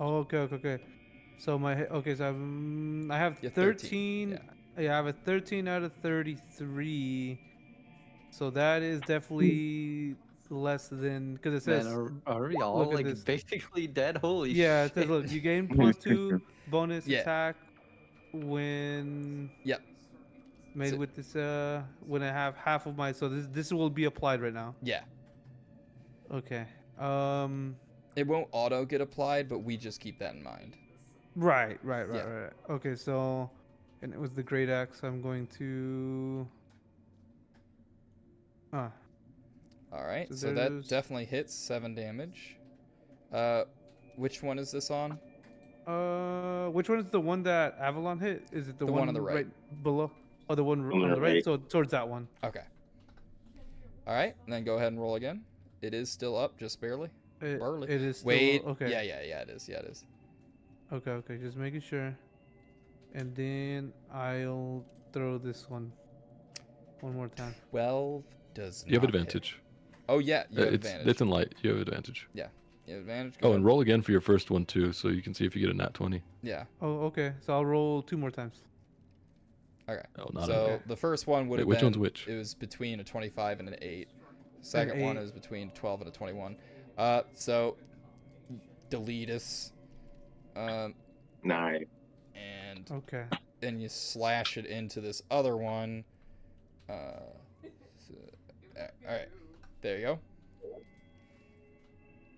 okay. So I have Yeah, 13. 13, Yeah, I have a 13 out of 33. So that is definitely less than because it says. Man, are we all look at like this. basically dead? Holy Yeah, it shit. says look, you gain +2 bonus Yeah. attack when Yep. made So- with this when I have half of my, so this will be applied right now. Yeah. Okay. It won't auto get applied, but we just keep that in mind. Right. Yeah. Okay, so, and it was the great axe. I'm going to. Ah, All right, So so that there's- definitely hits 7 damage. Which one is this on? which one is the one that Avalon hit? Is it the The one on the right. below? Oh, the one On on the the right. right. So towards that one. Okay. All right, and then go ahead and roll again. It is still up, just barely. Barely. It is still Wait. okay. Yeah, it is. Yeah, it is. Okay, just making sure. And then I'll throw this one more time. 12 does You have not hit. advantage. Oh, yeah, you have It's advantage. it's in light. You have advantage. You have advantage. Oh, Go and ahead. roll again for your first one too, so you can see if you get a nat 20. Yeah. Oh, okay. So I'll roll 2 more times. Okay. Oh, not So okay. the first one would Wait, have which been. one's which? It was between a 25 and an 8. Second one 8. is between 12 and a 21. So Deletus, Nice. and Okay. then you slash it into this other one. All right, there you go.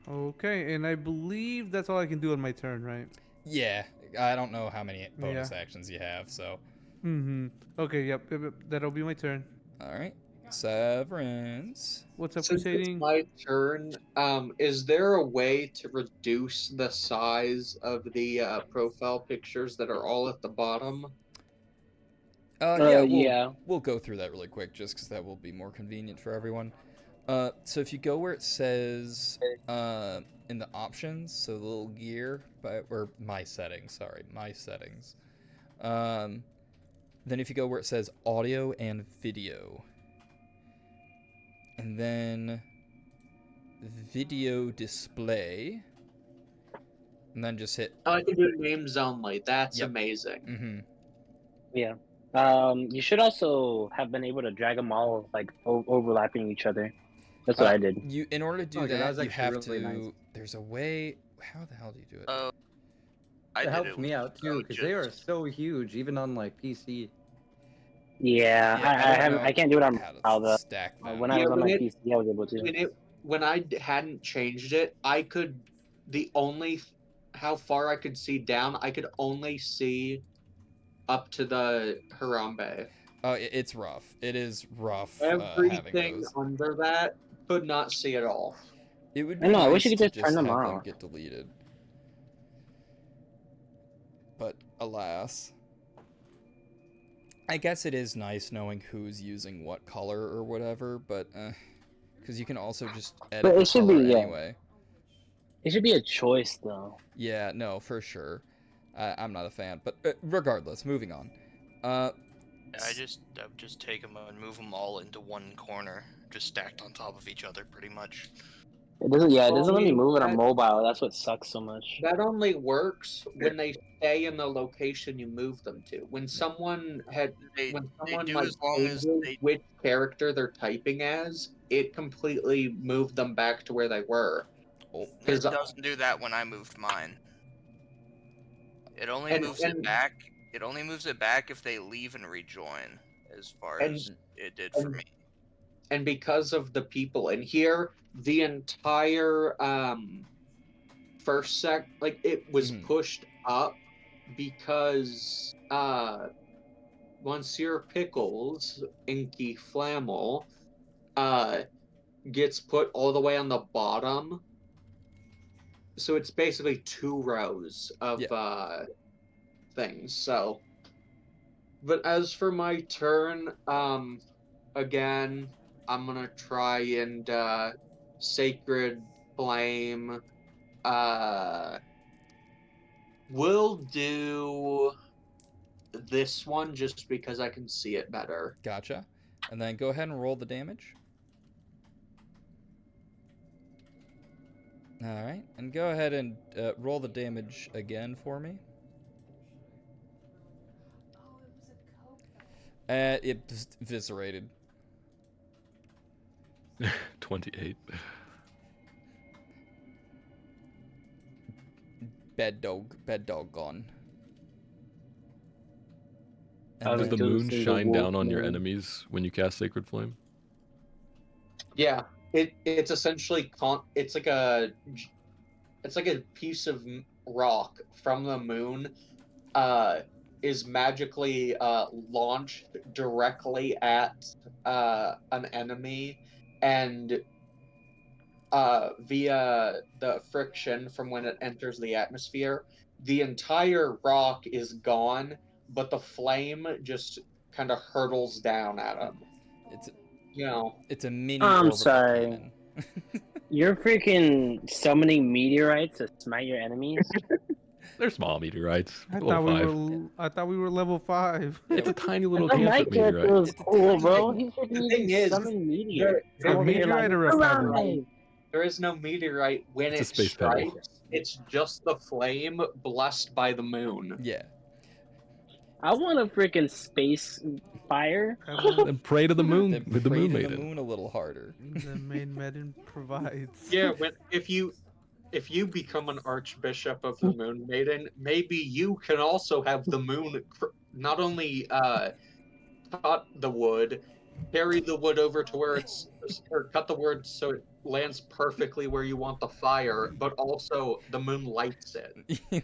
Okay, and I believe that's all I can do on my turn, right? Yeah, I don't know how many bonus actions you have, so. Mm-hmm. Okay, yep. That'll be my turn. All right, Severance. What's up, Since Crusading? it's my turn, is there a way to reduce the size of the profile pictures that are all at the bottom? Yeah, we'll go through that really quick, just because that will be more convenient for everyone. So if you go where it says in the options, so the little gear, or my settings. Then if you go where it says audio and video, and then video display, and then just hit. Oh, I can do names only. That's Yep. amazing. Mm-hmm. Yeah. You should also have been able to drag them all like overlapping each other. That's what I did. You, in order to do Okay, that was that, you actually have really to. nice. There's a way. How the hell do you do it? I It did helps it me with out too because they are so huge, even on like PC. Yeah, Yeah, I I don't haven't. know I can't do it on how to Valve. stack them. When I Yeah, was on when my it- PC, I was able to. When I hadn't changed it, I could how far I could see down. I could only see up to the Harambe. Oh, it's rough. It is rough having Everything those. under that could not see at all. It would I be know, I nice wish you could to just turn them have off. get deleted. But alas. I guess it is nice knowing who's using what color or whatever, but because you can also just edit But the it should color be, yeah. anyway. It should be a choice though. Yeah, no, for sure. I'm not a fan, but regardless, moving on. I would just take them and move them all into one corner, just stacked on top of each other, pretty much. It doesn't. Yeah, it Well, doesn't I let me mean, move it on that- mobile. That's what sucks so much. That only works when they stay in the location you move them to. When someone They do like as long as changes they. which character they're typing as, it completely moved them back to where they were. Oh, It doesn't do that when I moved mine. It only moves it back. It only moves it back if they leave and rejoin, as far as it did for me. And because of the people in here, the entire first it was pushed up because Monsieur Pickles, Inky Flammel, gets put all the way on the bottom. So it's basically 2 rows of things. So, but as for my turn, again, I'm gonna try and Sacred Flame. We'll do this one just because I can see it better. Gotcha. And then go ahead and roll the damage. All right, and go ahead and roll the damage again for me. It just eviscerated. 28. Bed dog gone. Does the do the moon single shine down wolf on your moon. enemies when you cast Sacred Flame? Yeah, it's essentially it's like a piece of rock from the moon is magically launched directly at an enemy, and via the friction from when it enters the atmosphere, the entire rock is gone, but the flame just kind of hurtles down at him. It's You know, it's a mini I'm orbital sorry. cannon. You're freaking summoning meteorites to smite your enemies? They're small meteorites. I Level 5. thought we were level 5. It's a tiny little I thought my cantrip character meteorite. was It's a cool, tiny bro. thing. He's freaking The thing using is, summon meteor. A meteorite or a pebble? there is no meteorite when It's a it space pebble. strikes. It's just the flame blessed by the moon. Yeah. I want a freaking space fire. And pray to the moon Then with the pray moon to maiden. the moon a little harder. The main maiden provides. Yeah, if you become an archbishop of the moon maiden, maybe you can also have the moon not only cut the wood, carry the wood over to where it's, or cut the wood so it lands perfectly where you want the fire, but also the moon lights it.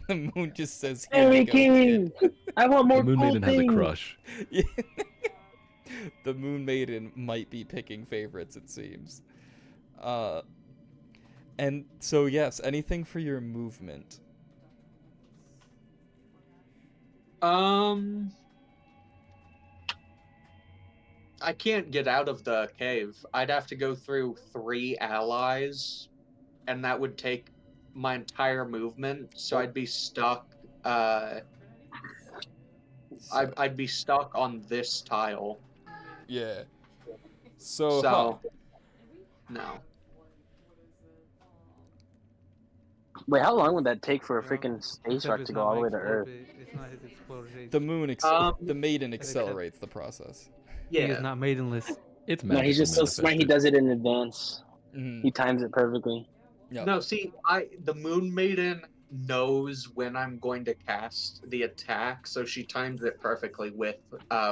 The moon just says, "Here Harry you go, King! I want more The moon cool maiden has a things. crush. kid." The moon maiden might be picking favorites, it seems. And so yes, anything for your movement. I can't get out of the cave. I'd have to go through 3 allies, and that would take my entire movement. So I'd be stuck. I'd be stuck on this tile. Yeah. So, So no. Wait, how long would that take for a freaking space Except rock it's to go not all the my way to Earth? It's not his explosion. the moon, the maiden except- accelerates the process. He is Yeah. not maidenless. It's No, he's just so smart. He does it in advance. Mhm. He times it perfectly. Yep. No, see, the moon maiden knows when I'm going to cast the attack, so she times it perfectly with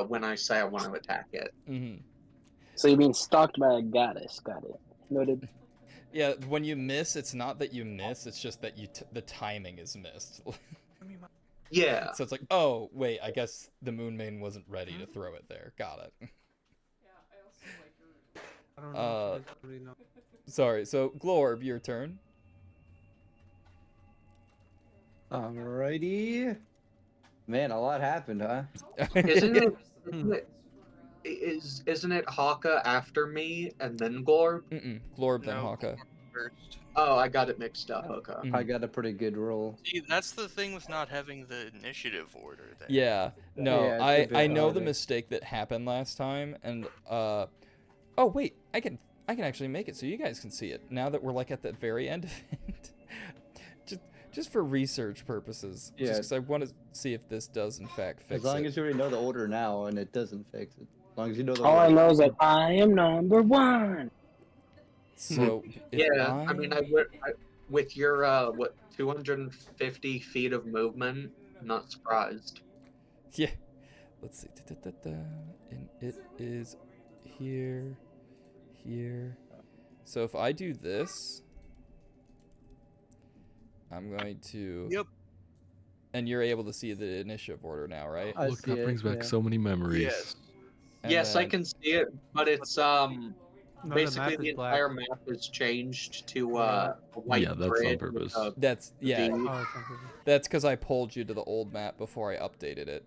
when I say I want to attack it. Mhm. So you're being stalked by a goddess. Got it. Noted. Yeah, when you miss, it's not that you miss; it's just that the timing is missed. Yeah. So it's like, oh wait, I guess the moon maiden wasn't ready to throw it there. Got it. I don't know. if it's really not- Sorry. So Glorb, your turn. Alrighty. Man, a lot happened, huh? Isn't it Haka after me and then Glorb? Glorb then No. Haka. First. Oh, I got it mixed up. Okay. I got a pretty good roll. See, that's the thing with not having the initiative order. There. Yeah. No, Yeah, it's a I bit know the harder. mistake that happened last time, and oh wait, I can actually make it so you guys can see it now that we're like at the very end of it. just for research purposes. Yeah. Just because I want to see if this does in fact fix As long it. as you already know the order now and it doesn't fix it. As long as you know the All I order. know is that I am number one. So if Yeah, I mean, with your 250 feet of movement, I'm not surprised. Yeah. Let's see. And it is here. So if I do this, I'm going to. Yep. And you're able to see the initiative order now, right? I Look, see that it, brings back yeah. so many memories. Yes. And Yes, I then- can see it, but it's No, basically map the is black. entire map is changed to a white Yeah, that's on grid with purpose. a That's yeah. V. Oh, it's on purpose. That's because I pulled you to the old map before I updated it.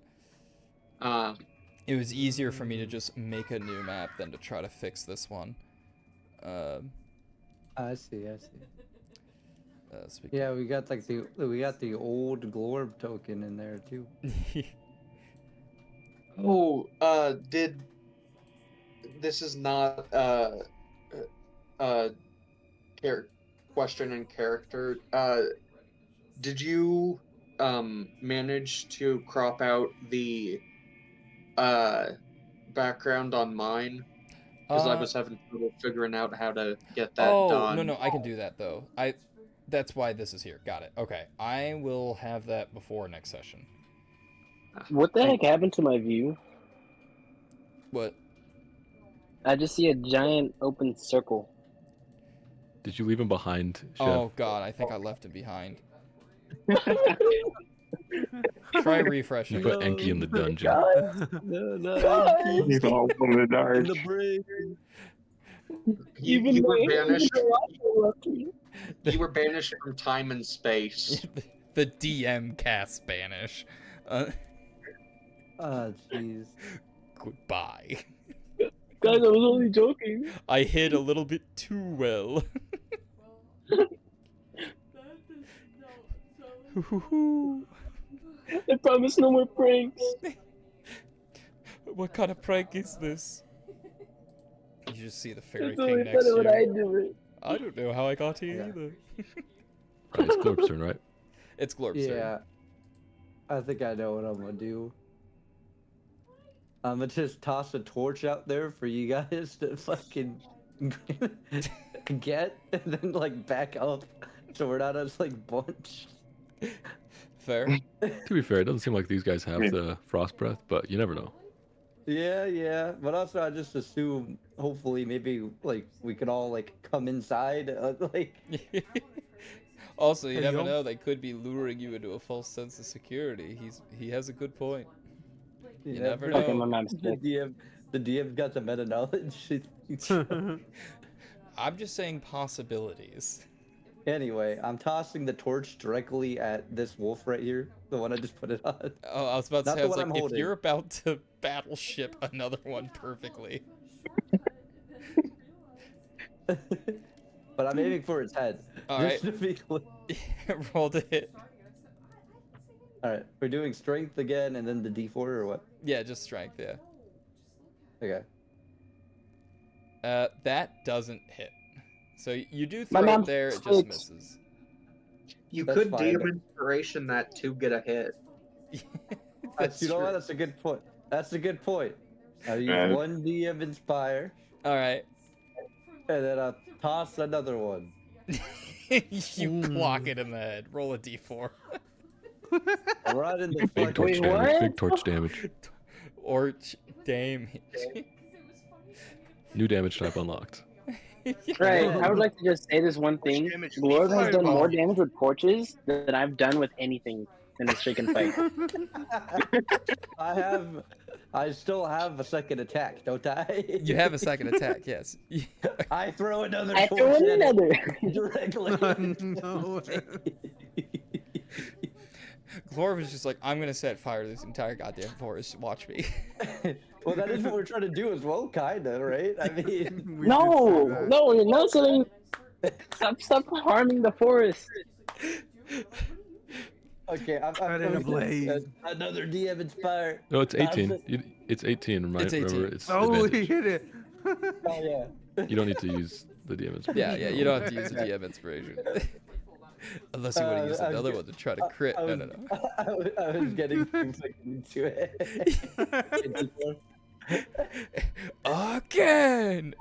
It was easier for me to just make a new map than to try to fix this one. I see. Speaking Yeah, we got like the old Glorb token in there too. This is not question in character. Did you manage to crop out the background on mine? Because I was having trouble figuring out how to get that done. no, I can do that though. That's why this is here. Got it. Okay, I will have that before next session. What the heck happened to my view? What? I just see a giant open circle. Did you leave him behind, Chef? Oh god, I think I left him behind. Try refreshing. You put Enki in the dungeon. No, He's all in the dark. You were banished. lucky. You were banished from time and space. The DM cast banish. Jeez. Goodbye. Guys, I was only joking. I hid a little bit too well. I promise no more pranks. What kind of prank is this? You just see the fairy It's king only next better to when I you. do it. I don't know how I got here either. Right, it's Glorp's turn, right? It's Glorp's turn. Yeah. I think I know what I'm gonna do. I'm gonna just toss a torch out there for you guys to fucking get, and then like back up, so we're not as like bunched. Fair. To be fair, it doesn't seem like these guys have the frost breath, but you never know. Yeah. But also, I just assume, hopefully, maybe like we could all like come inside, like. Also, you Hey, never yo. know, they could be luring you into a false sense of security. He has a good point. You never Okay, know. my mom's The sick. DM got the meta knowledge. I'm just saying possibilities. Anyway, I'm tossing the torch directly at this wolf right here, the one I just put it on. Oh, I was about to Not say, the I was one I'm like, if holding. you're about to battleship another one perfectly. But I'm aiming for its head. All just to be clear. Roll to hit. All right, we're doing strength again, and then the D4 or what? Yeah, just strength, yeah. Okay. That doesn't hit. So you do My throw it mom's there, it just sick. misses. You That's could fine. DM inspiration that to get a hit. That's you know true. what? That's a good point. That's a good point. I'll use Man. one DM inspire, All right. and then I'll toss another one. You clock it in the head. Roll a d4. Right in the Big fucking. torch Wait, damage. what? Big torch damage. Orch damage. New damage type unlocked. Right, I would like to just say this one thing. damage Lord has done fireball. more damage with torches than I've done with anything in this chicken fight. I still have a second attack, don't I? You have a second attack, yes. I throw another I torch throw in at it another. directly. No way. Glor was just like, I'm gonna set fire to this entire goddamn forest. Watch me. Well, that is what we're trying to do as well, kinda, right? I mean, We did say No, that. no, you're not saying. Stop harming the forest. okay, I'm Set it ablaze. Another DM inspire. No, it's That's 18. it. It's 18, right? It's 18. Remember, it's Oh, he advantage. hit it. Oh yeah. You don't need to use the DM inspiration. Yeah, you don't have to use a DM inspiration. Unless you want to use I was another get- one to try to crit. I No, was, no, no. I was getting too fucking into it. Again!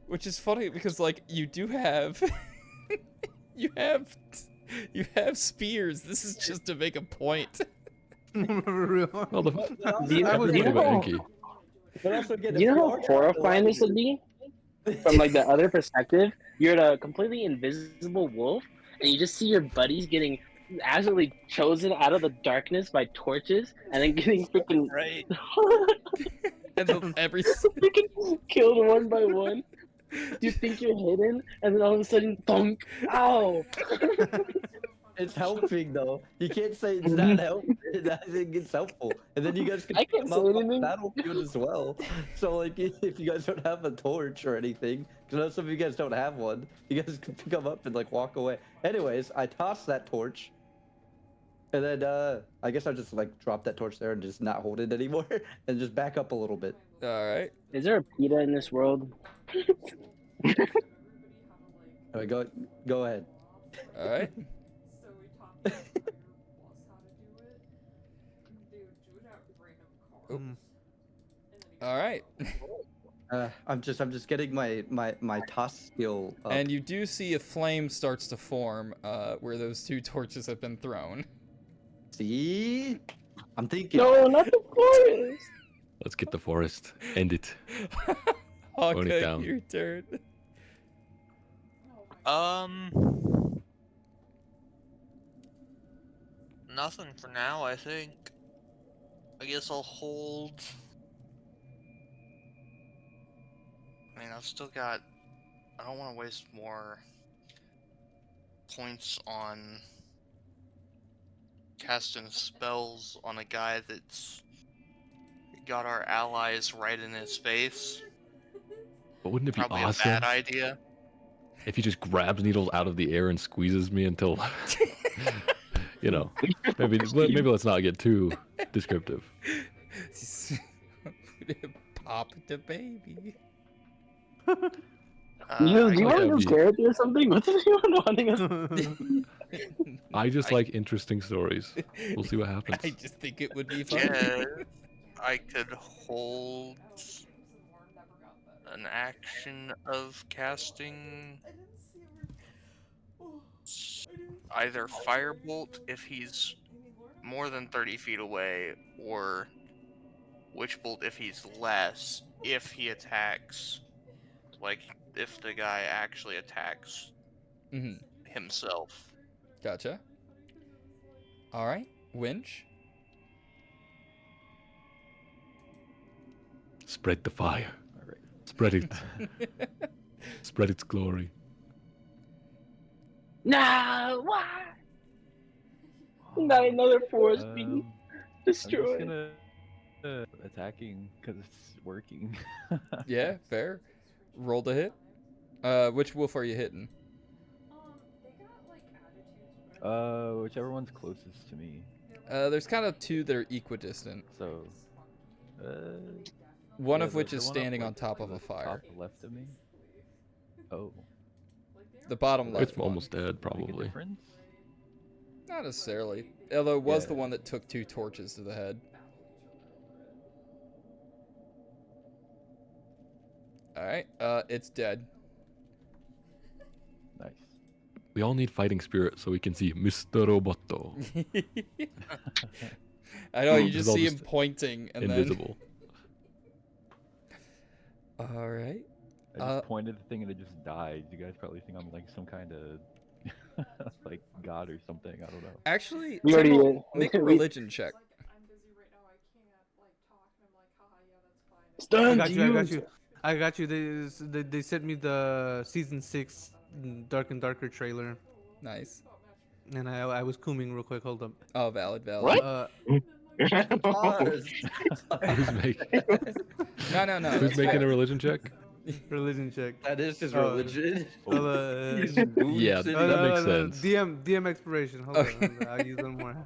Which is funny because, like, you do have. you have spears. This is just to make a point. Real. Well, the Do you, I was do you thing know about how, Enki. But also get do you know how horrifying this would be? From like the other perspective, you're a completely invisible wolf, and you just see your buddies getting absolutely chosen out of the darkness by torches, and then getting freaking Right. And then every. freaking killed one by one. You think you're hidden, and then all of a sudden, thunk! Ow! It's helping though. You can't say it's not helping. I think it's helpful, and then you guys can I can't come say up on the anything. battlefield as well. So like, if you guys don't have a torch or anything, because I know some of you guys don't have one, you guys can pick them up and like walk away. Anyways, I toss that torch, and then I guess I just like drop that torch there and just not hold it anymore, and just back up a little bit. Alright. Is there a PETA in this world? All right, go ahead. Alright. Alright. I'm just getting my toss skill up. And you do see a flame starts to form where those two torches have been thrown. See, I'm thinking. No, not the forest. Let's get the forest. End it. Honka, down. your turn. Nothing for now, I think. I guess I'll hold. I mean, I've still got. I don't want to waste more points on casting spells on a guy that's got our allies right in his face. But wouldn't it be Probably awesome a bad idea. if he just grabs needles out of the air and squeezes me until, you know, maybe let's not get too descriptive. Pop the baby. Do you like want that to go therapy or something? What's anyone wanting us? I just like interesting stories. We'll see what happens. I just think it would be fun. Yeah, I could hold an action of casting either Firebolt if he's more than 30 feet away, or Witch Bolt if he's less, if he attacks, like, if the guy actually attacks himself. Gotcha. Alright, Winch. Spread the fire. Spread it. Spread its glory. No, why? Not another forest being destroyed. I'm just gonna attacking because it's working. Yeah, fair. Roll to hit. Which wolf are you hitting? Whichever one's closest to me. There's kind of two that are equidistant. So, One yeah, of which the is one up, standing like, on top of a fire. Top left of me. Oh. The bottom left. It's almost dead, Make a probably. difference? Not necessarily. Although it was Yeah. the one that took 2 torches to the head. Alright, it's dead. Nice. We all need fighting spirit so we can see Mr. Roboto. I know, you It's just all see him just pointing and invisible. then... Alright. I just pointed the thing and it just died. You guys probably think I'm like some kind of like god or something. I don't know. Actually, We already- Temple, make a we- religion check. Stun I to got you. you. I got you. They sent me the season 6 Dark and Darker trailer, Nice. and I was cooming real quick. Hold up. Oh, valid. What? Pause. Who's making, No. who's making a religion check? Religion check. That is his Oh, religion. Hold Yeah, Yeah, that makes sense. DM expiration. Hold Okay. on. I'll use one more.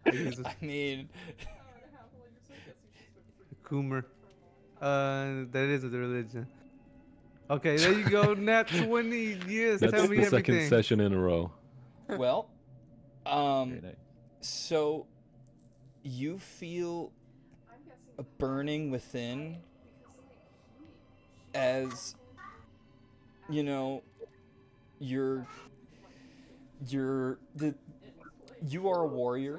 I'll use a I mean, Coomer. That is the religion. Okay, there you go. Nat 20. Yes, That's tell me the everything. second session in a row. well, Very nice. so you feel a burning within as you know you are a warrior.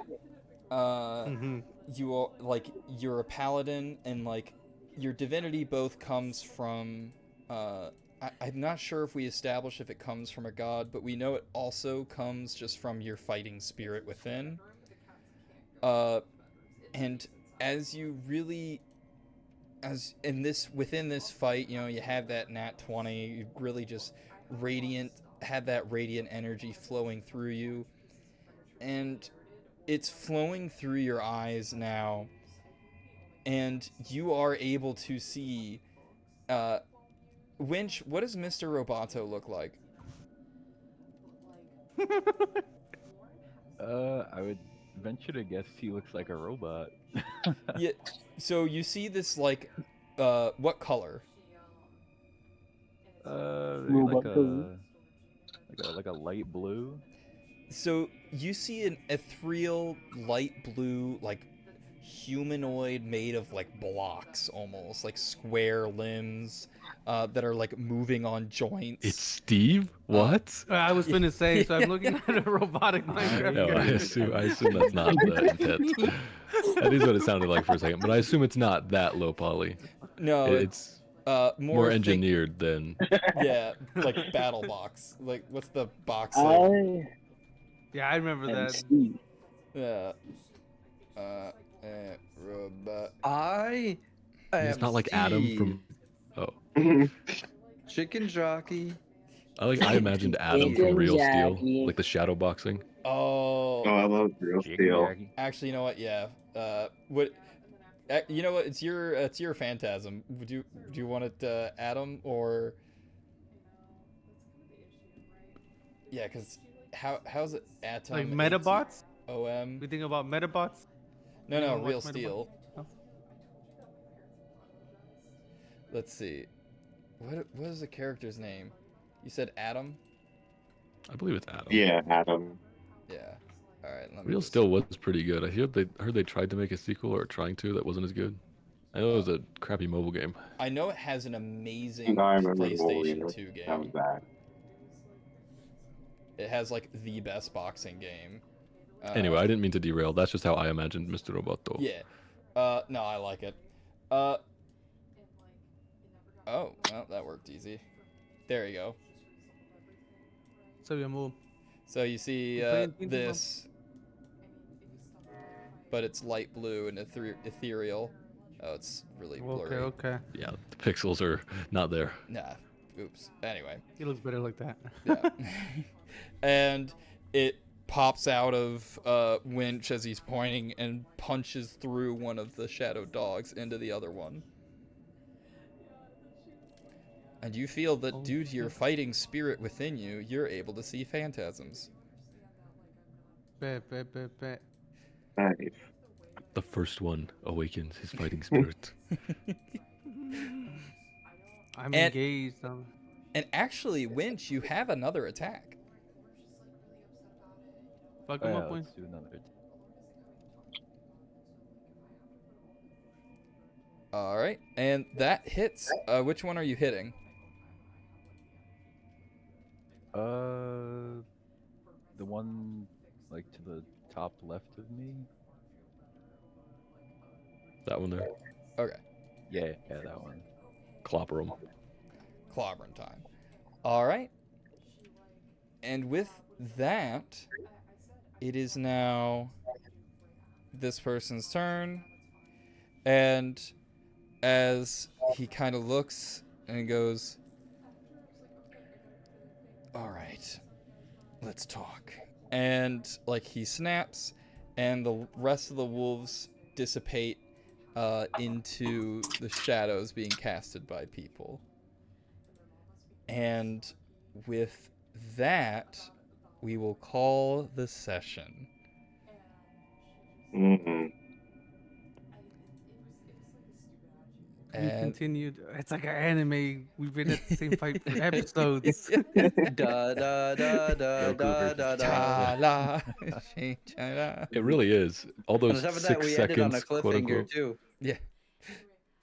You are like you're a paladin, and like your divinity both comes from I'm not sure if we establish if it comes from a god, but we know it also comes just from your fighting spirit within. And as you really, as in this, within this fight, you know, you have that nat 20, you really just have that radiant energy flowing through you. And it's flowing through your eyes now. And you are able to see, Winch, what does Mr. Roboto look like? I would venture to guess he looks like a robot. Yeah, so you see this, like, what color? Like a light blue. So you see an ethereal light blue, like, humanoid made of, like, blocks almost, like square limbs that are, like, moving on joints. It's Steve? What? I was finna say, so I'm looking at a robotic Minecraft No, I guy. assume that's not the intent. That is what it sounded like for a second, but I assume it's not that low poly. No, It's More think- engineered than. Yeah, like battle box. Like, what's the box say? Yeah, I remember that. MC. Yeah. Robot. I It's not like Adam from. Oh, Chicken Jockey. I imagined Adam from Chicken Real Steel, Jackie. like the shadow boxing. Oh. Oh, I love Real Steel. Actually, you know what? Yeah. You know what? It's your phantasm. Do you want it Adam or? Yeah, cause how's it Atom? Like Metabots? OM. We think about Metabots? No, You no, wanna Real watch Metabots? Steel. Oh. Let's see. What is the character's name? You said Adam? I believe it's Adam. Yeah, Adam. Yeah. All right. Let me Real just- Steel was pretty good. I heard they tried to make a sequel or trying to that wasn't as good. I know it was a crappy mobile game. I know it has an amazing I remember PlayStation 2 That was game. bad. It has like the best boxing game. Anyway, I didn't mean to derail. That's just how I imagined Mr. Roboto. Yeah. No, I like it. Oh, well, that worked easy. There you go. So we move. So you see You playing Kingdom this, but it's light blue and ethereal. Oh, it's really blurry. Okay. Yeah, the pixels are not there. Nah. Oops. Anyway. He looks better like that. Yeah. And it pops out of Winch as he's pointing and punches through one of the shadow dogs into the other one. And you feel that due to your fighting spirit within you, you're able to see phantasms. Bet. Nice. The first one awakens his fighting spirit. I'm And- engaged. And actually, Winch, you have another attack. Fuck him up, Win. Let's do another. All right, and that hits. Which one are you hitting? The one like to the top left of me. That one there. Okay, Yeah, that one. Clobber him. clobbering time. All right. And with that, it is now this person's turn. And as he kind of looks and goes, all right, let's talk. And like he snaps, and the rest of the wolves dissipate into the shadows being casted by people. And with that, we will call the session. Mm-hmm. We And continued. It's like an anime. We've been at the same fight for episodes. Da da da da da da da. Ta-la, shi-cha-la. It really is. All On those top of that, 6 we ended on a seconds, quote cliffhanger unquote. too. Yeah.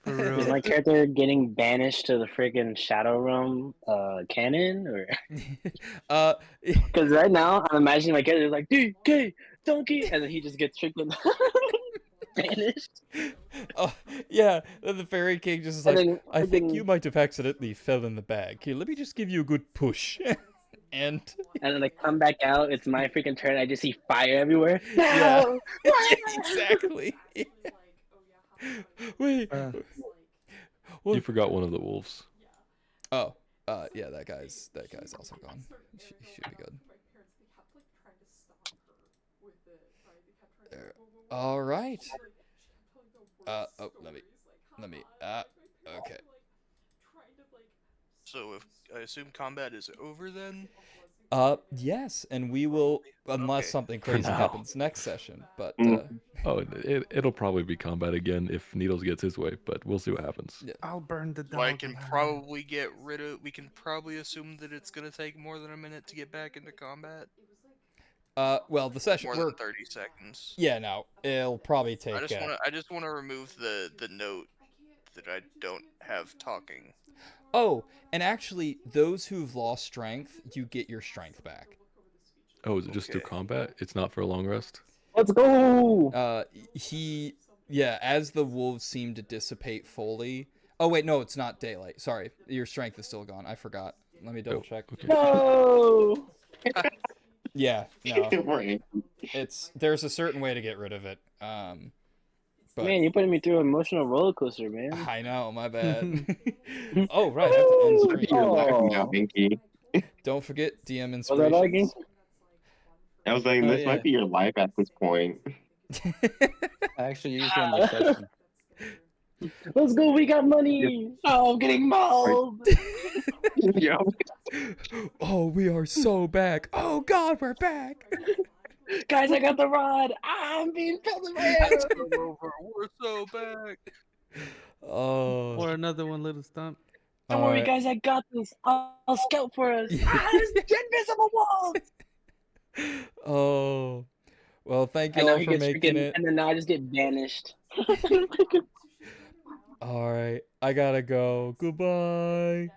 For Is real. my character getting banished to the freaking Shadow Realm canon? Or because right now I'm imagining my character like DK Donkey, and then he just gets freaking banished. Oh, yeah. Then the Fairy King just is And like, then I think freaking- you might have accidentally fell in the bag. Here, let me just give you a good push. And And then I come back out. It's my freaking turn. I just see fire everywhere. Yeah. No! Yeah, exactly. Wait. You forgot one of the wolves. Oh, yeah, that guy's also gone. He should be good. There. All right. Oh, let me. Okay. So if I assume combat is over then? Yes, and we will, unless Okay. something For crazy now. happens next session. But Oh, it'll probably be combat again if Needles gets his way, but we'll see what happens. yeah. I'll burn the dog. So I can alive. probably get rid of. We can probably assume that it's gonna take more than a minute to get back into combat. Well, the session More we're than 30 seconds. yeah, no, it'll probably take. I just wanna remove the note that I don't have talking. Oh, and actually, those who've lost strength, you get your strength back. Oh, is it just through Okay. combat? It's not for a long rest? Let's go. As the wolves seem to dissipate fully, Oh wait, no, it's not daylight. Sorry, your strength is still gone. I forgot. Let me double check. Okay. No. Yeah, no. Right. There's a certain way to get rid of it. But Man, you're putting me through an emotional roller coaster, man. I know, my bad. Oh right, I have to end screen. You're live Oh. now, Binky. Don't forget DM Was that lagging? inspirations. I was like, Oh, this yeah. might be your life at this point. I actually used it in the session. Let's go, we got money. Oh, I'm getting mauled. Yeah. Oh, we are so back. Oh God, we're back. Guys, I got the rod. I'm being filled in my hair. We're so back. Oh. Or another one, little stump. Don't worry, Alright. guys, I got this. I'll scout for us. Yeah. There's invisible wolves. Oh. Well, thank I you know all he for gets making freaking, it. and then now I just get banished. All right, I gotta go. Goodbye.